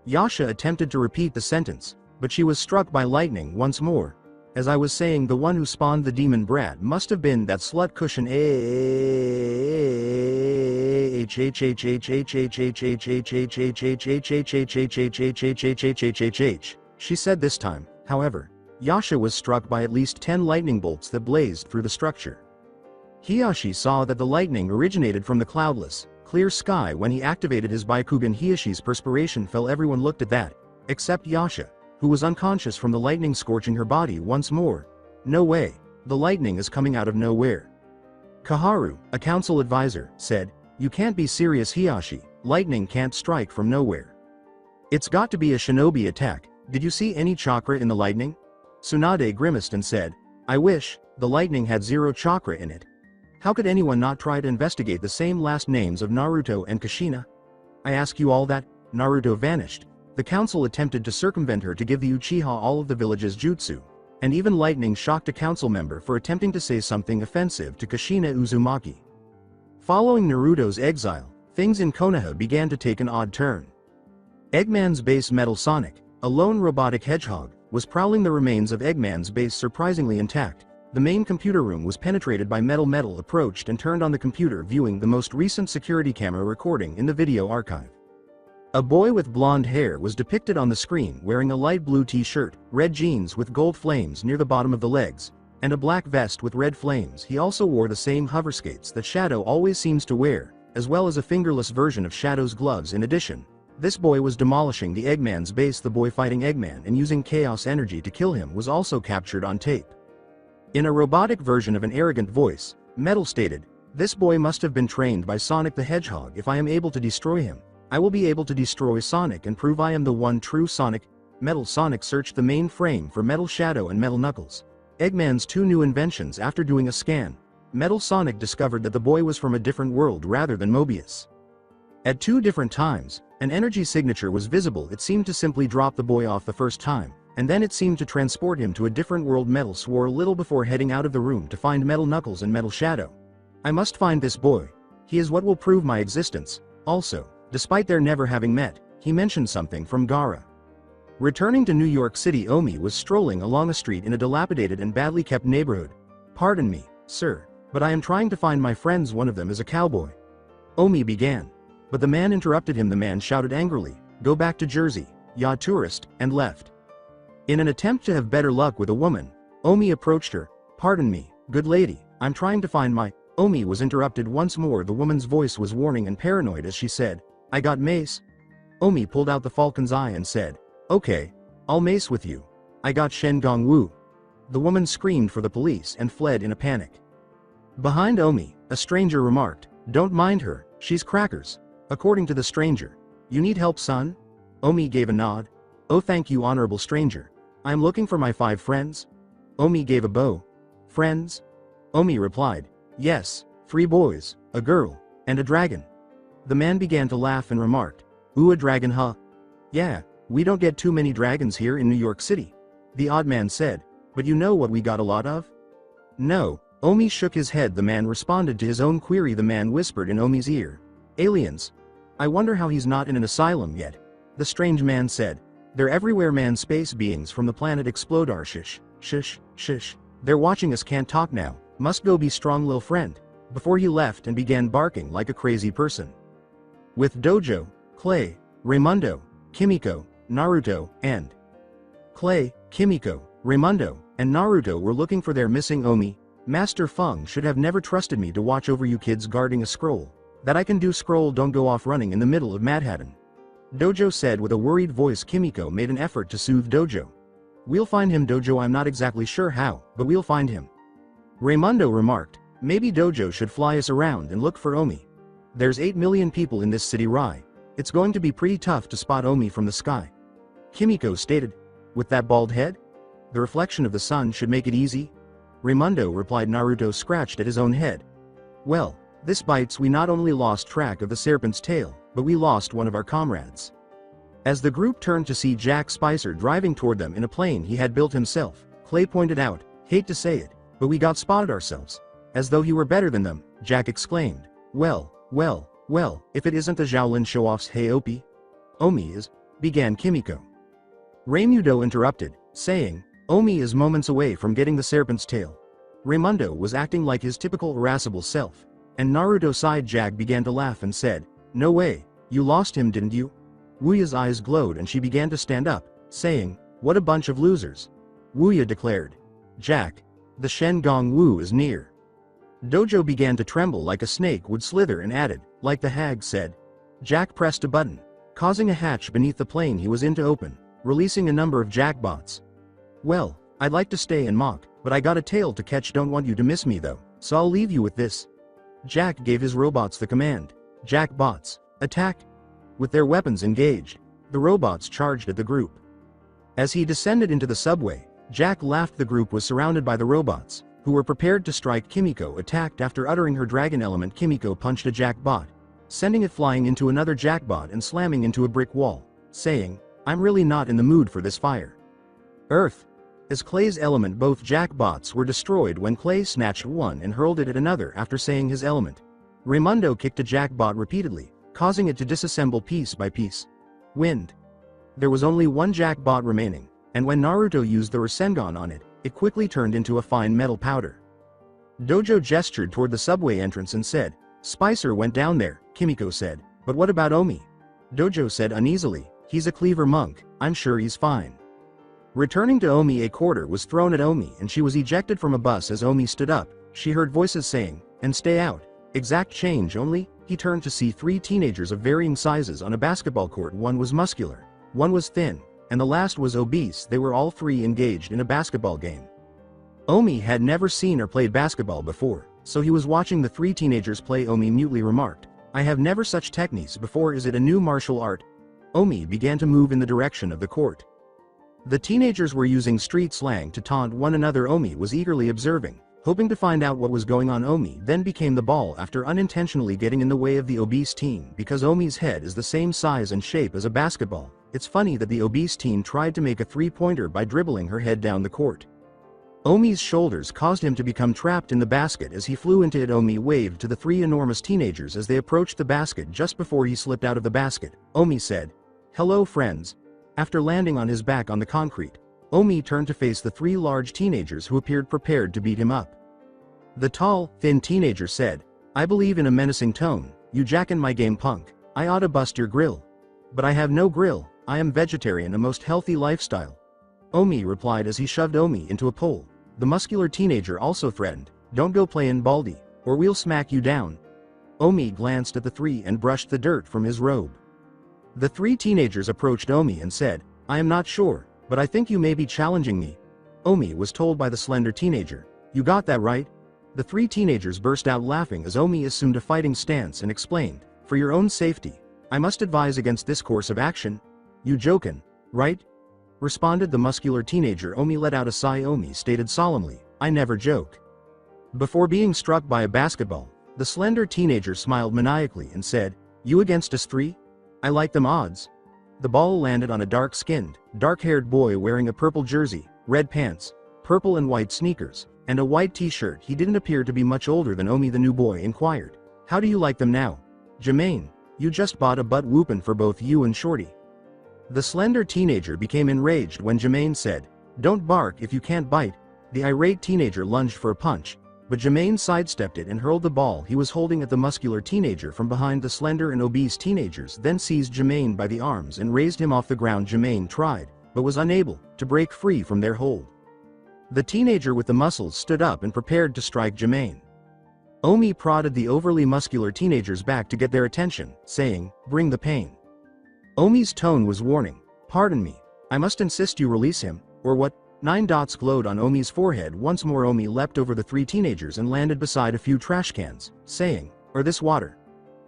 Yasha attempted to repeat the sentence, but she was struck by lightning once more. As I was saying, the one who spawned the demon brat must have been that slut cushion. She said this time, however. Yasha was struck by at least 10 lightning bolts that blazed through the structure. Hiyashi saw that the lightning originated from the cloudless, clear sky when he activated his Byakugan. Hiyashi's perspiration fell. Everyone looked at that, except Yasha, who was unconscious from the lightning scorching her body once more. No way, the lightning is coming out of nowhere. Kaharu, a council advisor, said, you can't be serious, Hiyashi, lightning can't strike from nowhere. It's got to be a shinobi attack. Did you see any chakra in the lightning? Tsunade grimaced and said, I wish, the lightning had 0 chakra in it. How could anyone not try to investigate the same last names of Naruto and Kushina? I ask you all that. Naruto vanished. The council attempted to circumvent her to give the Uchiha all of the village's jutsu, and even lightning shocked a council member for attempting to say something offensive to Kushina Uzumaki. Following Naruto's exile, things in Konoha began to take an odd turn. Eggman's base Metal Sonic, a lone robotic hedgehog, was prowling the remains of Eggman's base surprisingly intact. The main computer room was penetrated by Metal approached and turned on the computer viewing the most recent security camera recording in the video archive. A boy with blonde hair was depicted on the screen wearing a light blue t-shirt, red jeans with gold flames near the bottom of the legs, and a black vest with red flames. He also wore the same hover skates that Shadow always seems to wear, as well as a fingerless version of Shadow's gloves. In addition, this boy was demolishing the Eggman's base. The boy fighting Eggman and using chaos energy to kill him was also captured on tape. In a robotic version of an arrogant voice, Metal stated, "This boy must have been trained by Sonic the Hedgehog. If I am able to destroy him, I will be able to destroy Sonic and prove I am the one true Sonic." Metal Sonic searched the main frame for Metal Shadow and Metal Knuckles, Eggman's two new inventions. After doing a scan, Metal Sonic discovered that the boy was from a different world rather than Mobius. At two different times, an energy signature was visible. It seemed to simply drop the boy off the first time, and then it seemed to transport him to a different world. Metal swore a little before heading out of the room to find Metal Knuckles and Metal Shadow. "I must find this boy. He is what will prove my existence." Also, despite their never having met, he mentioned something from Gaara. Returning to New York City, Omi was strolling along a street in a dilapidated and badly kept neighborhood. "Pardon me, sir, but I am trying to find my friends. One of them is a cowboy," Omi began. But the man interrupted him. The man shouted angrily, "Go back to Jersey, ya tourist," and left. In an attempt to have better luck with a woman, Omi approached her. "Pardon me, good lady, I'm trying to find my—" Omi was interrupted once more. The woman's voice was warning and paranoid as she said, "I got mace." Omi pulled out the falcon's eye and said, "Okay, I'll mace with you. I got Shen Gong Wu." The woman screamed for the police and fled in a panic. Behind Omi, a stranger remarked, "Don't mind her, she's crackers." According to the stranger, "You need help, son?" Omi gave a nod. "Oh, thank you, honorable stranger. I'm looking for my 5 friends." Omi gave a bow. "Friends?" Omi replied, "Yes, 3 boys, a girl, and a dragon." The man began to laugh and remarked, "Ooh, a dragon, huh? Yeah, we don't get too many dragons here in New York City." The odd man said, "But you know what we got a lot of?" "No." Omi shook his head. The man responded to his own query. The man whispered in Omi's ear, "Aliens. I wonder how he's not in an asylum yet." The strange man said, "They're everywhere, man. Space beings from the planet Explodar. Shish. They're watching us. Can't talk now. Must go be strong, lil' friend." Before he left and began barking like a crazy person. With Dojo, Clay, Raimundo, Kimiko, Naruto, and Naruto were looking for their missing Omi. "Master Feng should have never trusted me to watch over you kids guarding a scroll. That I can do. Scroll don't go off running in the middle of Manhattan," Dojo said with a worried voice. Kimiko made an effort to soothe Dojo. "We'll find him, Dojo. I'm not exactly sure how, but we'll find him." Raimundo remarked, "Maybe Dojo should fly us around and look for Omi. There's 8 million people in this city, Rai. It's going to be pretty tough to spot Omi from the sky." Kimiko stated, "With that bald head? The reflection of the sun should make it easy." Raimundo replied. Naruto scratched at his own head. "Well, this bites. We not only lost track of the Serpent's tail, but we lost one of our comrades." As the group turned to see Jack Spicer driving toward them in a plane he had built himself, Clay pointed out, "Hate to say it, but we got spotted ourselves." As though he were better than them, Jack exclaimed, Well, if it isn't the Xiaolin show-offs." "Hey Opie." "Omi is," began Kimiko. Raimundo interrupted, saying, "Omi is moments away from getting the Serpent's tail." Raimundo was acting like his typical irascible self, and Naruto sighed. Jack began to laugh and said, "No way, you lost him, didn't you?" Wuya's eyes glowed and she began to stand up, saying, "What a bunch of losers." Wuya declared, "Jack, the Shen Gong Wu is near." Dojo began to tremble like a snake would slither and added, like the hag said. Jack pressed a button, causing a hatch beneath the plane he was in to open, releasing a number of Jackbots. "Well, I'd like to stay and mock, but I got a tail to catch. Don't want you to miss me though, so I'll leave you with this." Jack gave his robots the command, "Jackbots, attack!" With their weapons engaged, the robots charged at the group. As he descended into the subway, Jack laughed. The group was surrounded by the robots, who were prepared to strike. Kimiko attacked. After uttering her dragon element, Kimiko punched a Jackbot, sending it flying into another Jackbot and slamming into a brick wall, saying, "I'm really not in the mood for this fire." Earth. As Clay's element, both jackbots were destroyed when Clay snatched one and hurled it at another after saying his element. Raimundo kicked a jackbot repeatedly, causing it to disassemble piece by piece. Wind. There was only one jackbot remaining, and when Naruto used the Rasengan on it, it quickly turned into a fine metal powder. Dojo gestured toward the subway entrance and said, "Spicer went down there," Kimiko said. "But what about Omi?" Dojo said uneasily, "He's a cleaver monk, I'm sure he's fine." Returning to Omi, a quarter was thrown at Omi and she was ejected from a bus. As Omi stood up, she heard voices saying, "And stay out. Exact change only." He turned to see three teenagers of varying sizes on a basketball court. One was muscular, one was thin, and the last was obese. They were all three engaged in a basketball game. Omi had never seen or played basketball before, so he was watching the three teenagers play. Omi mutely remarked, "I have never such techniques before. Is it a new martial art?" Omi began to move in the direction of the court. The teenagers were using street slang to taunt one another. Omi was eagerly observing, hoping to find out what was going on. Omi then became the ball after unintentionally getting in the way of the obese teen. Because Omi's head is the same size and shape as a basketball, it's funny that the obese teen tried to make a three-pointer by dribbling her head down the court. Omi's shoulders caused him to become trapped in the basket as he flew into it. Omi waved to the three enormous teenagers as they approached the basket. Just before he slipped out of the basket, Omi said, "Hello friends." After landing on his back on the concrete, Omi turned to face the three large teenagers who appeared prepared to beat him up. The tall, thin teenager said, "I believe," in a menacing tone, "you jackin' my game, punk. I oughta bust your grill." "But I have no grill, I am vegetarian, a most healthy lifestyle," Omi replied as he shoved Omi into a pole. The muscular teenager also threatened, "Don't go playin' baldy, or we'll smack you down." Omi glanced at the three and brushed the dirt from his robe. The three teenagers approached Omi and said, "I am not sure, but I think you may be challenging me." Omi was told by the slender teenager, "You got that right?" The three teenagers burst out laughing as Omi assumed a fighting stance and explained, "For your own safety, I must advise against this course of action." "You jokin', right?" responded the muscular teenager. Omi let out a sigh. Omi stated solemnly, "I never joke." Before being struck by a basketball, the slender teenager smiled maniacally and said, "You against us three? I like them odds." The ball landed on a dark-skinned, dark-haired boy wearing a purple jersey, red pants, purple and white sneakers, and a white t-shirt. He didn't appear to be much older than Omi. The new boy inquired, "How do you like them now?" "Jermaine, you just bought a butt whoopin' for both you and Shorty." The slender teenager became enraged when Jermaine said, "Don't bark if you can't bite." The irate teenager lunged for a punch, but Jermaine sidestepped it and hurled the ball he was holding at the muscular teenager from behind. The slender and obese teenagers then seized Jermaine by the arms and raised him off the ground. Jermaine tried, but was unable, to break free from their hold. The teenager with the muscles stood up and prepared to strike Jermaine. Omi prodded the overly muscular teenager's back to get their attention, saying, "Bring the pain." Omi's tone was warning, "Pardon me, I must insist you release him, or what?" 9 dots glowed on Omi's forehead. Once more Omi leapt over the three teenagers and landed beside a few trash cans, saying, "Or this water."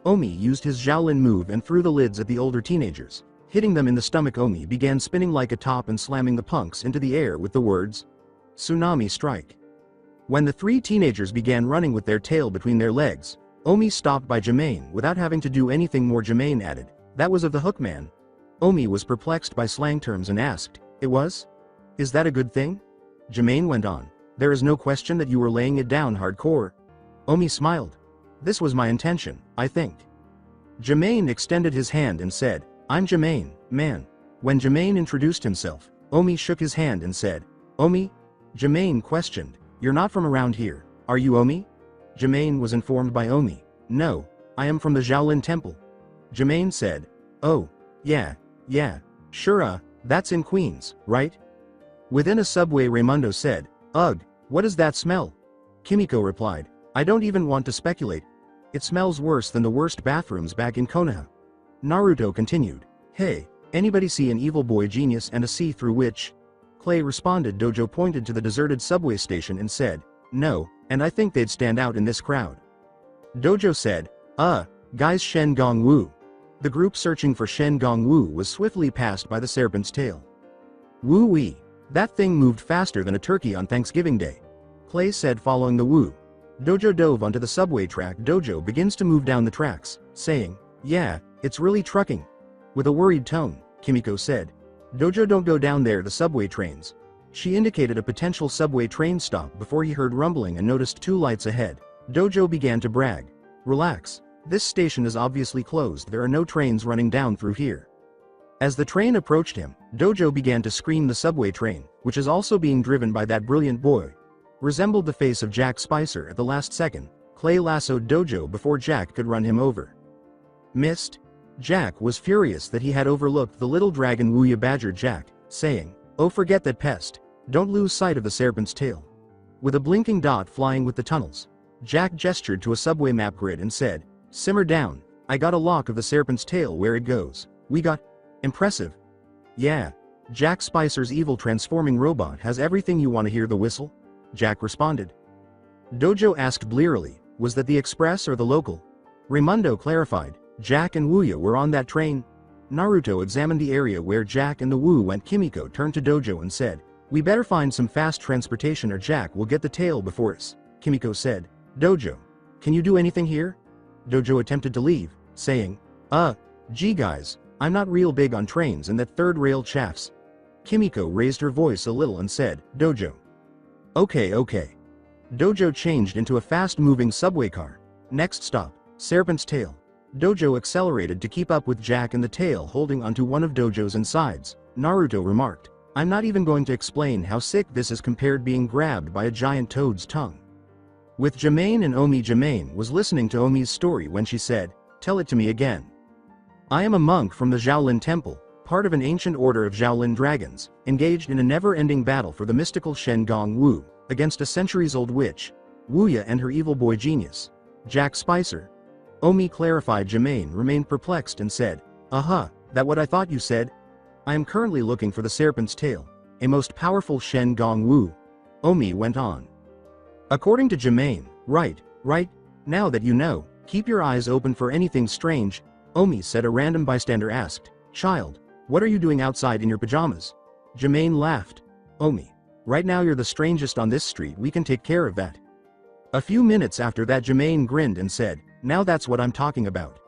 Omi used his Xiaolin move and threw the lids at the older teenagers, hitting them in the stomach. Omi began spinning like a top and slamming the punks into the air with the words, "Tsunami strike." When the three teenagers began running with their tail between their legs, Omi stopped by Jermaine without having to do anything more. Jermaine added, "That was of the hook man." Omi was perplexed by slang terms and asked, "It was? Is that a good thing?" Jermaine went on, "There is no question that you were laying it down hardcore." Omi smiled. "This was my intention, I think." Jermaine extended his hand and said, "I'm Jermaine, man." When Jermaine introduced himself, Omi shook his hand and said, "Omi?" Jermaine questioned, "You're not from around here, are you, Omi?" Jermaine was informed by Omi, "No, I am from the Xiaolin Temple." Jermaine said, "Oh, yeah, sure, that's in Queens, right?" Within a subway, Raimundo said, "Ugh, what is that smell?" Kimiko replied, "I don't even want to speculate. It smells worse than the worst bathrooms back in Konoha." Naruto continued, "Hey, anybody see an evil boy genius and a see-through witch?" Clay responded. Dojo pointed to the deserted subway station and said, "No, and I think they'd stand out in this crowd." Dojo said, Guys, Shen Gong Wu." The group searching for Shen Gong Wu was swiftly passed by the Serpent's tail. "Woo-wee. That thing moved faster than a turkey on Thanksgiving Day," Clay said following the Wu. Dojo dove onto the subway track. Dojo begins to move down the tracks, saying, "Yeah, it's really trucking." With a worried tone, Kimiko said, "Dojo, don't go down there, the subway trains." She indicated a potential subway train stop before he heard rumbling and noticed 2 lights ahead. Dojo began to brag. Relax. This station is obviously closed, there are no trains running down through here. As the train approached him, Dojo began to scream. The subway train, which is also being driven by that brilliant boy, resembled the face of Jack Spicer. At the last second, Clay lassoed Dojo before Jack could run him over. Missed? Jack was furious that he had overlooked the little dragon. Wuya badgered Jack, saying, "Oh, forget that pest. Don't lose sight of the serpent's tail." With a blinking dot flying with the tunnels, Jack gestured to a subway map grid and said, "Simmer down, I got a lock of the serpent's tail where it goes. We got..." Impressive. Yeah. Jack Spicer's evil transforming robot has everything you want to hear the whistle? Jack responded. Dojo asked blearily, was that the express or the local? Raimundo clarified, Jack and Wuya were on that train. Naruto examined the area where Jack and the Wu went. Kimiko turned to Dojo and said, "We better find some fast transportation or Jack will get the tail before us." Kimiko said, "Dojo, can you do anything here?" Dojo attempted to leave, saying, Gee guys, I'm not real big on trains and that third rail chaffs." Kimiko raised her voice a little and said, "Dojo." Okay. Dojo changed into a fast-moving subway car. Next stop, Serpent's tail. Dojo accelerated to keep up with Jack and the tail holding onto one of Dojo's insides. Naruto remarked, "I'm not even going to explain how sick this is compared being grabbed by a giant toad's tongue." With Jermaine and Omi. Jermaine was listening to Omi's story when she said, "Tell it to me again." "I am a monk from the Xiaolin temple, part of an ancient order of Xiaolin dragons, engaged in a never-ending battle for the mystical Shen Gong Wu, against a centuries-old witch, Wuya and her evil boy genius, Jack Spicer." Omi clarified. Jermaine remained perplexed and said, That what I thought you said? I am currently looking for the serpent's tail, a most powerful Shen Gong Wu." Omi went on. According to Jermaine, right, now that you know, keep your eyes open for anything strange, Omi said. A random bystander asked, "Child, what are you doing outside in your pajamas?" Jermaine laughed. "Omi, right now you're the strangest on this street, we can take care of that." A few minutes after that, Jermaine grinned and said, "Now that's what I'm talking about."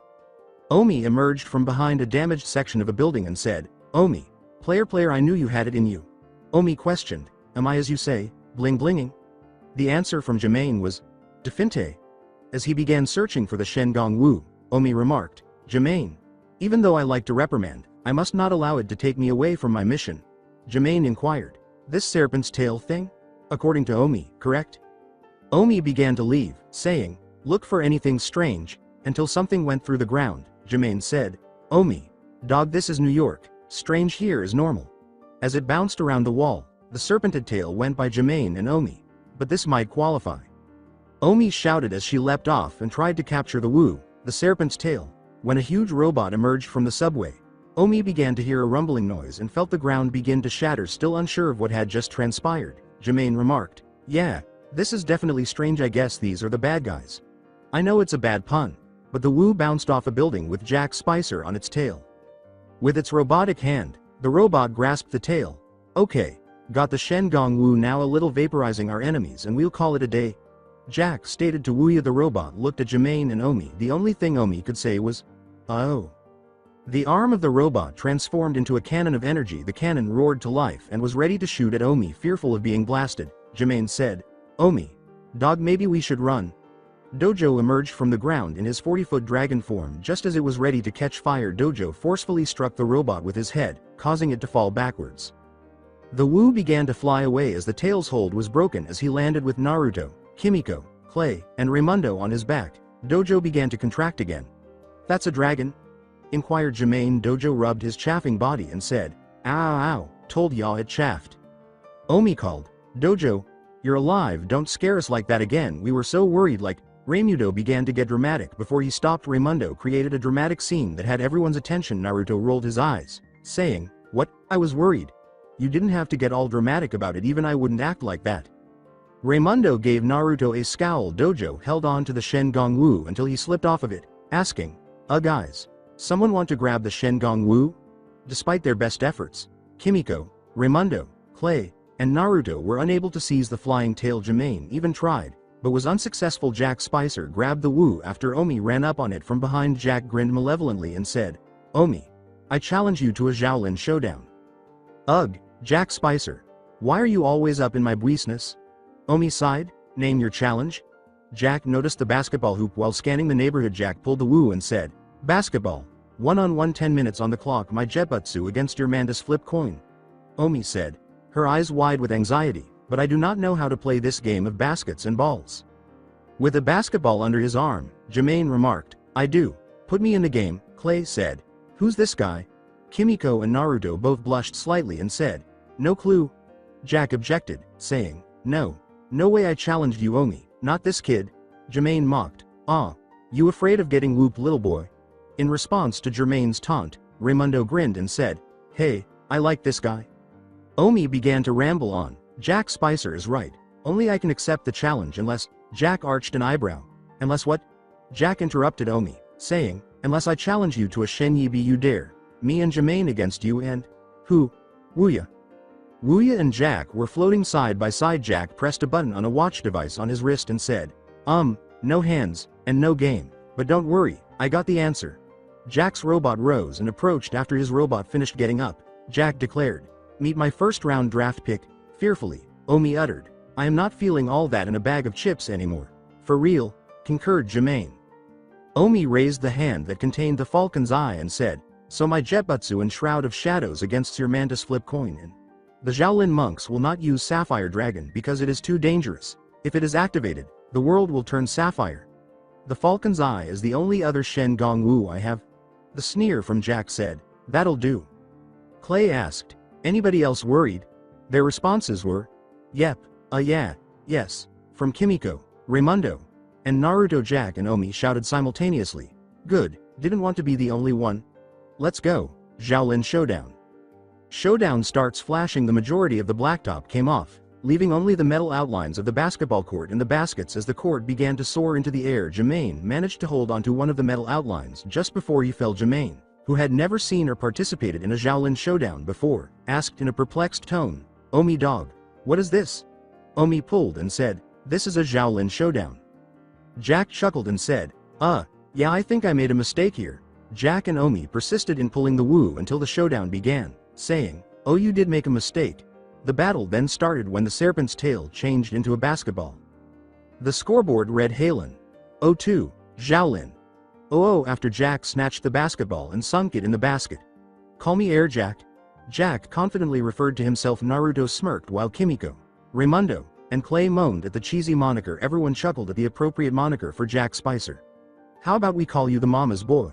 Omi emerged from behind a damaged section of a building and said, "Omi, player, I knew you had it in you." Omi questioned, "Am I as you say, bling-blinging?" The answer from Jermaine was, "Definte." As he began searching for the Shen Gong Wu, Omi remarked, "Jermaine, even though I like to reprimand, I must not allow it to take me away from my mission." Jermaine inquired, "This serpent's tail thing? According to Omi, correct?" Omi began to leave, saying, "Look for anything strange, until something went through the ground." Jermaine said, "Omi, dog, this is New York, strange here is normal." As it bounced around the wall, the serpented tail went by Jermaine and Omi. But this might qualify. Omi shouted as she leapt off and tried to capture the Wu, the serpent's tail. When a huge robot emerged from the subway, Omi began to hear a rumbling noise and felt the ground begin to shatter. Still unsure of what had just transpired, Jermaine remarked, "Yeah, this is definitely strange. I guess these are the bad guys." I know it's a bad pun, but the Wu bounced off a building with Jack Spicer on its tail. With its robotic hand, the robot grasped the tail. "Okay, got the Shen Gong Wu now, a little vaporizing our enemies and we'll call it a day," Jack stated to Wuya. The robot looked at Jermaine and Omi. The only thing Omi could say was, "Oh." The arm of the robot transformed into a cannon of energy. The cannon roared to life and was ready to shoot at Omi. Fearful of being blasted, Jermaine said, "Omi, dog, maybe we should run." Dojo emerged from the ground in his 40-foot dragon form. Just as it was ready to catch fire, Dojo forcefully struck the robot with his head, causing it to fall backwards. The Wu began to fly away as the tail's hold was broken as he landed with Naruto, Kimiko, Clay, and Raimundo on his back. Dojo began to contract again. "That's a dragon?" inquired Jermaine. Dojo rubbed his chafing body and said, Ow, told y'all it chaffed." Omi called, "Dojo, you're alive, don't scare us like that again, we were so worried." Raimundo began to get dramatic. Before he stopped, Raimundo created a dramatic scene that had everyone's attention. Naruto rolled his eyes, saying, "What? I was worried." "You didn't have to get all dramatic about it, even I wouldn't act like that." Raimundo gave Naruto a scowl. Dojo held on to the Shen Gong Wu until he slipped off of it, asking, Guys, someone want to grab the Shen Gong Wu?" Despite their best efforts, Kimiko, Raimundo, Clay, and Naruto were unable to seize the flying tail. Jermaine even tried, but was unsuccessful. Jack Spicer grabbed the Wu after Omi ran up on it from behind. Jack grinned malevolently and said, "Omi, I challenge you to a Xiaolin showdown." "Ugh, Jack Spicer. Why are you always up in my business? Omi sighed. Name your challenge? Jack noticed the basketball hoop while scanning the neighborhood. Jack pulled the woo and said, basketball. 1-on-1 10 minutes on the clock. My jetbutsu against your Mantis flip coin. Omi said, her eyes wide with anxiety, but I do not know how to play this game of baskets and balls. With a basketball under his arm, Jermaine remarked, I do. Put me in the game, Clay said. Who's this guy? Kimiko and Naruto both blushed slightly and said, no clue. Jack objected, saying, no way I challenged you, Omi, not this kid. Jermaine mocked, you afraid of getting whooped, little boy? In response to Jermaine's taunt, Raimundo grinned and said, hey, I like this guy. Omi began to ramble on, Jack Spicer is right, only I can accept the challenge unless, Jack arched an eyebrow. Unless what? Jack interrupted Omi, saying, unless I challenge you to a Shenyi be you dare, me and Jermaine against you and, who? Wuya. Wuya and Jack were floating side by side. Jack pressed a button on a watch device on his wrist and said, no hands, and no game, but don't worry, I got the answer. Jack's robot rose and approached. After his robot finished getting up, Jack declared, meet my first round draft pick. Fearfully, Omi uttered, I am not feeling all that in a bag of chips anymore. For real, concurred Jermaine. Omi raised the hand that contained the falcon's eye and said, so my jetbutsu and shroud of shadows against your Mantis flip coin and the Xiaolin monks will not use Sapphire Dragon because it is too dangerous. If it is activated, the world will turn sapphire. The falcon's eye is the only other Shen Gong Wu I have. The sneer from Jack said, that'll do. Clay asked, anybody else worried? Their responses were, yep, yeah, yes, from Kimiko, Raimundo, and Naruto. Jack and Omi shouted simultaneously, good, didn't want to be the only one. Let's go, Xiaolin Showdown. Showdown starts flashing. The majority of the blacktop came off, leaving only the metal outlines of the basketball court and the baskets. As the court began to soar into the air, Jermaine managed to hold onto one of the metal outlines just before he fell. Jermaine, who had never seen or participated in a Xiaolin Showdown before, asked in a perplexed tone, Omi dog, what is this? Omi pulled and said, this is a Xiaolin Showdown. Jack chuckled and said, yeah, I think I made a mistake here. Jack and Omi persisted in pulling the woo until the showdown began, saying, oh, you did make a mistake. The battle then started when the Serpent's tail changed into a basketball. The scoreboard read Xiaolin 0-2, Xiaolin 0-0 after Jack snatched the basketball and sunk it in the basket. Call me Air Jack. Jack confidently referred to himself. Naruto smirked while Kimiko, Raimundo, and Clay moaned at the cheesy moniker. Everyone chuckled at the appropriate moniker for Jack Spicer. How about we call you the mama's boy?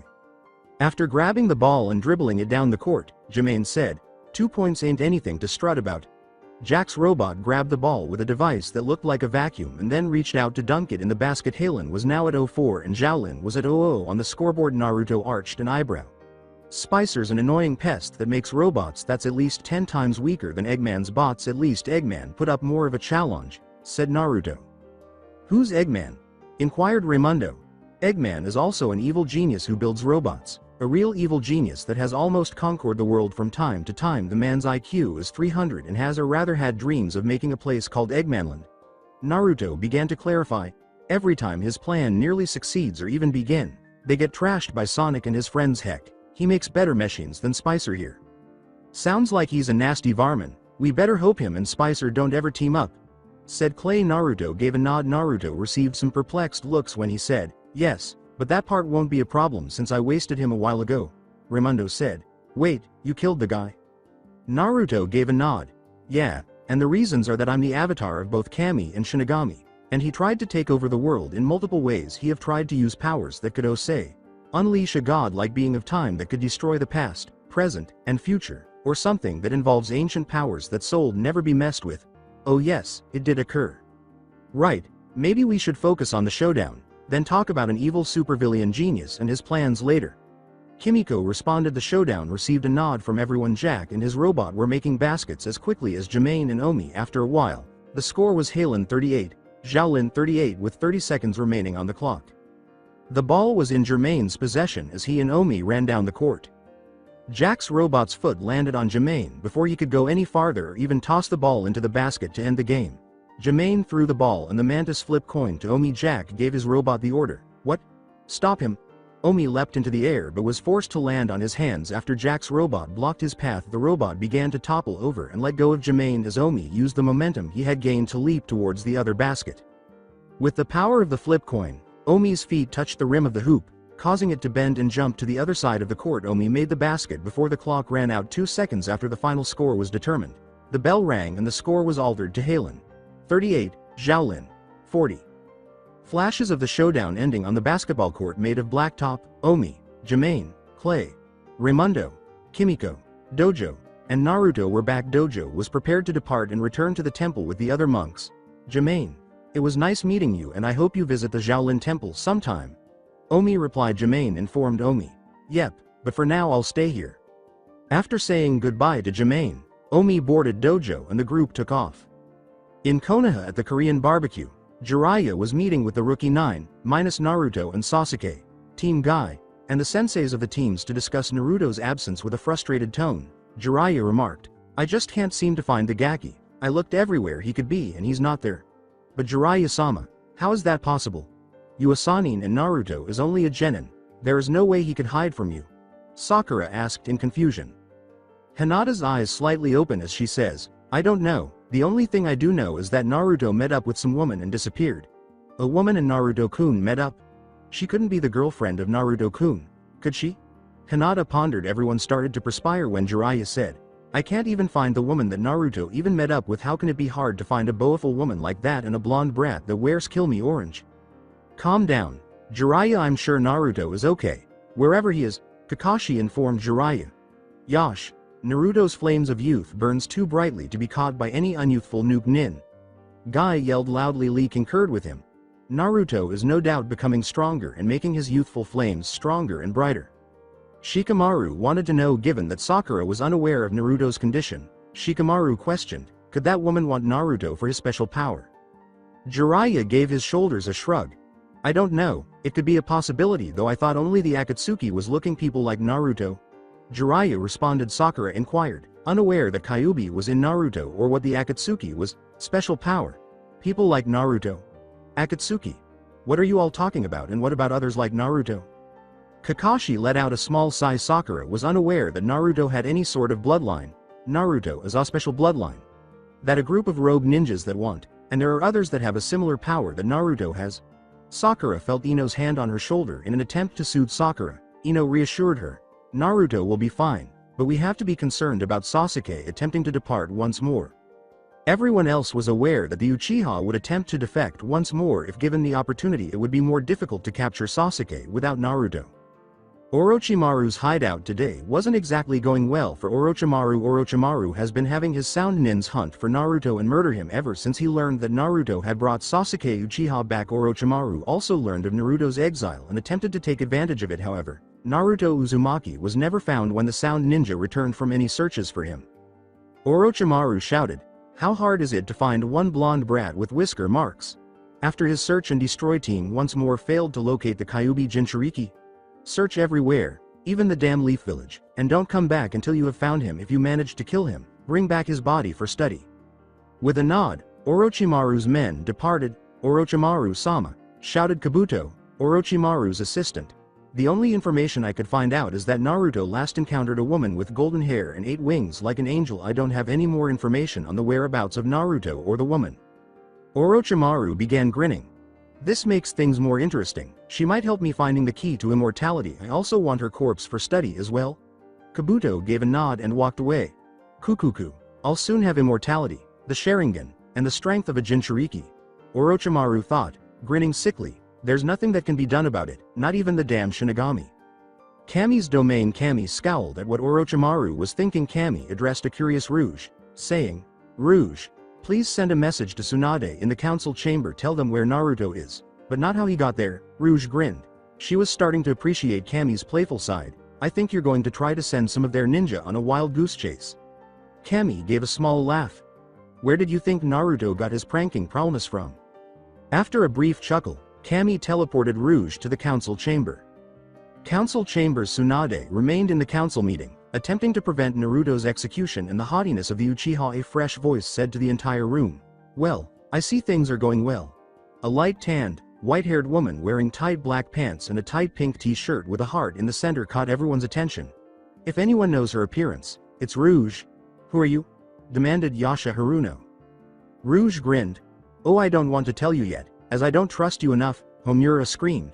After grabbing the ball and dribbling it down the court, Jermaine said, 2 points ain't anything to strut about. Jack's robot grabbed the ball with a device that looked like a vacuum and then reached out to dunk it in the basket. Xiaolin was now at 0-4 and Xiaolin was at 0-0 on the scoreboard. Naruto arched an eyebrow. Spicer's an annoying pest that makes robots that's at least 10 times weaker than Eggman's bots. At least Eggman put up more of a challenge, said Naruto. Who's Eggman? Inquired Raimundo. Eggman is also an evil genius who builds robots. A real evil genius that has almost conquered the world from time to time. The man's IQ is 300 and has or rather had dreams of making a place called Eggmanland. Naruto began to clarify. Every time his plan nearly succeeds or even begin, they get trashed by Sonic and his friends. Heck, he makes better machines than Spicer here. Sounds like he's a nasty varmin. We better hope him and Spicer don't ever team up, said Clay. Naruto gave a nod. Naruto received some perplexed looks when he said, yes, but that part won't be a problem since I wasted him a while ago. Raimundo said, wait, you killed the guy? Naruto gave a nod. Yeah, and the reasons are that I'm the avatar of both Kami and Shinigami, and he tried to take over the world in multiple ways. He have tried to use powers that could unleash a god-like being of time that could destroy the past, present, and future, or something that involves ancient powers that soul'd never be messed with. Oh yes, it did occur. Right, maybe we should focus on the showdown, then talk about an evil supervillain genius and his plans later. Kimiko responded. The showdown received a nod from everyone. Jack and his robot were making baskets as quickly as Jermaine and Omi. After a while, the score was Xiaolin 38, Xiaolin 38 with 30 seconds remaining on the clock. The ball was in Jermaine's possession as he and Omi ran down the court. Jack's robot's foot landed on Jermaine before he could go any farther or even toss the ball into the basket to end the game. Jermaine threw the ball and the Mantis flip coin to Omi. Jack gave his robot the order. What? Stop him. Omi leapt into the air but was forced to land on his hands after Jack's robot blocked his path. The robot began to topple over and let go of Jermaine as Omi used the momentum he had gained to leap towards the other basket. With the power of the flip coin, Omi's feet touched the rim of the hoop, causing it to bend and jump to the other side of the court. Omi made the basket before the clock ran out 2 seconds after the final score was determined. The bell rang and the score was altered to Xiaolin 38, Xiaolin 40. Flashes of the showdown ending on the basketball court made of blacktop. Omi, Jermaine, Clay, Raimundo, Kimiko, Dojo, and Naruto were back. Dojo was prepared to depart and return to the temple with the other monks. Jermaine, it was nice meeting you and I hope you visit the Xiaolin temple sometime. Omi replied. Jermaine informed Omi, yep, but for now I'll stay here. After saying goodbye to Jermaine, Omi boarded Dojo and the group took off. In Konoha at the Korean barbecue, Jiraiya was meeting with the Rookie 9, minus Naruto and Sasuke, Team Guy, and the senseis of the teams to discuss Naruto's absence. With a frustrated tone, Jiraiya remarked, I just can't seem to find the Gaki. I looked everywhere he could be and he's not there. But Jiraiya-sama, how is that possible? Yuasanin and Naruto is only a genin. There is no way he could hide from you. Sakura asked in confusion. Hinata's eyes slightly open as she says, I don't know, the only thing I do know is that Naruto met up with some woman and disappeared. A woman and Naruto-kun met up? She couldn't be the girlfriend of Naruto-kun, could she? Hinata pondered. Everyone started to perspire when Jiraiya said, I can't even find the woman that Naruto even met up with. How can it be hard to find a beautiful woman like that and a blonde brat that wears Kill Me Orange? Calm down, Jiraiya. I'm sure Naruto is okay, wherever he is, Kakashi informed Jiraiya. Yash, Naruto's flames of youth burns too brightly to be caught by any unyouthful nuke nin. Guy yelled loudly. Lee concurred with him. Naruto is no doubt becoming stronger and making his youthful flames stronger and brighter. Shikamaru wanted to know. Given that Sakura was unaware of Naruto's condition, Shikamaru questioned, could that woman want Naruto for his special power? Jiraiya gave his shoulders a shrug. I don't know, it could be a possibility, though I thought only the Akatsuki was looking people like Naruto. Jiraiya responded. Sakura inquired, unaware that Kyuubi was in Naruto or what the Akatsuki was. Special power. People like Naruto. Akatsuki. What are you all talking about, and what about others like Naruto? Kakashi let out a small sigh. Sakura was unaware that Naruto had any sort of bloodline. Naruto is a special bloodline. That a group of rogue ninjas that want, and there are others that have a similar power that Naruto has. Sakura felt Ino's hand on her shoulder in an attempt to soothe Sakura. Ino reassured her, Naruto will be fine, but we have to be concerned about Sasuke attempting to depart once more. Everyone else was aware that the Uchiha would attempt to defect once more if given the opportunity. It would be more difficult to capture Sasuke without Naruto. Orochimaru's hideout today wasn't exactly going well for Orochimaru. Orochimaru has been having his sound ninjas hunt for Naruto and murder him ever since he learned that Naruto had brought Sasuke Uchiha back. Orochimaru also learned of Naruto's exile and attempted to take advantage of it. However, Naruto Uzumaki was never found when the sound ninja returned from any searches for him. Orochimaru shouted, how hard is it to find one blonde brat with whisker marks? After his search and destroy team once more failed to locate the Kyuubi Jinchuriki. Search everywhere, even the damn Leaf Village, and don't come back until you have found him. If you manage to kill him, bring back his body for study. With a nod, Orochimaru's men departed. Orochimaru-sama, shouted Kabuto, Orochimaru's assistant. The only information I could find out is that Naruto last encountered a woman with golden hair and 8 wings like an angel. I don't have any more information on the whereabouts of Naruto or the woman. Orochimaru began grinning. This makes things more interesting. She might help me finding the key to immortality. I also want her corpse for study as well. Kabuto gave a nod and walked away. Kukuku, I'll soon have immortality, the Sharingan, and the strength of a Jinchuriki. Orochimaru thought, grinning sickly. There's nothing that can be done about it, not even the damn Shinigami. Kami's domain. Kami scowled at what Orochimaru was thinking. Kami addressed a curious Rouge, saying, Rouge, please send a message to Tsunade in the council chamber. Tell them where Naruto is, but not how he got there. Rouge grinned. She was starting to appreciate Kami's playful side. I think you're going to try to send some of their ninja on a wild goose chase. Kami gave a small laugh. Where did you think Naruto got his pranking prowess from? After a brief chuckle, Kami teleported Rouge to the council chamber. Council chamber's Tsunade remained in the council meeting, attempting to prevent Naruto's execution, and the haughtiness of the Uchiha. A fresh voice said to the entire room, well, I see things are going well. A light-tanned, white-haired woman wearing tight black pants and a tight pink t-shirt with a heart in the center caught everyone's attention. If anyone knows her appearance, it's Rouge. Who are you? Demanded Yasha Haruno. Rouge grinned. Oh, I don't want to tell you yet, as I don't trust you enough, Homura screamed.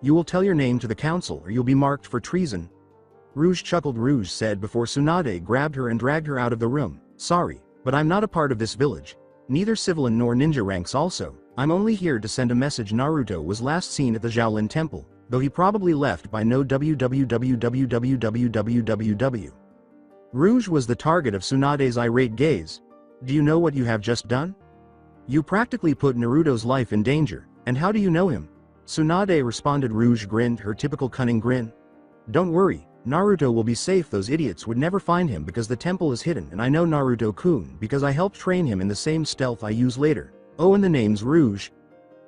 You will tell your name to the council or you'll be marked for treason. Rouge chuckled. Rouge said before Tsunade grabbed her and dragged her out of the room. Sorry, but I'm not a part of this village. Neither civilian nor ninja ranks also. I'm only here to send a message. Naruto was last seen at the Xiaolin temple, though he probably left by no www. Rouge was the target of Tsunade's irate gaze. Do you know what you have just done? You practically put Naruto's life in danger, and how do you know him? Tsunade responded. Rouge grinned her typical cunning grin. Don't worry, Naruto will be safe. Those idiots would never find him because the temple is hidden, and I know Naruto-kun because I helped train him in the same stealth I use later. Oh, and the name's Rouge.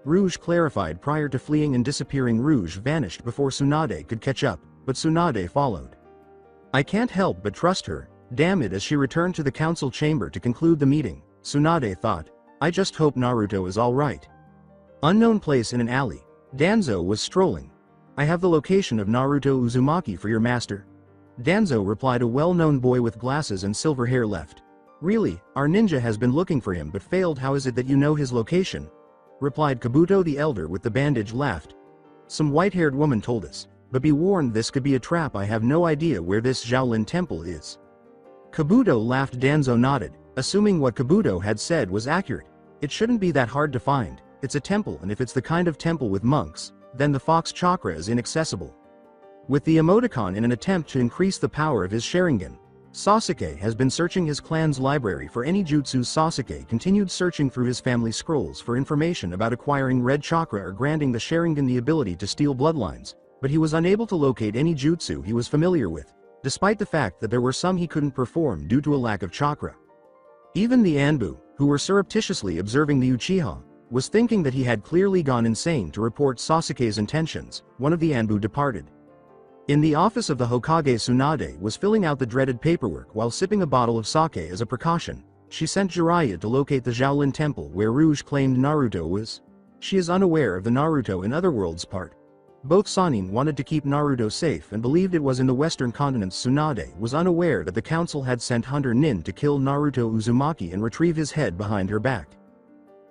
Rouge clarified prior to fleeing and disappearing. Rouge vanished before Tsunade could catch up, but Tsunade followed. I can't help but trust her, damn it. As she returned to the council chamber to conclude the meeting, Tsunade thought, I just hope Naruto is alright. Unknown place in an alley. Danzo was strolling. I have the location of Naruto Uzumaki for your master. Danzo replied, a well-known boy with glasses and silver hair left. Really, our ninja has been looking for him but failed. How is it that you know his location? Replied Kabuto. The elder with the bandage laughed. Some white-haired woman told us, but be warned, this could be a trap. I have no idea where this Xiaolin temple is. Kabuto laughed. Danzo nodded, assuming what Kabuto had said was accurate. It shouldn't be that hard to find. It's a temple, and if it's the kind of temple with monks, then the fox chakra is inaccessible. With the emoticon in an attempt to increase the power of his Sharingan, Sasuke has been searching his clan's library for any jutsu. Sasuke continued searching through his family scrolls for information about acquiring red chakra or granting the Sharingan the ability to steal bloodlines, but he was unable to locate any jutsu he was familiar with, despite the fact that there were some he couldn't perform due to a lack of chakra. Even the Anbu, who were surreptitiously observing the Uchiha, was thinking that he had clearly gone insane to report Sasuke's intentions. One of the Anbu departed. In the office of the Hokage, Tsunade was filling out the dreaded paperwork while sipping a bottle of sake as a precaution. She sent Jiraiya to locate the Xiaolin temple where Rouge claimed Naruto was. She is unaware of the Naruto in Otherworld's part. Both Sannin wanted to keep Naruto safe and believed it was in the western continent. Tsunade was unaware that the council had sent Hunter Nin to kill Naruto Uzumaki and retrieve his head behind her back.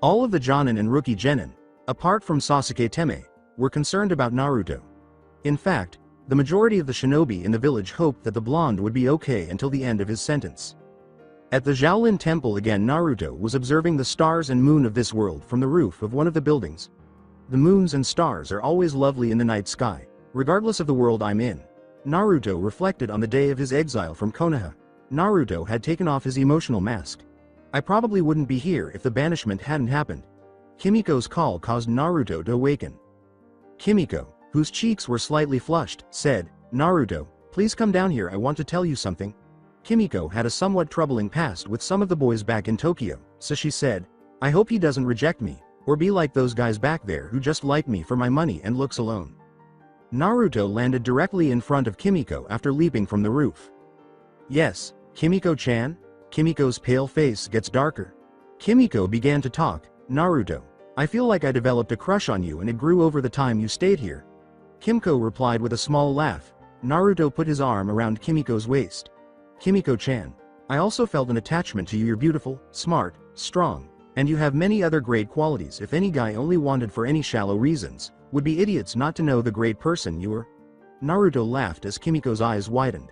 All of the Jonin and Rookie Genin, apart from Sasuke Teme, were concerned about Naruto. In fact, the majority of the shinobi in the village hoped that the blonde would be okay until the end of his sentence. At the Xiaolin temple again, Naruto was observing the stars and moon of this world from the roof of one of the buildings. The moons and stars are always lovely in the night sky, regardless of the world I'm in. Naruto reflected on the day of his exile from Konoha. Naruto had taken off his emotional mask. I probably wouldn't be here if the banishment hadn't happened. Kimiko's call caused Naruto to awaken. Kimiko, whose cheeks were slightly flushed, said, Naruto, please come down here, I want to tell you something. Kimiko had a somewhat troubling past with some of the boys back in Tokyo, so she said, I hope he doesn't reject me, or be like those guys back there who just like me for my money and looks alone. Naruto landed directly in front of Kimiko after leaping from the roof. Yes, Kimiko-chan? Kimiko's pale face gets darker. Kimiko began to talk. Naruto, I feel like I developed a crush on you and it grew over the time you stayed here. Kimiko replied with a small laugh. Naruto put his arm around Kimiko's waist. Kimiko-chan, I also felt an attachment to you. You're beautiful, smart, strong, and you have many other great qualities. If any guy only wanted for any shallow reasons, would be idiots not to know the great person you were. Naruto laughed as Kimiko's eyes widened.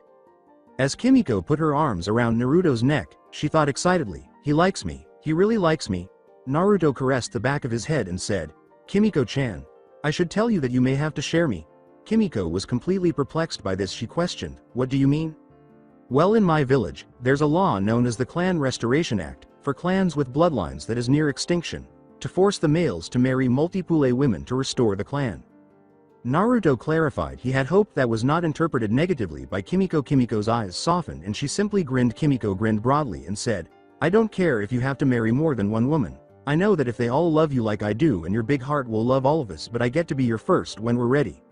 As Kimiko put her arms around Naruto's neck, she thought excitedly, he likes me, he really likes me. Naruto caressed the back of his head and said, Kimiko-chan, I should tell you that you may have to share me. Kimiko was completely perplexed by this. She questioned, what do you mean? Well, in my village, there's a law known as the Clan Restoration Act, for clans with bloodlines that is near extinction, to force the males to marry multipule women to restore the clan. Naruto clarified he had hoped that was not interpreted negatively by Kimiko. Kimiko's eyes softened and she simply grinned. Kimiko grinned broadly and said, I don't care if you have to marry more than one woman. I know that if they all love you like I do and your big heart will love all of us, but I get to be your first when we're ready.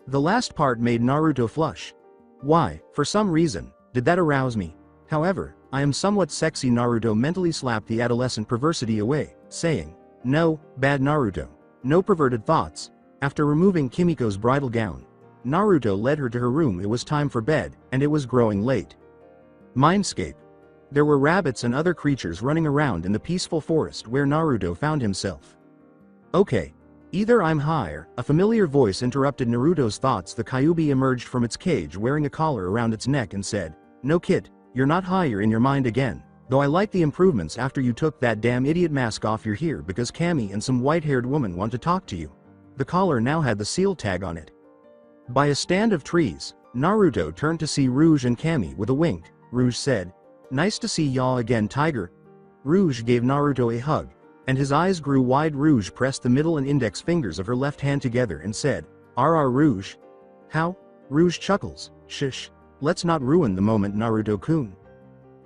The last part made Naruto flush. Why, for some reason, did that arouse me? However, I am somewhat sexy. Naruto mentally slapped the adolescent perversity away, saying, No, bad Naruto. No perverted thoughts. After removing Kimiko's bridal gown, Naruto led her to her room. It was time for bed, and it was growing late. Mindscape. There were rabbits and other creatures running around in the peaceful forest where Naruto found himself. Okay. Either I'm higher, a familiar voice interrupted Naruto's thoughts. The Kyuubi emerged from its cage wearing a collar around its neck and said, "No kid, you're not higher in your mind again. Though I like the improvements after you took that damn idiot mask off. You're here because Kami and some white-haired woman want to talk to you." The collar now had the seal tag on it. By a stand of trees, Naruto turned to see Rouge and Kami with a wink. Rouge said, "Nice to see y'all again, Tiger." Rouge gave Naruto a hug, and his eyes grew wide. Rouge pressed the middle and index fingers of her left hand together and said, "RR Rouge." "How?" Rouge chuckles. "Shush. Let's not ruin the moment, Naruto-kun."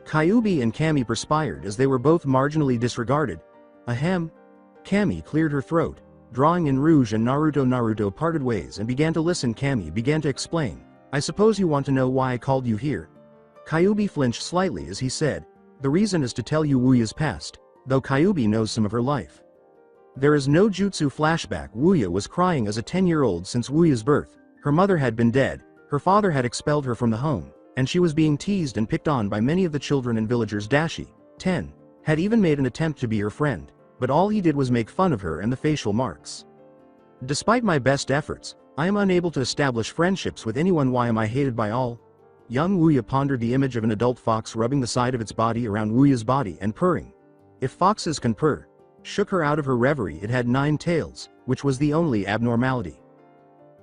Kyuubi and Kami perspired as they were both marginally disregarded. Ahem. Kami cleared her throat, drawing in Rouge and Naruto. Naruto parted ways and began to listen. Kami began to explain. "I suppose you want to know why I called you here." Kyuubi flinched slightly as he said, "The reason is to tell you Wuya's past," though Kyuubi knows some of her life. There is no jutsu flashback. Wuya was crying as a 10-year-old since Wuya's birth. Her mother had been dead, her father had expelled her from the home, and she was being teased and picked on by many of the children and villagers. Dashi, 10, had even made an attempt to be her friend, but all he did was make fun of her and the facial marks. "Despite my best efforts, I am unable to establish friendships with anyone. Why am I hated by all?" Young Wuya pondered the image of an adult fox rubbing the side of its body around Wuya's body and purring. If foxes can purr, shook her out of her reverie. It had 9 tails, which was the only abnormality.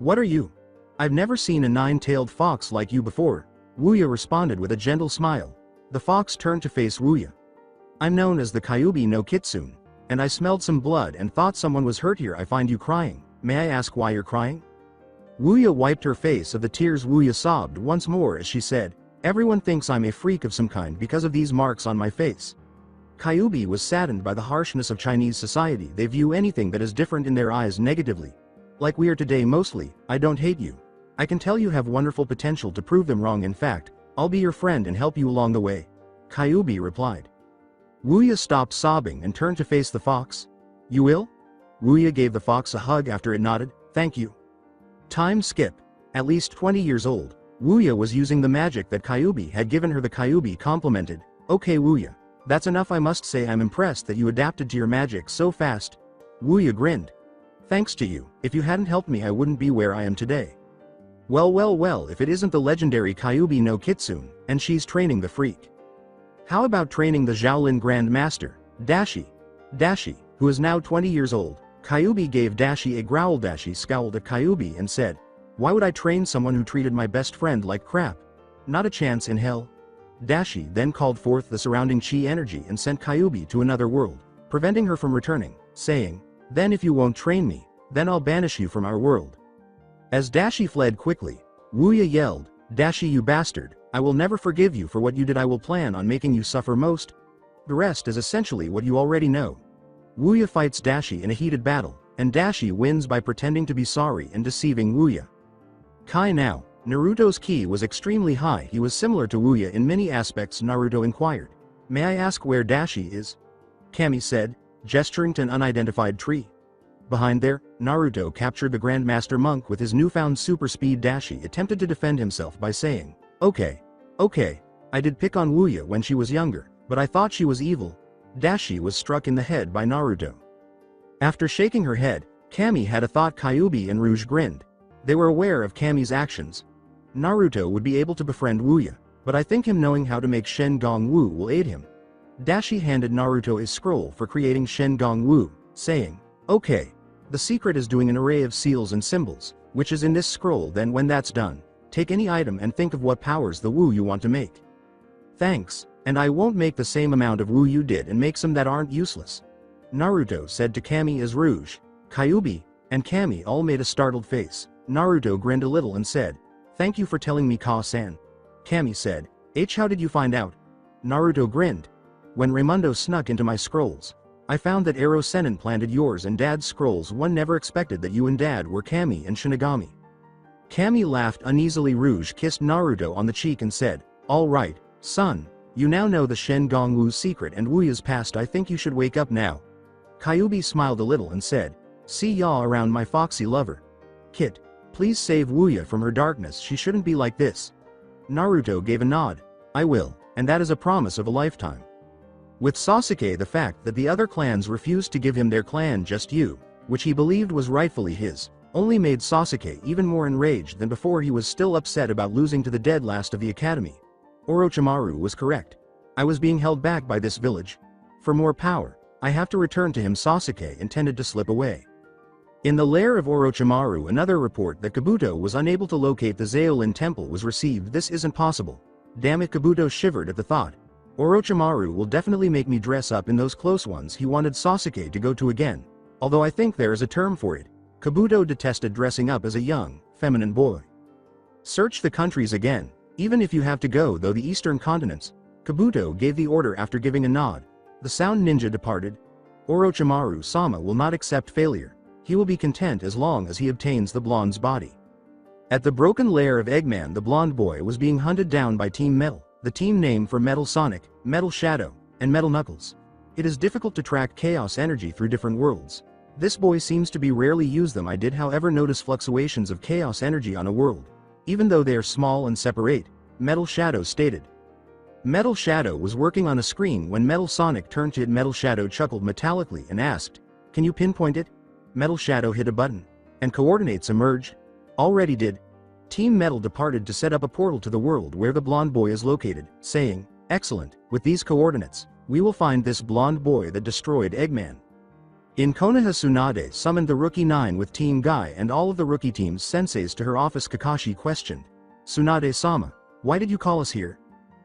"What are you? I've never seen a 9-tailed fox like you before," Wuya responded with a gentle smile. The fox turned to face Wuya. "I'm known as the Kyuubi no Kitsune, and I smelled some blood and thought someone was hurt here. I find you crying. May I ask why you're crying?" Wuya wiped her face of the tears. Wuya sobbed once more as she said, "Everyone thinks I'm a freak of some kind because of these marks on my face." Kyuubi was saddened by the harshness of Chinese society. They view anything that is different in their eyes negatively. Like we are today mostly. "I don't hate you. I can tell you have wonderful potential to prove them wrong. In fact, I'll be your friend and help you along the way," Kyuubi replied. Wuya stopped sobbing and turned to face the fox. "You will?" Wuya gave the fox a hug after it nodded. "Thank you." Time skip. At least 20 years old, Wuya was using the magic that Kyuubi had given her. The Kyuubi complimented, "Okay Wuya, that's enough. I must say I'm impressed that you adapted to your magic so fast." Wuya grinned. "Thanks to you. If you hadn't helped me I wouldn't be where I am today." Well, if it isn't the legendary Kyuubi no Kitsune, and she's training the freak. How about training the Xiaolin Grand Master, Dashi? Dashi, who is now 20 years old. Kyuubi gave Dashi a growl. Dashi scowled at Kyuubi and said, "Why would I train someone who treated my best friend like crap? Not a chance in hell." Dashi then called forth the surrounding chi energy and sent Kyuubi to another world, preventing her from returning, saying, "Then if you won't train me, then I'll banish you from our world." As Dashi fled quickly, Wuya yelled, "Dashi you bastard, I will never forgive you for what you did. I will plan on making you suffer most." The rest is essentially what you already know. Wuya fights Dashi in a heated battle, and Dashi wins by pretending to be sorry and deceiving Wuya. Kai now, Naruto's ki was extremely high. He was similar to Wuya in many aspects. Naruto inquired, "May I ask where Dashi is?" Kami said, gesturing to an unidentified tree. Behind there, Naruto captured the Grandmaster Monk with his newfound super speed. Dashi attempted to defend himself by saying, Okay, I did pick on Wuya when she was younger, but I thought she was evil." Dashi was struck in the head by Naruto. After shaking her head, Kami had a thought. Kyuubi and Rouge grinned. They were aware of Kami's actions. Naruto would be able to befriend Wuya, but I think him knowing how to make Shen Gong Wu will aid him. Dashi handed Naruto a scroll for creating Shen Gong Wu, saying, "Okay. The secret is doing an array of seals and symbols, which is in this scroll. Then when that's done, take any item and think of what powers the Wu you want to make." "Thanks, and I won't make the same amount of Wu you did and make some that aren't useless," Naruto said to Kami. As Rouge, Kyuubi, and Kami all made a startled face, Naruto grinned a little and said, "Thank you for telling me, Ka-san." Kami said, How did you find out?" Naruto grinned. "When Raimundo snuck into my scrolls, I found that Ero Sennin planted yours and Dad's scrolls. One never expected that you and Dad were Kami and Shinigami." Kami laughed uneasily. Rouge kissed Naruto on the cheek and said, "All right, son, you now know the Shen Gong Wu's secret and Wuya's past. I think you should wake up now." Kyuubi smiled a little and said, See ya around, my foxy lover. Kit, please save Wuya from her darkness, she shouldn't be like this. Naruto gave a nod. I will, and that is a promise of a lifetime. With Sasuke, the fact that the other clans refused to give him their clan just you, which he believed was rightfully his, only made Sasuke even more enraged than before. He was still upset about losing to the dead last of the academy. Orochimaru was correct. I was being held back by this village. For more power, I have to return to him. Sasuke intended to slip away. In the lair of Orochimaru, another report that Kabuto was unable to locate the Xiaolin temple was received. This isn't possible. Damn it, Kabuto shivered at the thought. Orochimaru will definitely make me dress up in those close ones he wanted Sasuke to go to again. Although I think there is a term for it. Kabuto detested dressing up as a young, feminine boy. Search the countries again, even if you have to go though the eastern continents. Kabuto gave the order after giving a nod. The sound ninja departed. Orochimaru-sama will not accept failure. He will be content as long as he obtains the blonde's body. At the broken lair of Eggman, the blonde boy was being hunted down by Team Metal, the team name for Metal Sonic, Metal Shadow, and Metal Knuckles. It is difficult to track chaos energy through different worlds. This boy seems to be rarely use them. I did however notice fluctuations of chaos energy on a world. Even though they are small and separate, Metal Shadow stated. Metal Shadow was working on a screen when Metal Sonic turned to it. Metal Shadow chuckled metallically and asked, "Can you pinpoint it?" Metal Shadow hit a button, and coordinates emerged. Already did. Team Metal departed to set up a portal to the world where the blonde boy is located, saying, "Excellent, with these coordinates, we will find this blonde boy that destroyed Eggman." In Konoha, Tsunade summoned the Rookie 9 with Team Guy and all of the Rookie Team's senseis to her office. Kakashi questioned, "Tsunade-sama, why did you call us here?"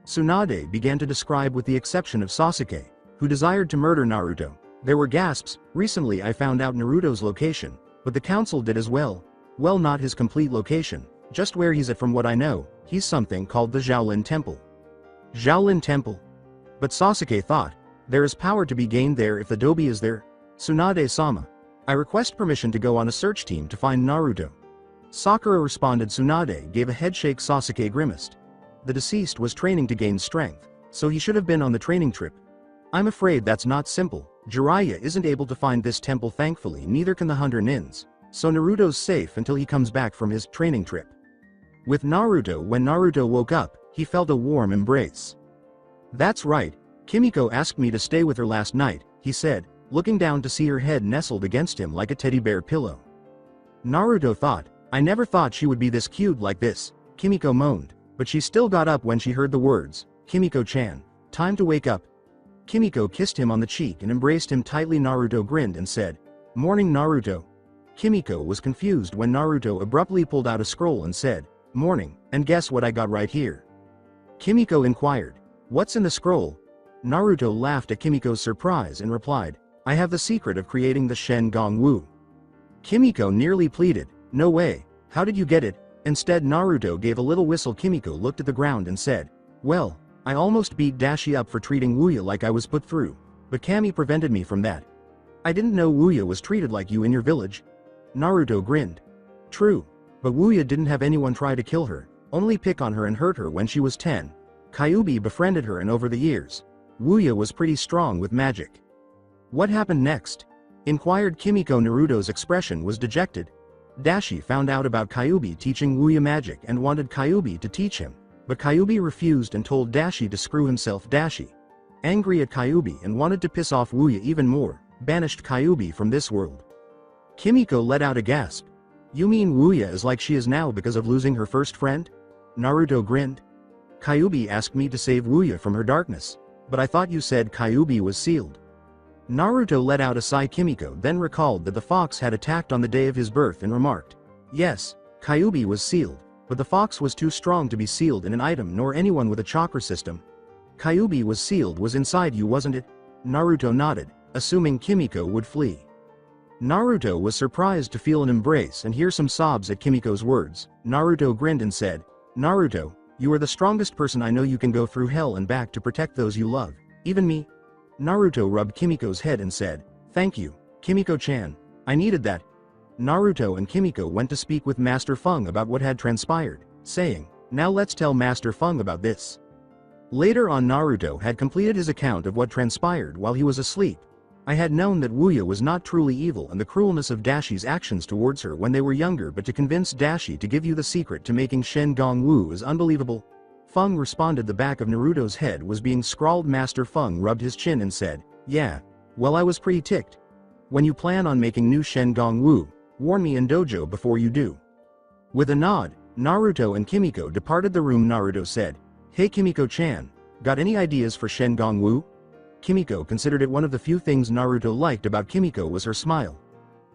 Tsunade began to describe, with the exception of Sasuke, who desired to murder Naruto. There were gasps. Recently I found out Naruto's location, but the council did as well. Well, not his complete location, just where he's at. From what I know, he's something called the Xiaolin Temple. Xiaolin Temple? But Sasuke thought, there is power to be gained there if the Dobi is there. Tsunade-sama, I request permission to go on a search team to find Naruto. Sakura responded. Tsunade gave a headshake. Sasuke grimaced. The deceased was training to gain strength, so he should have been on the training trip. I'm afraid that's not simple. Jiraiya isn't able to find this temple, thankfully neither can the Hunter Nins, so Naruto's safe until he comes back from his training trip. With Naruto, when Naruto woke up, he felt a warm embrace. That's right, Kimiko asked me to stay with her last night, he said, looking down to see her head nestled against him like a teddy bear pillow. Naruto thought, I never thought she would be this cute like this, Kimiko moaned, but she still got up when she heard the words, Kimiko-chan, time to wake up. Kimiko kissed him on the cheek and embraced him tightly. Naruto grinned and said, "Morning, Naruto." Kimiko was confused when Naruto abruptly pulled out a scroll and said, "Morning, and guess what I got right here?" Kimiko inquired, "What's in the scroll?" Naruto laughed at Kimiko's surprise and replied, "I have the secret of creating the Shen Gong Wu." Kimiko nearly pleaded, "No way, how did you get it?" Instead, Naruto gave a little whistle. Kimiko looked at the ground and said, "Well, I almost beat Dashi up for treating Wuya like I was put through, but Kami prevented me from that. I didn't know Wuya was treated like you in your village." Naruto grinned. "True, but Wuya didn't have anyone try to kill her, only pick on her and hurt her when she was 10. Kyuubi befriended her, and over the years, Wuya was pretty strong with magic." "What happened next?" inquired Kimiko. Naruto's expression was dejected. Dashi found out about Kyuubi teaching Wuya magic and wanted Kyuubi to teach him, but Kyuubi refused and told Dashi to screw himself. Dashi, angry at Kyuubi and wanted to piss off Wuya even more, banished Kyuubi from this world. Kimiko let out a gasp. "You mean Wuya is like she is now because of losing her first friend?" Naruto grinned. "Kyuubi asked me to save Wuya from her darkness, but I thought you said Kyuubi was sealed." Naruto let out a sigh. Kimiko then recalled that the fox had attacked on the day of his birth and remarked, "Yes, Kyuubi was sealed, but the fox was too strong to be sealed in an item nor anyone with a chakra system." "Kyuubi was sealed was inside you, wasn't it?" Naruto nodded, assuming Kimiko would flee. Naruto was surprised to feel an embrace and hear some sobs at Kimiko's words. Naruto grinned and said, "Naruto, you are the strongest person I know. You can go through hell and back to protect those you love, even me." Naruto rubbed Kimiko's head and said, "Thank you, Kimiko-chan, I needed that." Naruto and Kimiko went to speak with Master Feng about what had transpired, saying, "Now let's tell Master Feng about this." Later on, Naruto had completed his account of what transpired while he was asleep. I had known that Wuya was not truly evil and the cruelness of Dashi's actions towards her when they were younger, but to convince Dashi to give you the secret to making Shen Gong Wu is unbelievable. Feng responded. The back of Naruto's head was being scrawled. Master Feng rubbed his chin and said, yeah, well, I was pretty ticked. When you plan on making new Shen Gong Wu, warn me in dojo before you do. With a nod, Naruto and Kimiko departed the room. Naruto said, hey Kimiko-chan, got any ideas for Shen Gong Wu? Kimiko considered it. One of the few things Naruto liked about Kimiko was her smile.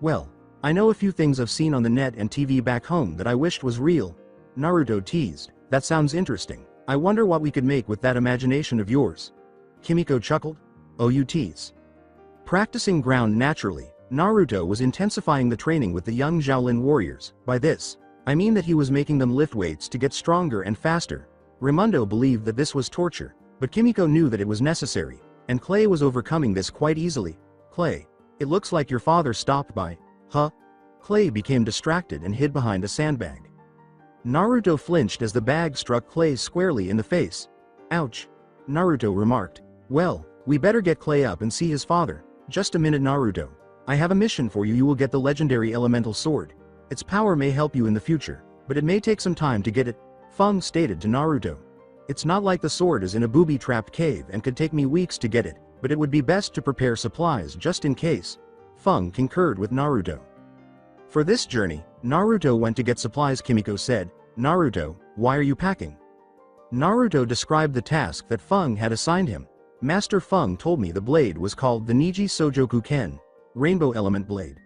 Well, I know a few things I've seen on the net and TV back home that I wished was real. Naruto teased, that sounds interesting. I wonder what we could make with that imagination of yours. Kimiko chuckled, oh you tease. Practicing ground naturally, Naruto was intensifying the training with the young Xiaolin warriors. By this, I mean that he was making them lift weights to get stronger and faster. Raimundo believed that this was torture, but Kimiko knew that it was necessary, and Clay was overcoming this quite easily. Clay, it looks like your father stopped by. Huh? Clay became distracted and hid behind a sandbag. Naruto flinched as the bag struck Clay squarely in the face. Ouch. Naruto remarked. Well, we better get Clay up and see his father. Just a minute Naruto. I have a mission for you. You will get the legendary elemental sword. Its power may help you in the future, but it may take some time to get it, Feng stated to Naruto. It's not like the sword is in a booby-trapped cave and could take me weeks to get it, but it would be best to prepare supplies just in case. Feng concurred with Naruto. For this journey, Naruto went to get supplies. Kimiko said, Naruto, why are you packing? Naruto described the task that Feng had assigned him. Master Feng told me the blade was called the Niji Sojoku Ken, Rainbow Element Blade.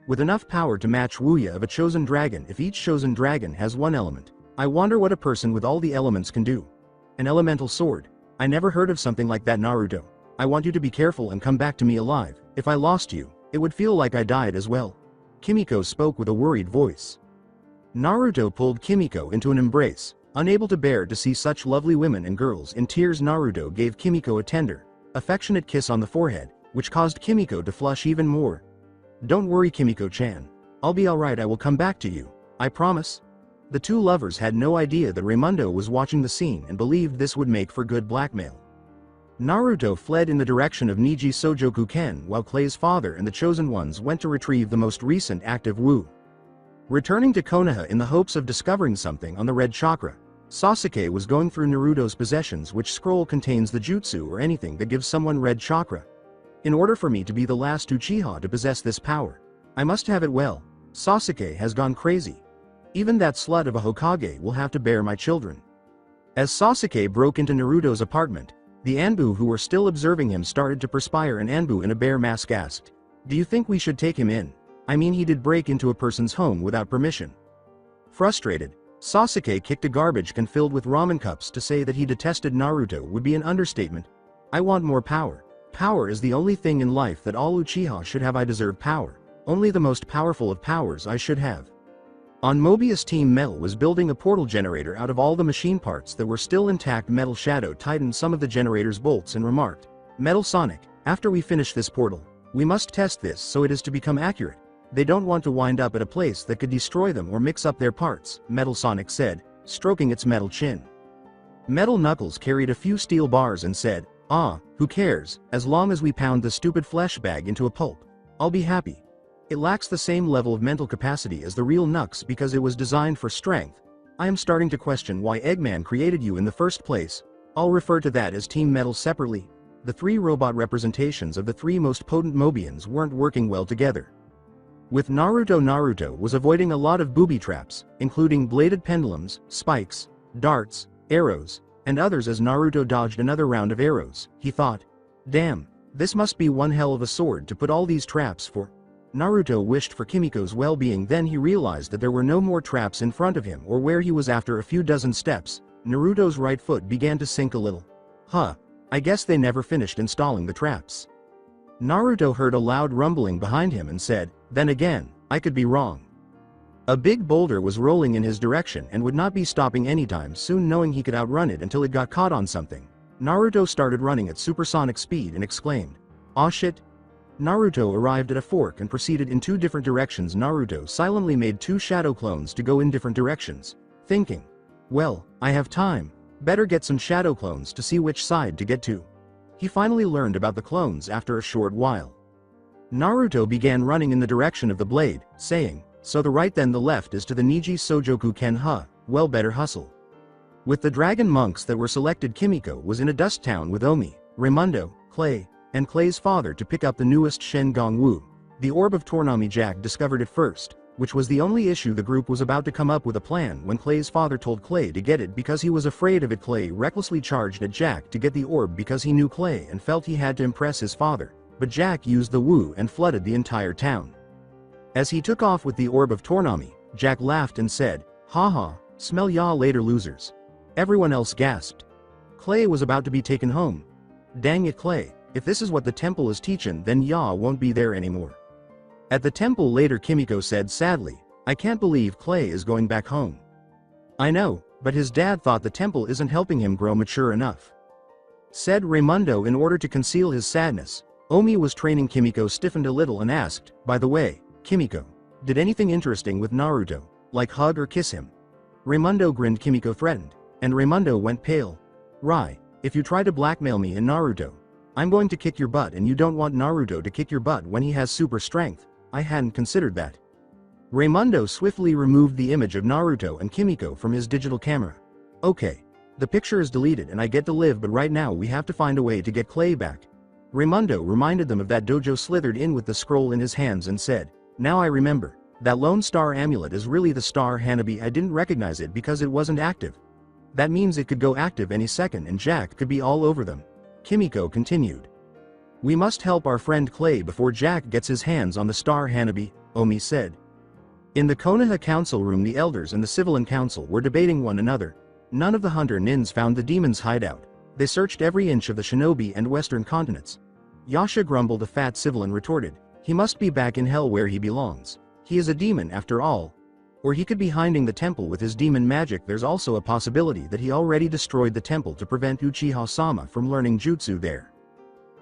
With enough power to match Wuya of a chosen dragon if each chosen dragon has one element. I wonder what a person with all the elements can do. An elemental sword. I never heard of something like that. Naruto. I want you to be careful and come back to me alive. If I lost you, it would feel like I died as well. Kimiko spoke with a worried voice. Naruto pulled Kimiko into an embrace, unable to bear to see such lovely women and girls in tears. Naruto gave Kimiko a tender, affectionate kiss on the forehead, which caused Kimiko to flush even more. Don't worry Kimiko-chan. I'll be alright. I will come back to you. I promise. The two lovers had no idea that Raimundo was watching the scene and believed this would make for good blackmail. Naruto fled in the direction of Niji Sojoku Ken while Clay's father and the chosen ones went to retrieve the most recent active Wu. Returning to Konoha in the hopes of discovering something on the red chakra, Sasuke was going through Naruto's possessions. Which scroll contains the jutsu or anything that gives someone red chakra? In order for me to be the last Uchiha to possess this power, I must have it. Well, Sasuke has gone crazy. Even that slut of a Hokage will have to bear my children. As Sasuke broke into Naruto's apartment, the Anbu who were still observing him started to perspire. An Anbu in a bear mask asked, do you think we should take him in? I mean, he did break into a person's home without permission. Frustrated, Sasuke kicked a garbage can filled with ramen cups. To say that he detested Naruto would be an understatement. I want more power. Power is the only thing in life that all Uchiha should have. I deserve power. Only the most powerful of powers I should have. On Mobius, Team Metal was building a portal generator out of all the machine parts that were still intact. Metal Shadow tightened some of the generator's bolts and remarked, Metal Sonic, after we finish this portal, we must test this so it is to become accurate. They don't want to wind up at a place that could destroy them or mix up their parts, Metal Sonic said, stroking its metal chin. Metal Knuckles carried a few steel bars and said, who cares, as long as we pound the stupid flesh bag into a pulp. I'll be happy. It lacks the same level of mental capacity as the real Nux because it was designed for strength. I am starting to question why Eggman created you in the first place. I'll refer to that as Team Metal separately. The three robot representations of the three most potent Mobians weren't working well together. With Naruto was avoiding a lot of booby traps, including bladed pendulums, spikes, darts, arrows, and others. As Naruto dodged another round of arrows, he thought, damn, this must be one hell of a sword to put all these traps for. Naruto wished for Kimiko's well-being. Then he realized that there were no more traps in front of him or where he was. After a few dozen steps, Naruto's right foot began to sink a little. I guess they never finished installing the traps. Naruto heard a loud rumbling behind him and said, then again, I could be wrong. A big boulder was rolling in his direction and would not be stopping anytime soon. Knowing he could outrun it until it got caught on something, Naruto started running at supersonic speed and exclaimed, aw shit. Naruto arrived at a fork and proceeded in two different directions. Naruto silently made two shadow clones to go in different directions, thinking, well, I have time, better get some shadow clones to see which side to get to. He finally learned about the clones after a short while. Naruto began running in the direction of the blade, saying, "So the right then the left is to the Niji Sojoku Ken ha, well better hustle." With the dragon monks that were selected, Kimiko was in a dust town with Omi, Raimundo, Clay, and Clay's father to pick up the newest Shen Wu, the orb of Tournami. Jack discovered it first, which was the only issue. The group was about to come up with a plan when Clay's father told Clay to get it because he was afraid of it. Clay recklessly charged at Jack to get the orb because he knew Clay and felt he had to impress his father, but Jack used the Wu and flooded the entire town. As he took off with the orb of Tournami, Jack laughed and said, "Haha, smell ya later, losers." Everyone else gasped. Clay was about to be taken home. Dang it, Clay, if this is what the temple is teaching, then ya won't be there anymore. At the temple later, Kimiko said sadly, "I can't believe Clay is going back home." "I know, but his dad thought the temple isn't helping him grow mature enough," said Raimundo. In order to conceal his sadness, Omi was training Kimiko stiffened a little and asked, "By the way, Kimiko, did anything interesting with Naruto, like hug or kiss him?" Raimundo grinned. Kimiko threatened, and Raimundo went pale. "Rai, if you try to blackmail me in Naruto, I'm going to kick your butt, and you don't want Naruto to kick your butt when he has super strength." "I hadn't considered that." Raimundo swiftly removed the image of Naruto and Kimiko from his digital camera. "Okay. The picture is deleted and I get to live, but right now we have to find a way to get Clay back." Raimundo reminded them of that. Dojo slithered in with the scroll in his hands and said, "Now I remember. That Lone Star amulet is really the Star Hanabi. I didn't recognize it because it wasn't active. That means it could go active any second and Jack could be all over them." Kimiko continued. "We must help our friend Clay before Jack gets his hands on the Star Hanabi," Omi said. In the Konoha council room, the elders and the civilian council were debating one another. None of the hunter nins found the demon's hideout. They searched every inch of the shinobi and western continents. Yasha grumbled. A fat civilian retorted, "He must be back in hell where he belongs. He is a demon after all. Or he could be hiding the temple with his demon magic. There's also a possibility that he already destroyed the temple to prevent Uchiha-sama from learning jutsu there."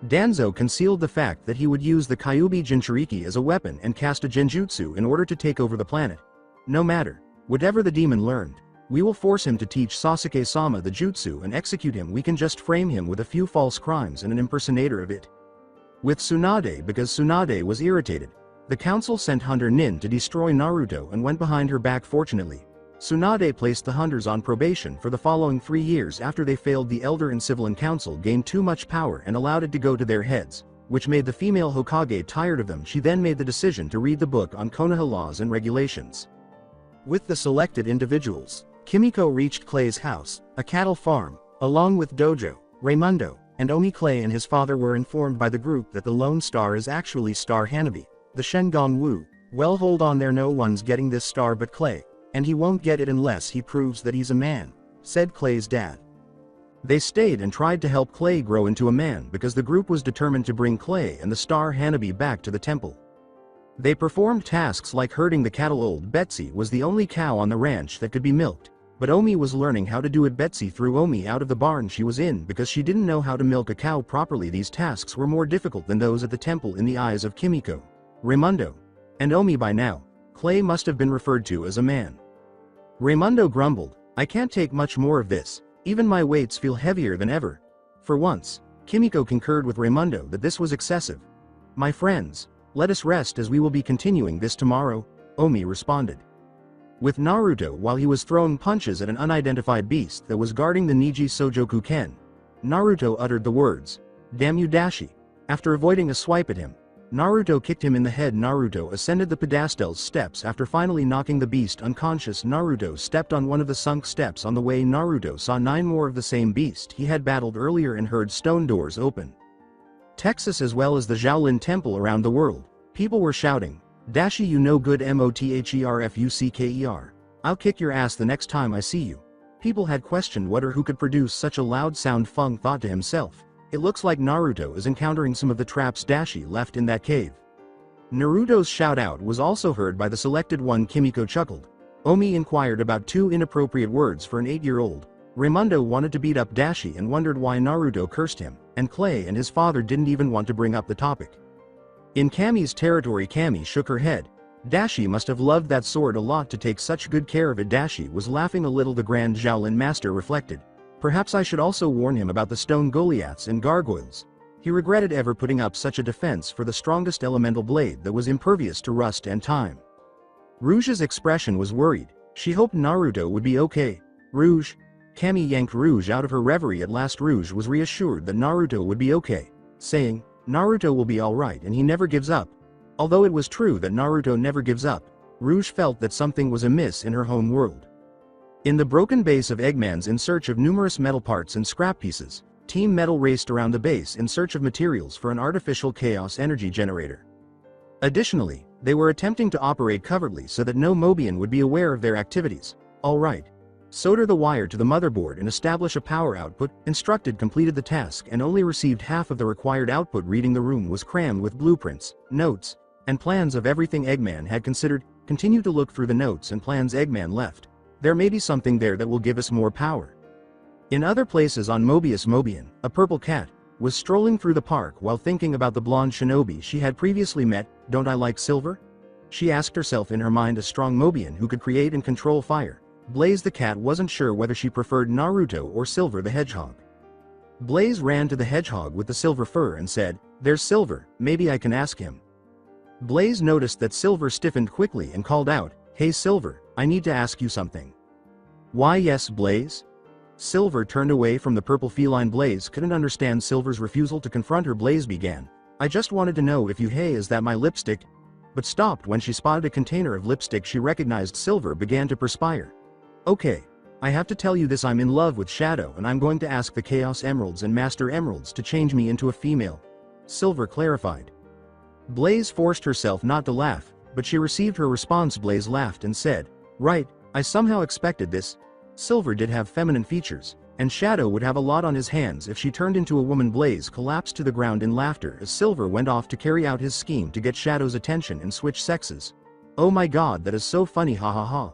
Danzo concealed the fact that he would use the Kyuubi Jinchuriki as a weapon and cast a genjutsu in order to take over the planet. "No matter, whatever the demon learned, we will force him to teach Sasuke-sama the jutsu and execute him. We can just frame him with a few false crimes and an impersonator of it." With Tsunade, because Tsunade was irritated, the council sent Hunter Nin to destroy Naruto and went behind her back. Fortunately, Tsunade placed the hunters on probation for the following 3 years after they failed. The Elder and Civilian Council gained too much power and allowed it to go to their heads, which made the female Hokage tired of them. She then made the decision to read the book on Konoha laws and regulations. With the selected individuals, Kimiko reached Clay's house, a cattle farm. Along with Dojo, Raimundo, and Omi, Clay and his father were informed by the group that the Lone Star is actually Star Hanabi, the Shengon Wu. "Well, hold on there, no one's getting this star but Clay. And he won't get it unless he proves that he's a man," said Clay's dad. They stayed and tried to help Clay grow into a man because the group was determined to bring Clay and the Star Hanabi back to the temple. They performed tasks like herding the cattle. Old Betsy was the only cow on the ranch that could be milked, but Omi was learning how to do it. Betsy threw Omi out of the barn she was in because she didn't know how to milk a cow properly. These tasks were more difficult than those at the temple in the eyes of Kimiko, Raimundo, and Omi. By now, Clay must have been referred to as a man. Raimundo grumbled, "I can't take much more of this. Even my weights feel heavier than ever." For once, Kimiko concurred with Raimundo that this was excessive. "My friends, let us rest as we will be continuing this tomorrow," Omi responded. With Naruto, while he was throwing punches at an unidentified beast that was guarding the Niji Sojoku Ken, Naruto uttered the words, "Damn you, Dashi." After avoiding a swipe at him, Naruto kicked him in the head. Naruto ascended the pedestal's steps after finally knocking the beast unconscious. Naruto stepped on one of the sunk steps. On the way, Naruto saw 9 more of the same beast he had battled earlier and heard stone doors open. Texas as well as the Xiaolin temple around the world, people were shouting, "Dashi, you no good motherfucker. I'll kick your ass the next time I see you." People had questioned what or who could produce such a loud sound. Feng thought to himself, "It looks like Naruto is encountering some of the traps Dashi left in that cave." Naruto's shout-out was also heard by the selected one. Kimiko chuckled. Omi inquired about 2 inappropriate words for an 8-year-old. Raimundo wanted to beat up Dashi and wondered why Naruto cursed him, and Clay and his father didn't even want to bring up the topic. In Kami's territory, Kami shook her head. Dashi must have loved that sword a lot to take such good care of it. Dashi was laughing a little. The Grand Xiaolin Master reflected, "Perhaps I should also warn him about the stone Goliaths and gargoyles." He regretted ever putting up such a defense for the strongest elemental blade that was impervious to rust and time. Rouge's expression was worried. She hoped Naruto would be okay. Rouge. Cammy yanked Rouge out of her reverie at last. Rouge was reassured that Naruto would be okay, saying, Naruto will be alright and he never gives up. Although it was true that Naruto never gives up, Rouge felt that something was amiss in her home world. In the broken base of Eggman's in search of numerous metal parts and scrap pieces, Team Metal raced around the base in search of materials for an artificial chaos energy generator. Additionally, they were attempting to operate covertly so that no Mobian would be aware of their activities. Alright. Solder the wire to the motherboard and establish a power output. Instructed completed the task and only received half of the required output. Reading the room was crammed with blueprints, notes, and plans of everything Eggman had considered. Continue to look through the notes and plans Eggman left. There may be something there that will give us more power. In other places on Mobius, Mobian, a purple cat, was strolling through the park while thinking about the blonde shinobi she had previously met. Don't I like silver? She asked herself in her mind. A strong Mobian who could create and control fire. Blaze the cat wasn't sure whether she preferred Naruto or Silver the hedgehog. Blaze ran to the hedgehog with the silver fur and said, There's Silver, maybe I can ask him. Blaze noticed that Silver stiffened quickly and called out, Hey Silver, I need to ask you something. Why yes, Blaze? Silver turned away from the purple feline. Blaze couldn't understand Silver's refusal to confront her. Blaze began, I just wanted to know if you hey is that my lipstick? But stopped when she spotted a container of lipstick she recognized. Silver began to perspire. Okay. I have to tell you this, I'm in love with Shadow and I'm going to ask the Chaos Emeralds and Master Emeralds to change me into a female. Silver clarified. Blaze forced herself not to laugh, but she received her response. Blaze laughed and said, Right, I somehow expected this. Silver did have feminine features, and Shadow would have a lot on his hands if she turned into a woman. Blaze collapsed to the ground in laughter as Silver went off to carry out his scheme to get Shadow's attention and switch sexes. Oh my god, that is so funny, ha ha ha.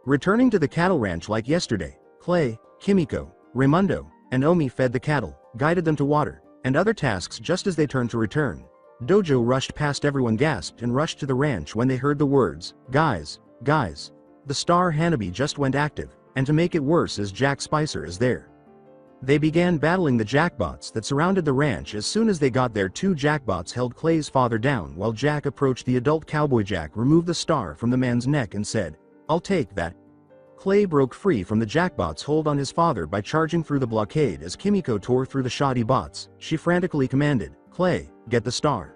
Returning to the cattle ranch like yesterday, Clay, Kimiko, Raimundo, and Omi fed the cattle, guided them to water, and other tasks. Just as they turned to return, Dojo rushed past. Everyone gasped and rushed to the ranch when they heard the words, Guys, guys. The star Hanabi just went active, and to make it worse as Jack Spicer is there. They began battling the jackbots that surrounded the ranch. As soon as they got there, two jackbots held Clay's father down while Jack approached the adult cowboy. Jack removed the star from the man's neck and said, I'll take that. Clay broke free from the jackbot's hold on his father by charging through the blockade. As Kimiko tore through the shoddy bots, she frantically commanded, Clay, get the star.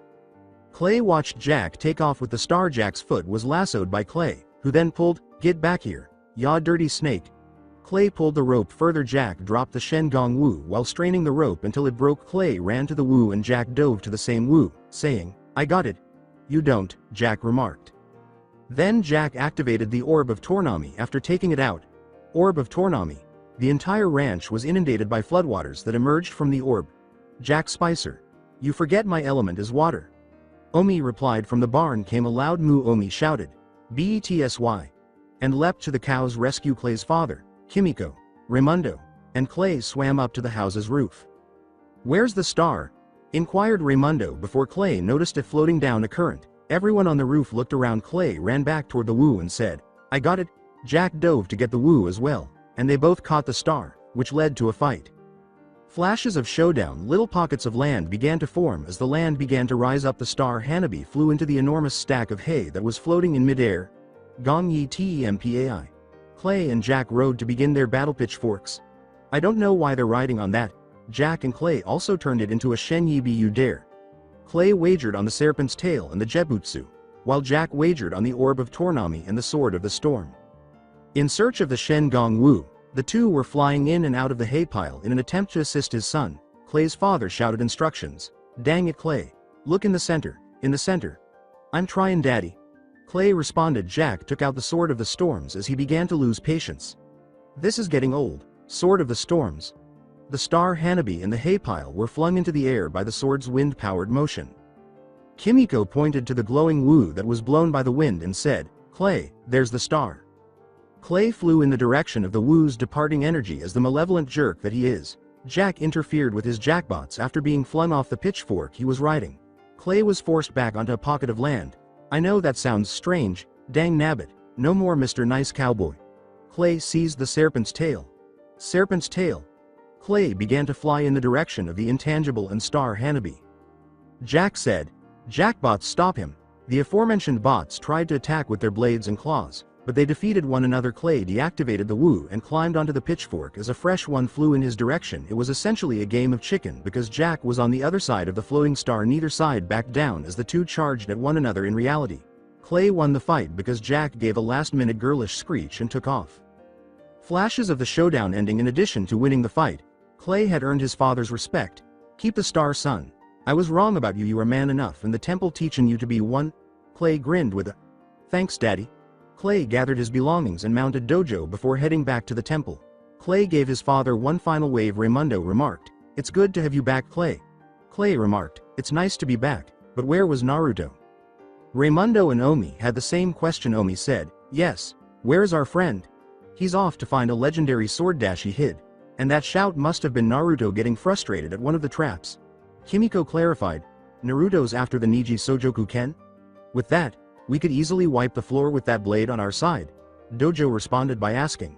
Clay watched Jack take off with the star. Jack's foot was lassoed by Clay, who then pulled, Get back here, ya dirty snake. Clay pulled the rope further. Jack dropped the Shen Gong Wu while straining the rope until it broke. Clay ran to the Wu and Jack dove to the same Wu, saying, I got it. You don't, Jack remarked. Then Jack activated the Orb of Tournami after taking it out. Orb of Tournami. The entire ranch was inundated by floodwaters that emerged from the orb. Jack Spicer. You forget my element is water. Omi replied. From the barn came a loud moo. Omi shouted, Betsy, and leapt to the cows rescue. Clay's father, Kimiko, Raimundo, and Clay swam up to the house's roof. Where's the star? Inquired Raimundo before Clay noticed it floating down a current. Everyone on the roof looked around. Clay ran back toward the Wu and said, I got it. Jack dove to get the Wu as well, and they both caught the star, which led to a fight. Flashes of Showdown. Little pockets of land began to form as the land began to rise up. The star Hanabi flew into the enormous stack of hay that was floating in midair. Gong Yi Tempai. Clay and Jack rode to begin their battle. Pitchforks. I don't know why they're riding on that. Jack and Clay also turned it into a Shen Yi Bu Dare. Clay wagered on the Serpent's tail and the Jebutsu, while Jack wagered on the Orb of Tournami and the Sword of the Storm. In search of the Shen Gong Wu, the two were flying in and out of the hay pile in an attempt to assist his son. Clay's father shouted instructions. Dang it, Clay. Look in the center, in the center. I'm trying, Daddy. Clay responded. Jack took out the Sword of the Storms as he began to lose patience. This is getting old. Sword of the Storms. The star Hanabi and the hay pile were flung into the air by the sword's wind-powered motion. Kimiko pointed to the glowing Wu that was blown by the wind and said, Clay, there's the star. Clay flew in the direction of the Wu's departing energy as the malevolent jerk that he is. Jack interfered with his jackbots after being flung off the pitchfork he was riding. Clay was forced back onto a pocket of land. I know that sounds strange, dang nabbit, no more Mr. Nice Cowboy. Clay seized the Serpent's tail. Serpent's tail. Clay began to fly in the direction of the intangible and star Hanabi. Jack said, "Jackbots, stop him." The aforementioned bots tried to attack with their blades and claws, but they defeated one another. Clay deactivated the Wu and climbed onto the pitchfork as a fresh one flew in his direction. It was essentially a game of chicken because Jack was on the other side of the floating star. Neither side backed down as the two charged at one another. In reality, Clay won the fight because Jack gave a last-minute girlish screech and took off. Flashes of the showdown ending. In addition to winning the fight, Clay had earned his father's respect. "Keep the star, son. I was wrong about you. You are man enough and the temple teaching you to be one." Clay grinned with a, "Thanks, Daddy." Clay gathered his belongings and mounted dojo before heading back to the temple. Clay gave his father one final wave. Raimundo remarked, "It's good to have you back, Clay." Clay remarked, "It's nice to be back, but where was Naruto?" Raimundo and Omi had the same question. Omi said, "Yes, where is our friend? He's off to find a legendary sword dash he hid." And that shout must have been Naruto getting frustrated at one of the traps. Kimiko clarified, "Naruto's after the Niji Sojoku Ken? With that, we could easily wipe the floor with that blade on our side." Dojo responded by asking.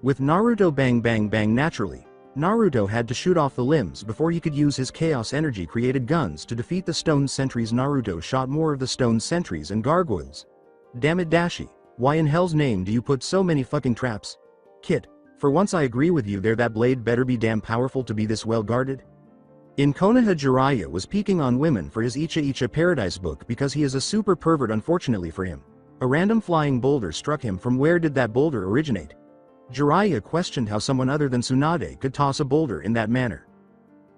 With Naruto bang bang bang. Naturally, Naruto had to shoot off the limbs before he could use his chaos energy created guns to defeat the stone sentries. Naruto shot more of the stone sentries and gargoyles. "Damn it, Dashi, why in hell's name do you put so many fucking traps? Kit, for once I agree with you there, that blade better be damn powerful to be this well guarded." In Konoha, Jiraiya was peeking on women for his Icha Icha Paradise book because he is a super pervert. Unfortunately for him, a random flying boulder struck him. From where did that boulder originate? Jiraiya questioned how someone other than Tsunade could toss a boulder in that manner.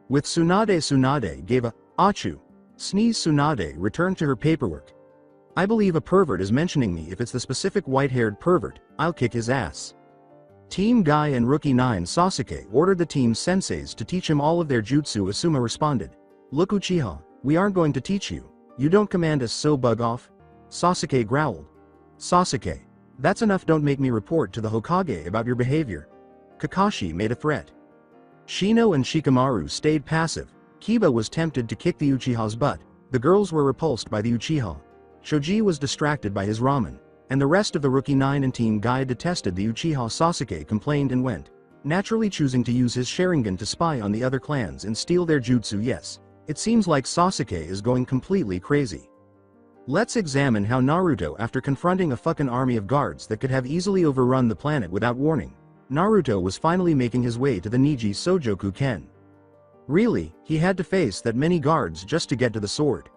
With Tsunade gave a "Achu" sneeze. Tsunade returned to her paperwork. "I believe a pervert is mentioning me. If it's the specific white-haired pervert, I'll kick his ass." Team Guy and Rookie 9 Sasuke ordered the team senseis to teach him all of their jutsu. Asuma responded, "Look, Uchiha, we aren't going to teach you. You don't command us, so bug off." Sasuke growled. "Sasuke, that's enough. Don't make me report to the Hokage about your behavior." Kakashi made a threat. Shino and Shikamaru stayed passive. Kiba was tempted to kick the Uchiha's butt. The girls were repulsed by the Uchiha. Shoji was distracted by his ramen. And the rest of the Rookie 9 and Team Guy detested the Uchiha. Sasuke complained and went, naturally choosing to use his Sharingan to spy on the other clans and steal their jutsu. Yes, it seems like Sasuke is going completely crazy. Let's examine how Naruto, after confronting a fucking army of guards that could have easily overrun the planet without warning, Naruto was finally making his way to the Niji Sojoku Ken. Really, he had to face that many guards just to get to the sword.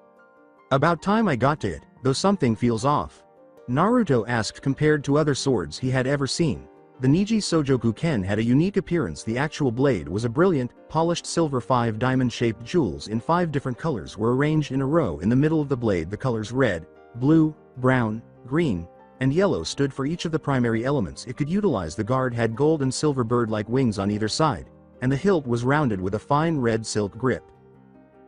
"About time I got to it, though something feels off," Naruto asked. Compared to other swords he had ever seen, the Niji Sojoku Ken had a unique appearance. The actual blade was a brilliant, polished silver. 5 diamond-shaped jewels in 5 different colors were arranged in a row in the middle of the blade. The colors red, blue, brown, green, and yellow stood for each of the primary elements it could utilize. The guard had gold and silver bird-like wings on either side, and the hilt was rounded with a fine red silk grip.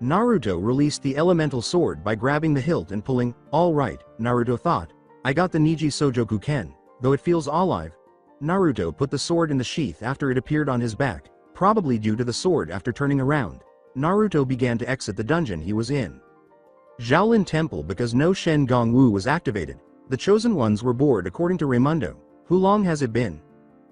Naruto released the elemental sword by grabbing the hilt and pulling. "All right," Naruto thought, "I got the Niji Sojoku Ken, though it feels alive." Naruto put the sword in the sheath after it appeared on his back, probably due to the sword. After turning around, Naruto began to exit the dungeon he was in. Xiaolin Temple. Because no Shen Gong Wu was activated, the chosen ones were bored. According to Raimundo, "Who long has it been?"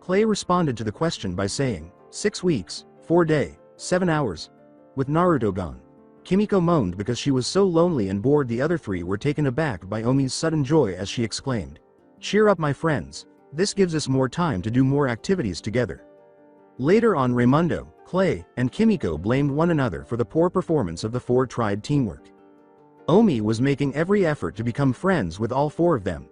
Clay responded to the question by saying, 6 weeks, 4 days, 7 hours. With Naruto gone, Kimiko moaned because she was so lonely and bored. The other 3 were taken aback by Omi's sudden joy as she exclaimed, "Cheer up, my friends. This gives us more time to do more activities together." Later on, Raimundo, Clay, and Kimiko blamed one another for the poor performance of the 4 tried teamwork. Omi was making every effort to become friends with all 4 of them.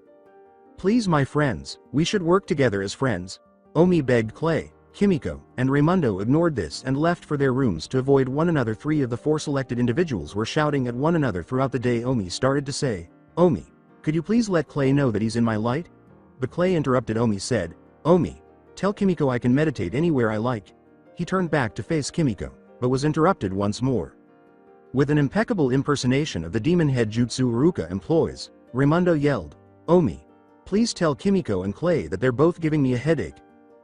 "Please, my friends, we should work together as friends," Omi begged Clay. Kimiko and Raimundo ignored this and left for their rooms to avoid one another. 3 of the 4 selected individuals were shouting at one another throughout the day. Omi started to say, "Omi, could you please let Clay know that he's in my light?" But Clay interrupted. Omi said, "Omi, tell Kimiko I can meditate anywhere I like." He turned back to face Kimiko, but was interrupted once more. With an impeccable impersonation of the demon head jutsu Uruka employs, Raimundo yelled, "Omi, please tell Kimiko and Clay that they're both giving me a headache."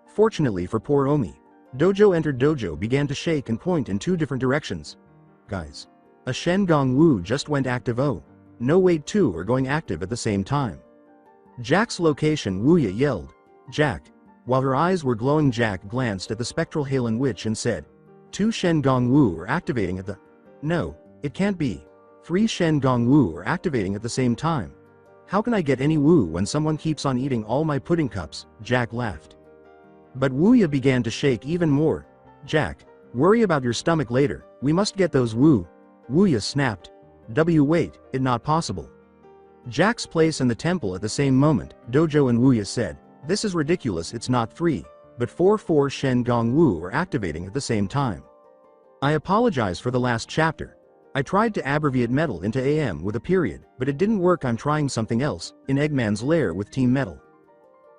Fortunately for poor Omi, Dojo entered. Dojo began to shake and point in 2 different directions. "Guys, a Shen Gong Wu just went active." "Oh, no, wait, 2 are going active at the same time." Jack's location. Wuya yelled, "Jack, While her eyes were glowing, Jack glanced at the spectral Xiaolin witch and said, 2 Shen Gong Wu are activating at the... No, it can't be. 3 Shen Gong Wu are activating at the same time. How can I get any Wu when someone keeps on eating all my pudding cups? Jack laughed. But Wuya began to shake even more. Jack, worry about your stomach later, we must get those Wu. Wuya snapped. Wait, it not possible. Jack's place in the temple at the same moment, Dojo and Wuya said, this is ridiculous, it's not 3, but 4 Shen Gong Wu are activating at the same time. I apologize for the last chapter. I tried to abbreviate metal into AM with a period, but it didn't work. I'm trying something else, in Eggman's lair with Team Metal.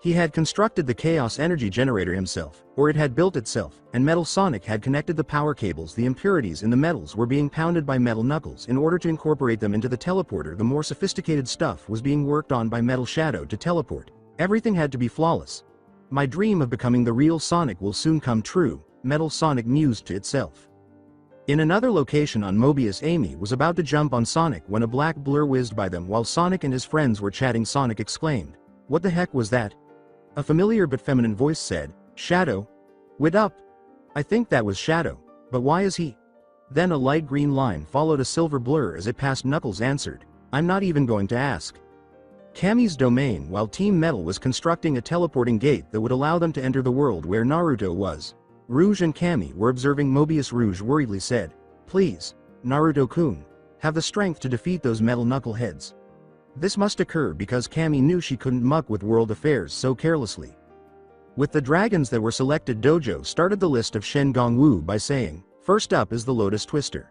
He had constructed the chaos energy generator himself, or it had built itself, and Metal Sonic had connected the power cables. The impurities in the metals were being pounded by Metal Knuckles in order to incorporate them into the teleporter. The more sophisticated stuff was being worked on by Metal Shadow to teleport. Everything had to be flawless. My dream of becoming the real Sonic will soon come true, Metal Sonic mused to itself. In another location on Mobius, Amy was about to jump on Sonic when a black blur whizzed by them while Sonic and his friends were chatting. Sonic exclaimed, "What the heck was that?" A familiar but feminine voice said, "Shadow? Wit up." "I think that was Shadow, but why is he?" Then a light green line followed a silver blur as it passed. Knuckles answered, "I'm not even going to ask." Kami's domain. While Team Metal was constructing a teleporting gate that would allow them to enter the world where Naruto was, Rouge and Kami were observing Mobius. Rouge worriedly said, "Please, Naruto-kun, have the strength to defeat those metal knuckleheads." This must occur because Kami knew she couldn't muck with world affairs so carelessly. With the dragons that were selected, Dojo started the list of Shen Gong Wu by saying, "First up is the Lotus Twister.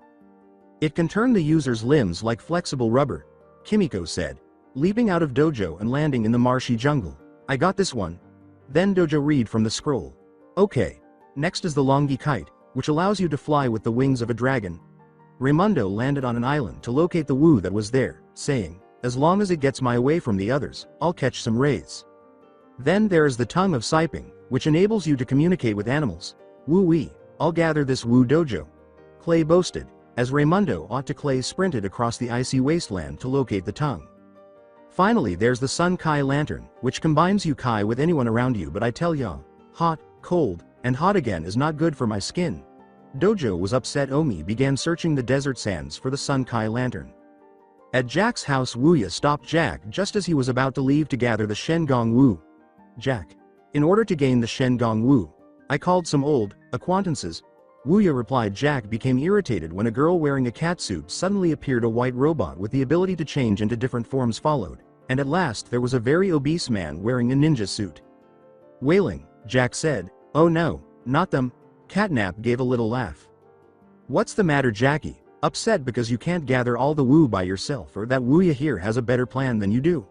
It can turn the user's limbs like flexible rubber," Kimiko said, leaping out of Dojo and landing in the marshy jungle. "I got this one." Then Dojo read from the scroll. "Okay. Next is the Longi Kite, which allows you to fly with the wings of a dragon." Raimundo landed on an island to locate the Wu that was there, saying, "As long as it gets my away from the others, I'll catch some rays." Then there is the Tongue of Siping, which enables you to communicate with animals. "Woo-wee, I'll gather this Wu Dojo," Clay boasted, as Raimundo ought to Clay sprinted across the icy wasteland to locate the tongue. Finally there's the Sun Kai Lantern, which combines you Kai with anyone around you. "But I tell ya, hot, cold, and hot again is not good for my skin." Dojo was upset. Omi began searching the desert sands for the Sun Kai Lantern. At Jack's house, Wuya stopped Jack just as he was about to leave to gather the Shen Gong Wu. "Jack, in order to gain the Shen Gong Wu, I called some old acquaintances," Wuya replied. Jack became irritated when a girl wearing a catsuit suddenly appeared. A white robot with the ability to change into different forms followed, and at last there was a very obese man wearing a ninja suit. Wailing, Jack said, "Oh no, not them." Catnap gave a little laugh. "What's the matter, Jackie? Upset because you can't gather all the Wu by yourself, or that Wuya here has a better plan than you do?"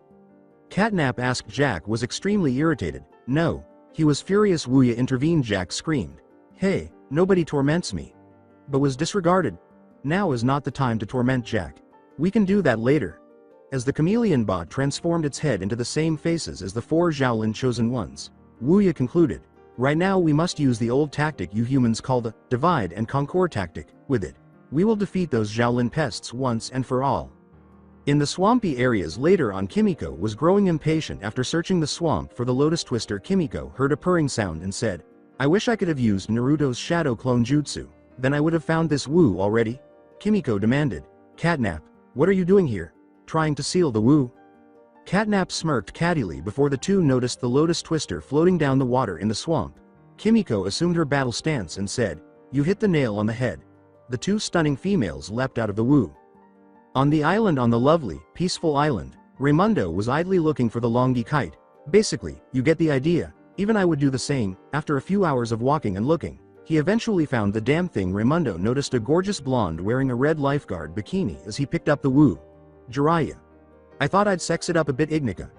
Catnap asked. Jack was extremely irritated. "No, he was furious." Wuya intervened. Jack screamed, "Hey, nobody torments me," but was disregarded. Now is not the time to torment Jack. We can do that later. As the chameleon bot transformed its head into the same faces as the 4 Xiaolin chosen ones, Wuya concluded, "Right now we must use the old tactic you humans call the divide and conquer tactic. With it, we will defeat those Xiaolin pests once and for all." In the swampy areas later on, Kimiko was growing impatient. After searching the swamp for the Lotus Twister, Kimiko heard a purring sound and said, "I wish I could have used Naruto's shadow clone jutsu, then I would have found this Wu already." Kimiko demanded, "Catnap, what are you doing here? Trying to seal the Wu?" Catnap smirked cattily before the two noticed the Lotus Twister floating down the water in the swamp. Kimiko assumed her battle stance and said, "You hit the nail on the head." The two stunning females leapt out of the Wu. On the island, on the lovely, peaceful island, Raimundo was idly looking for the Longi Kite. Basically, you get the idea. Even I would do the same. After a few hours of walking and looking, he eventually found the damn thing. Raimundo noticed a gorgeous blonde wearing a red lifeguard bikini as he picked up the Wu. "Jiraiya. I thought I'd sex it up a bit, Ignika."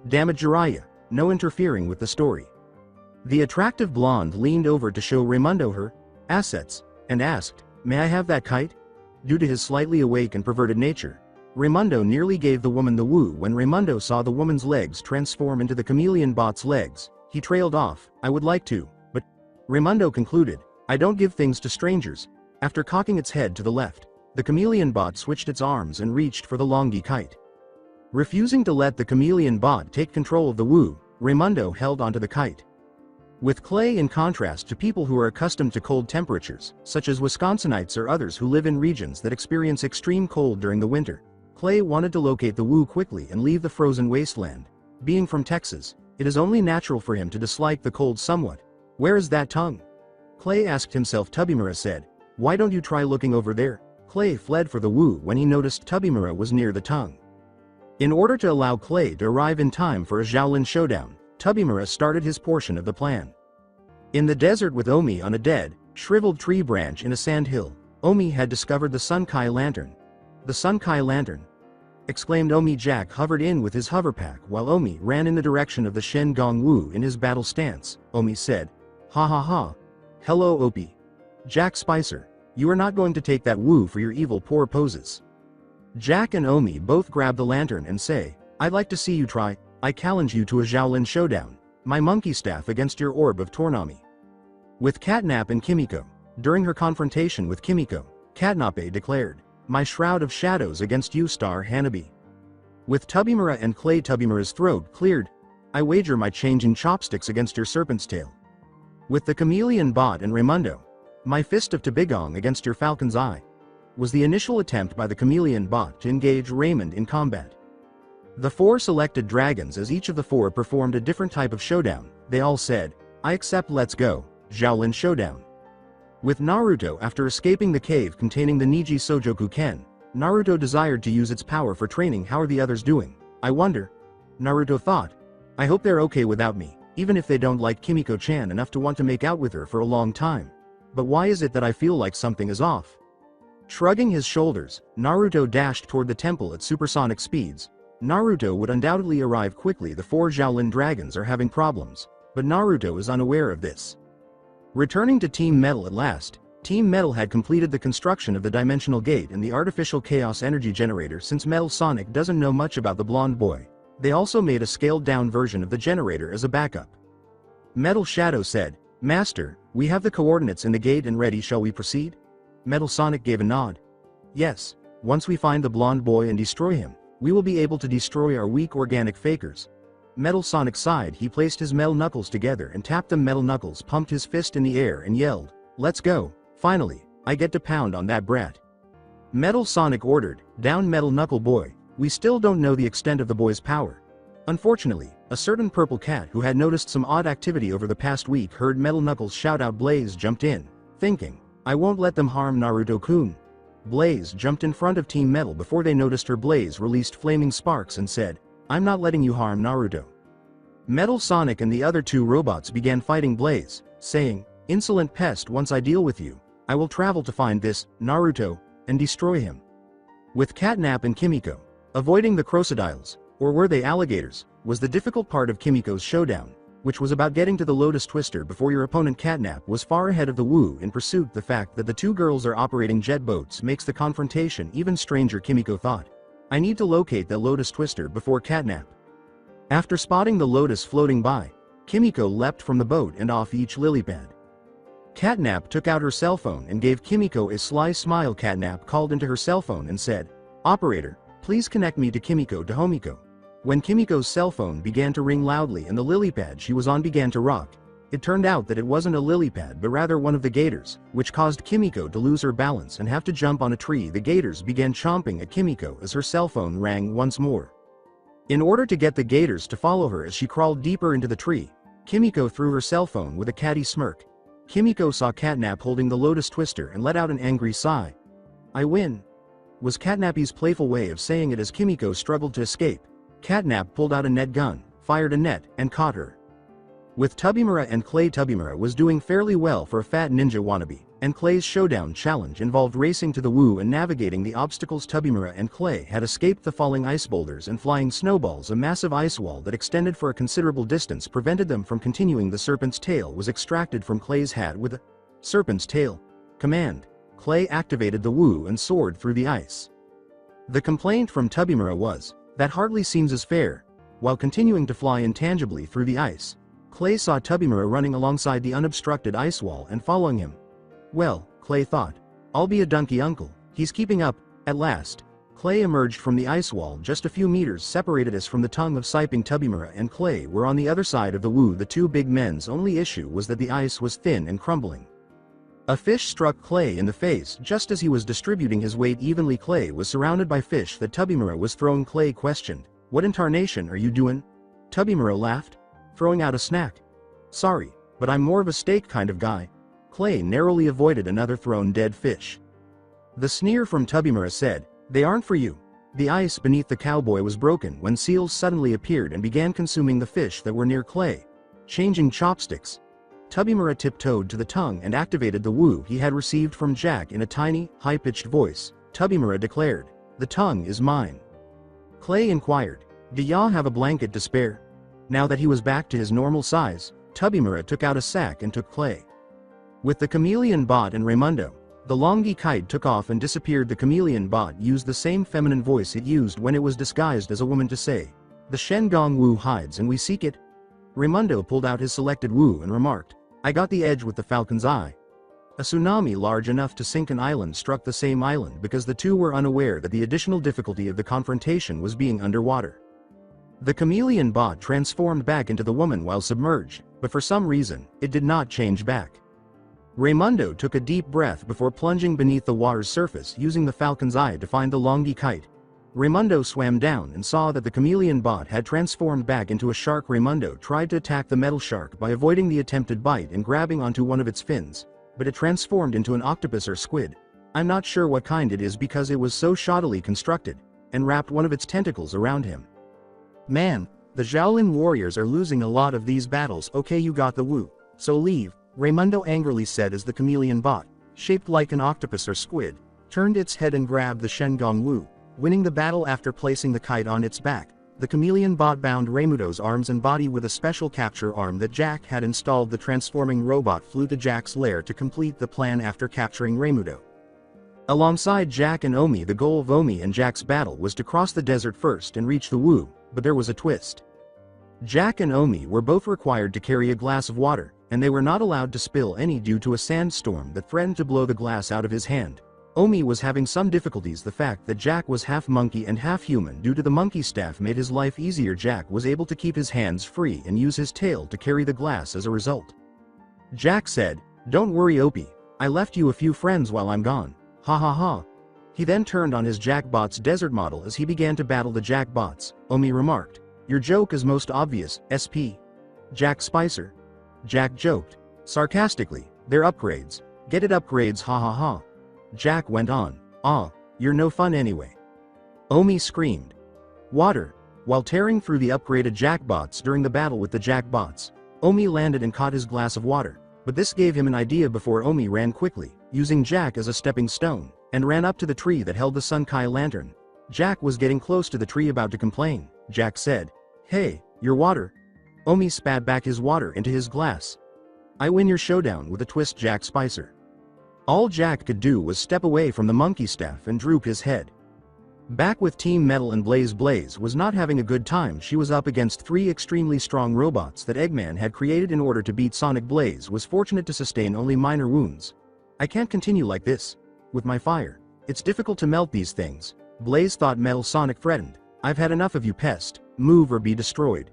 "Damn it, Jiraiya, no interfering with the story." The attractive blonde leaned over to show Raimundo her assets, and asked, "May I have that kite?" Due to his slightly awake and perverted nature, Raimundo nearly gave the woman the Wu. When Raimundo saw the woman's legs transform into the chameleon bot's legs, he trailed off. "I would like to, but..." Raimundo concluded, "I don't give things to strangers." After cocking its head to the left, the chameleon bot switched its arms and reached for the Longi Kite. Refusing to let the chameleon bot take control of the Wu, Raimundo held onto the kite. With Clay in contrast to people who are accustomed to cold temperatures, such as Wisconsinites or others who live in regions that experience extreme cold during the winter, Clay wanted to locate the Wu quickly and leave the frozen wasteland. Being from Texas, it is only natural for him to dislike the cold somewhat. Where is that tongue? Clay asked himself. Tubimura said, why don't you try looking over there? Clay fled for the Wu when he noticed Tubimura was near the tongue. In order to allow Clay to arrive in time for a Xiaolin showdown, Tubimura started his portion of the plan. In the desert with Omi on a dead, shriveled tree branch in a sand hill, Omi had discovered the Sunkai lantern. The Sunkai lantern! Exclaimed Omi. Jack hovered in with his hoverpack while Omi ran in the direction of the Shen Gong Wu in his battle stance. Omi said, ha ha ha. Hello Opie. Jack Spicer, you are not going to take that Wu for your evil poor poses. Jack and Omi both grab the lantern and say, I'd like to see you try. I challenge you to a Xiaolin showdown, my monkey staff against your orb of Tornami. With Catnap and Kimiko. During her confrontation with Kimiko, Katnape declared, my shroud of shadows against you Star Hanabi. With Tubimura and Clay. Tubimura's throat cleared, I wager my changing chopsticks against your serpent's tail. With the chameleon bot and Raimundo, my fist of Tabigong against your falcon's eye. Was the initial attempt by the chameleon bot to engage Raymond in combat. The four selected dragons, as each of the four performed a different type of showdown, they all said, I accept, let's go, Xiaolin showdown. With Naruto after escaping the cave containing the Niji Sojoku Ken, Naruto desired to use its power for training. How are the others doing? I wonder. Naruto thought. I hope they're okay without me, even if they don't like Kimiko-chan enough to want to make out with her for a long time. But why is it that I feel like something is off? Shrugging his shoulders, Naruto dashed toward the temple at supersonic speeds. Naruto would undoubtedly arrive quickly. The four Xiaolin dragons are having problems, but Naruto is unaware of this. Returning to Team Metal at last, Team Metal had completed the construction of the dimensional gate and the artificial chaos energy generator. Since Metal Sonic doesn't know much about the blonde boy, they also made a scaled-down version of the generator as a backup. Metal Shadow said, Master, we have the coordinates in the gate and ready. Shall we proceed? Metal Sonic gave a nod. Yes, once we find the blonde boy and destroy him, we will be able to destroy our weak organic fakers. Metal Sonic sighed. He placed his metal knuckles together and tapped them. Metal Knuckles pumped his fist in the air and yelled, let's go, finally, I get to pound on that brat. Metal Sonic ordered, down Metal Knuckle Boy. We still don't know the extent of the boy's power. Unfortunately, a certain purple cat who had noticed some odd activity over the past week heard Metal Knuckles shout out. Blaze jumped in, thinking, I won't let them harm Naruto-kun. Blaze jumped in front of Team Metal before they noticed her. Blaze released flaming sparks and said, I'm not letting you harm Naruto. Metal Sonic and the other two robots began fighting Blaze, saying, insolent pest, once I deal with you, I will travel to find this, Naruto, and destroy him. With Catnap and Kimiko, avoiding the crocodiles, or were they alligators, was the difficult part of Kimiko's showdown, which was about getting to the Lotus Twister before your opponent. Catnap was far ahead of the Wu in pursuit. The fact that the two girls are operating jet boats makes the confrontation even stranger. Kimiko thought, I need to locate the Lotus Twister before Catnap. After spotting the Lotus floating by, Kimiko leapt from the boat and off each lily pad. Catnap took out her cell phone and gave Kimiko a sly smile. Catnap called into her cell phone and said, Operator, please connect me to Kimiko to Homiko. When Kimiko's cell phone began to ring loudly and the lily pad she was on began to rock, it turned out that it wasn't a lily pad but rather one of the gators, which caused Kimiko to lose her balance and have to jump on a tree. The gators began chomping at Kimiko as her cell phone rang once more. In order to get the gators to follow her as she crawled deeper into the tree, Kimiko threw her cell phone with a catty smirk. Kimiko saw Catnap holding the Lotus Twister and let out an angry sigh. I win, was Catnappy's playful way of saying it as Kimiko struggled to escape. Catnap pulled out a net gun, fired a net, and caught her. With Tubimura and Clay. Tubimura was doing fairly well for a fat ninja wannabe, and Clay's showdown challenge involved racing to the Wu and navigating the obstacles. Tubimura and Clay had escaped the falling ice boulders and flying snowballs. A massive ice wall that extended for a considerable distance prevented them from continuing. The Serpent's tail was extracted from Clay's hat with a Serpent's tail command. Clay activated the Wu and soared through the ice. The complaint from Tubimura was, that hardly seems as fair. While continuing to fly intangibly through the ice, Clay saw Tubimura running alongside the unobstructed ice wall and following him. Well, Clay thought, I'll be a donkey uncle, he's keeping up. At last, Clay emerged from the ice wall just a few meters separated us from the tongue of Siping. Tubimura and Clay were on the other side of the Wu. The two big men's only issue was that the ice was thin and crumbling. A fish struck Clay in the face just as he was distributing his weight evenly. Clay was surrounded by fish that Tubimura was throwing. Clay questioned, "What in tarnation are you doing?" Tubimura laughed, throwing out a snack. "Sorry, but I'm more of a steak kind of guy." Clay narrowly avoided another thrown dead fish. The sneer from Tubimura said, "They aren't for you." The ice beneath the cowboy was broken when seals suddenly appeared and began consuming the fish that were near Clay. Changing chopsticks. Tubimura tiptoed to the tongue and activated the Wu he had received from Jack in a tiny, high-pitched voice. Tubimura declared, "The tongue is mine." Clay inquired, "Do ya have a blanket to spare?" Now that he was back to his normal size, Tubimura took out a sack and took Clay. With the chameleon bot and Raimundo, the Longi kite took off and disappeared. The chameleon bot used the same feminine voice it used when it was disguised as a woman to say, "The Shengong Wu hides and we seek it." Raimundo pulled out his selected Wu and remarked, "I got the edge with the falcon's eye." A tsunami large enough to sink an island struck the same island because the two were unaware that the additional difficulty of the confrontation was being underwater. The chameleon bot transformed back into the woman while submerged, but for some reason, it did not change back. Raimundo took a deep breath before plunging beneath the water's surface using the falcon's eye to find the Longi kite. Raimundo swam down and saw that the chameleon bot had transformed back into a shark. Raimundo tried to attack the metal shark by avoiding the attempted bite and grabbing onto one of its fins, but it transformed into an octopus or squid. I'm not sure what kind it is because it was so shoddily constructed, and wrapped one of its tentacles around him. "Man, the Xiaolin warriors are losing a lot of these battles." "Okay, you got the Wu, so leave," Raimundo angrily said as the chameleon bot, shaped like an octopus or squid, turned its head and grabbed the Shengong Wu, winning the battle after placing the kite on its back. The chameleon bot bound Raimundo's arms and body with a special capture arm that Jack had installed. The transforming robot flew to Jack's lair to complete the plan after capturing Raimundo. Alongside Jack and Omi, the goal of Omi and Jack's battle was to cross the desert first and reach the Wu, but there was a twist. Jack and Omi were both required to carry a glass of water, and they were not allowed to spill any due to a sandstorm that threatened to blow the glass out of his hand. Omi was having some difficulties. The fact that Jack was half monkey and half human due to the monkey staff made his life easier. Jack was able to keep his hands free and use his tail to carry the glass as a result. Jack said, "Don't worry, Opie, I left you a few friends while I'm gone. Ha ha ha." He then turned on his Jackbot's desert model as he began to battle the Jackbots. Omi remarked, "Your joke is most obvious, SP. Jack Spicer." Jack joked, sarcastically, "They're upgrades. Get it, upgrades, ha ha ha." Jack went on, "Ah, you're no fun anyway." Omi screamed. "Water." While tearing through the upgraded Jackbots during the battle with the Jackbots, Omi landed and caught his glass of water, but this gave him an idea before Omi ran quickly, using Jack as a stepping stone, and ran up to the tree that held the Sunkai lantern. Jack was getting close to the tree about to complain. Jack said, "Hey, your water." Omi spat back his water into his glass. "I win your showdown with a twist, Jack Spicer." All Jack could do was step away from the monkey staff and droop his head. Back with Team Metal and Blaze. Blaze was not having a good time. She was up against 3 extremely strong robots that Eggman had created in order to beat Sonic. Blaze was fortunate to sustain only minor wounds. "I can't continue like this. With my fire, it's difficult to melt these things." Blaze thought. Metal Sonic threatened, "I've had enough of you, pest. Move or be destroyed."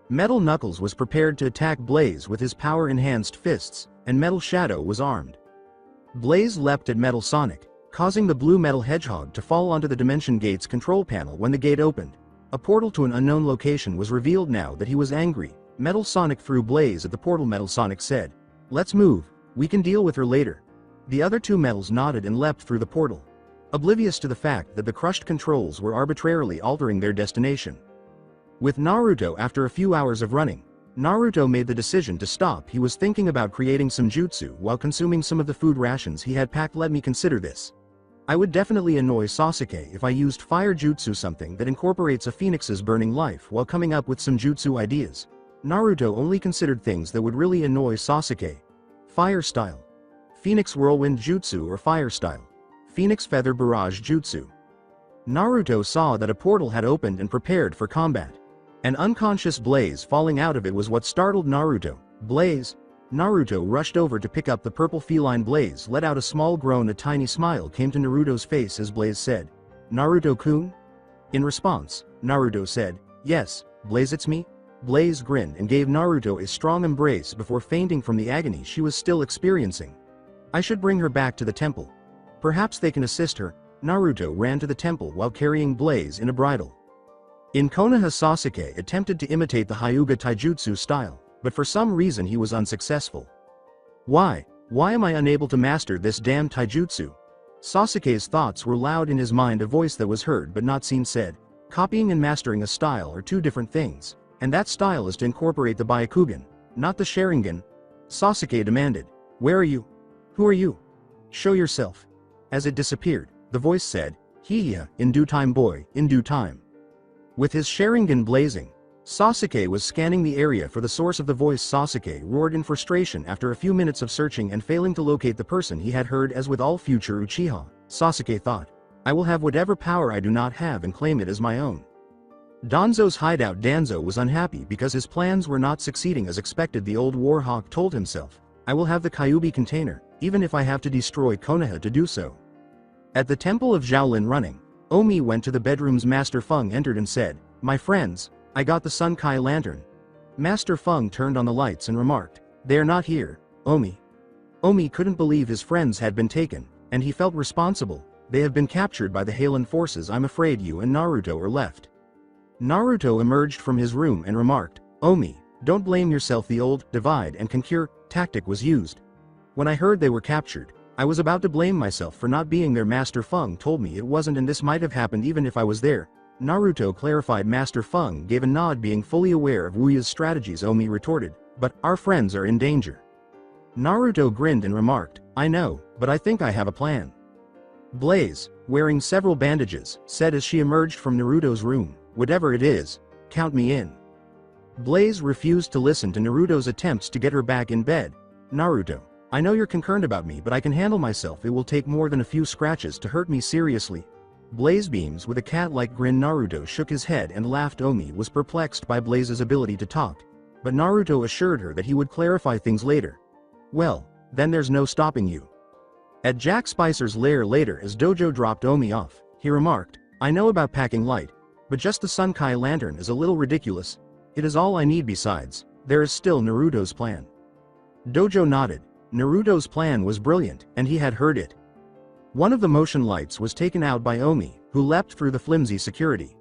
Metal Knuckles was prepared to attack Blaze with his power-enhanced fists, and Metal Shadow was armed. Blaze leapt at Metal Sonic, causing the blue Metal Hedgehog to fall onto the Dimension Gate's control panel. When the gate opened, a portal to an unknown location was revealed. Now that he was angry, Metal Sonic threw Blaze at the portal. Metal Sonic said, "Let's move, we can deal with her later." The other two metals nodded and leapt through the portal, oblivious to the fact that the crushed controls were arbitrarily altering their destination. With Naruto, after a few hours of running, Naruto made the decision to stop. He was thinking about creating some jutsu while consuming some of the food rations he had packed. "Let me consider this. I would definitely annoy Sasuke if I used fire jutsu, something that incorporates a phoenix's burning life, while coming up with some jutsu ideas." Naruto only considered things that would really annoy Sasuke. Fire style. Phoenix whirlwind jutsu or fire style. Phoenix feather barrage jutsu. Naruto saw that a portal had opened and prepared for combat. An unconscious Blaze falling out of it was what startled Naruto. "Blaze!" Naruto rushed over to pick up the purple feline. Blaze let out a small groan. A tiny smile came to Naruto's face as Blaze said, Naruto-kun? In response, Naruto said, yes, Blaze, it's me? Blaze grinned and gave Naruto a strong embrace before fainting from the agony she was still experiencing. I should bring her back to the temple. Perhaps they can assist her. Naruto ran to the temple while carrying Blaze in a bridle. In Konoha, Sasuke attempted to imitate the Hyuga taijutsu style, but for some reason he was unsuccessful. Why am I unable to master this damn taijutsu? Sasuke's thoughts were loud in his mind. A voice that was heard but not seen said, copying and mastering a style are two different things, and that style is to incorporate the Byakugan, not the Sharingan. Sasuke demanded, where are you? Who are you? Show yourself. As it disappeared, the voice said, Hiya, in due time boy, in due time. With his Sharingan blazing, Sasuke was scanning the area for the source of the voice. Sasuke roared in frustration after a few minutes of searching and failing to locate the person he had heard. As with all future Uchiha, Sasuke thought, I will have whatever power I do not have and claim it as my own. Danzo's hideout. Danzo was unhappy because his plans were not succeeding as expected. The old Warhawk told himself, I will have the Kyuubi container, even if I have to destroy Konoha to do so. At the temple of Xiaolin running, Omi went to the bedrooms. Master Feng entered and said, my friends, I got the Sun Kai lantern. Master Feng turned on the lights and remarked, they are not here, Omi. Omi couldn't believe his friends had been taken, and he felt responsible. They have been captured by the Heian forces. I'm afraid you and Naruto are left. Naruto emerged from his room and remarked, Omi, don't blame yourself. The old divide and conquer tactic was used. When I heard they were captured, I was about to blame myself for not being there. Master Feng told me it wasn't, and this might have happened even if I was there. Naruto clarified. Master Feng gave a nod, being fully aware of Wuya's strategies. Omi retorted, but our friends are in danger. Naruto grinned and remarked, I know, but I think I have a plan. Blaze, wearing several bandages, said as she emerged from Naruto's room, whatever it is, count me in. Blaze refused to listen to Naruto's attempts to get her back in bed. Naruto, I know you're concerned about me, but I can handle myself. It will take more than a few scratches to hurt me seriously. Blaze beams with a cat-like grin. Naruto shook his head and laughed. Omi was perplexed by Blaze's ability to talk, but Naruto assured her that he would clarify things later. Well, then there's no stopping you. At Jack Spicer's lair later, as Dojo dropped Omi off, he remarked, I know about packing light, but just the Sun Kai lantern is a little ridiculous. It is all I need. Besides, there is still Naruto's plan. Dojo nodded. Naruto's plan was brilliant, and he had heard it. One of the motion lights was taken out by Omi, who leapt through the flimsy security.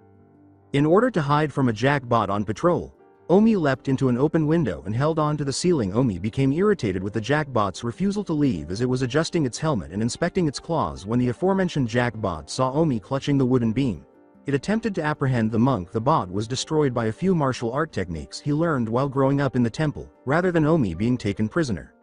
In order to hide from a jackbot on patrol, Omi leapt into an open window and held on to the ceiling. Omi became irritated with the jackbot's refusal to leave as it was adjusting its helmet and inspecting its claws when the aforementioned jackbot saw Omi clutching the wooden beam. It attempted to apprehend the monk. The bot was destroyed by a few martial art techniques he learned while growing up in the temple, rather than Omi being taken prisoner.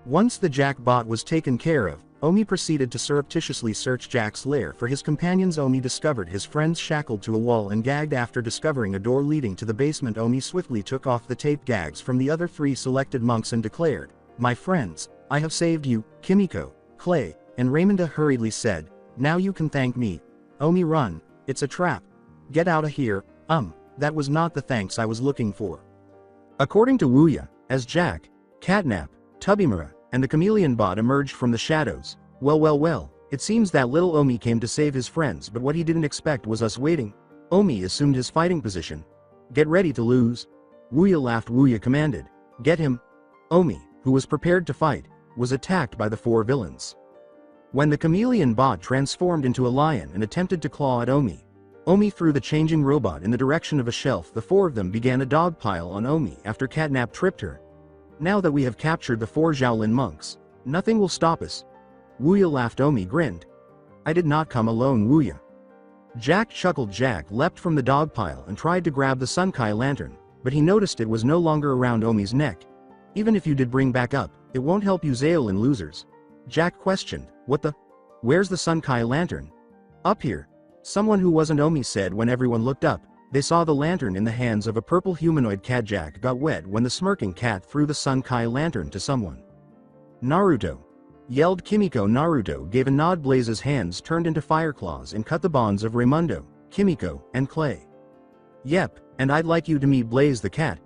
Once the jackbot was taken care of, Omi proceeded to surreptitiously search Jack's lair for his companions. Omi discovered his friends shackled to a wall and gagged. After discovering a door leading to the basement, Omi swiftly took off the tape gags from the other 3 selected monks and declared, my friends, I have saved you. Kimiko, Clay, and Raymonda hurriedly said, now you can thank me. Omi, run, it's a trap. Get out of here. That was not the thanks I was looking for. According to Wuya, as Jack, Catnap, Tubimura, and the chameleon bot emerged from the shadows. Well, it seems that little Omi came to save his friends, but what he didn't expect was us waiting. Omi assumed his fighting position. Get ready to lose. Wuya laughed. Wuya commanded, get him. Omi, who was prepared to fight, was attacked by the 4 villains. When the chameleon bot transformed into a lion and attempted to claw at Omi, Omi threw the changing robot in the direction of a shelf. The 4 of them began a dog pile on Omi after Catnap tripped her. Now that we have captured the 4 Xiaolin monks, nothing will stop us. Wuya laughed. Omi grinned. I did not come alone. Wuya. Jack chuckled. Jack leapt from the dog pile and tried to grab the Sun Kai lantern, but he noticed it was no longer around Omi's neck. Even if you did bring back up, it won't help you Xiaolin losers. Jack questioned, what the? Where's the Sun Kai lantern? Up here. Someone who wasn't Omi said. When everyone looked up, they saw the lantern in the hands of a purple humanoid cat. Jack got wet when the smirking cat threw the Sun Kai lantern to someone. Naruto, yelled Kimiko. Naruto gave a nod. Blaze's hands turned into fire claws and cut the bonds of Raimundo, Kimiko, and Clay. Yep, and I'd like you to meet Blaze the cat.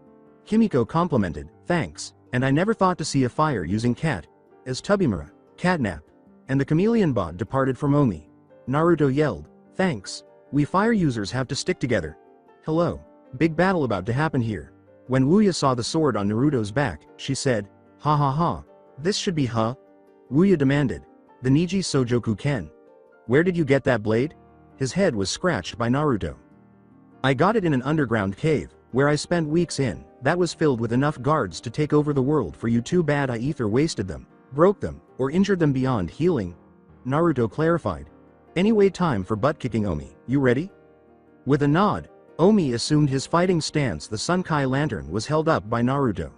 Kimiko complimented, thanks, and I never thought to see a fire using cat. As Tubimura, Catnap, and the chameleon bot departed from Omi, Naruto yelled, Thanks. We fire users have to stick together. Hello. Big battle about to happen here. When Wuya saw the sword on Naruto's back, she said, "Ha ha ha. This should be huh?" Wuya demanded. "The Niji Sojoku Ken. Where did you get that blade?" His head was scratched by Naruto. "I got it in an underground cave, where I spent weeks in, that was filled with enough guards to take over the world for you. Too bad I either wasted them, broke them, or injured them beyond healing," Naruto clarified. "Anyway, time for butt-kicking Omi, you ready?" With a nod, Omi assumed his fighting stance. The Sunkai lantern was held up by Naruto.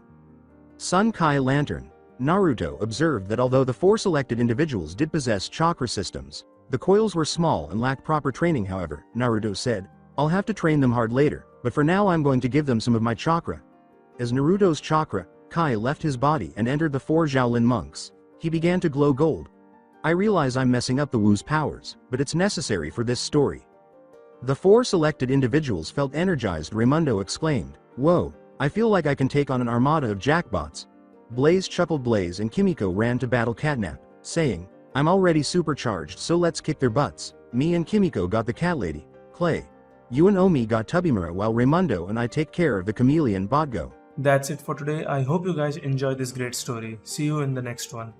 Sunkai lantern. Naruto observed that although the 4 selected individuals did possess chakra systems, the coils were small and lacked proper training. However, Naruto said, "I'll have to train them hard later, but for now I'm going to give them some of my chakra." As Naruto's chakra, Kai left his body and entered the 4 Xiaolin monks, he began to glow gold. "I realize I'm messing up the Wu's powers, but it's necessary for this story." The 4 selected individuals felt energized. Raimundo exclaimed, "Whoa, I feel like I can take on an armada of jackbots." Blaze chuckled. Blaze and Kimiko ran to battle Catnap, saying, "I'm already supercharged, so let's kick their butts." Me and Kimiko got the cat lady, Clay. You and Omi got Tubimura, while Raimundo and I take care of the chameleon Bodgo. That's it for today. I hope you guys enjoyed this great story. See you in the next one.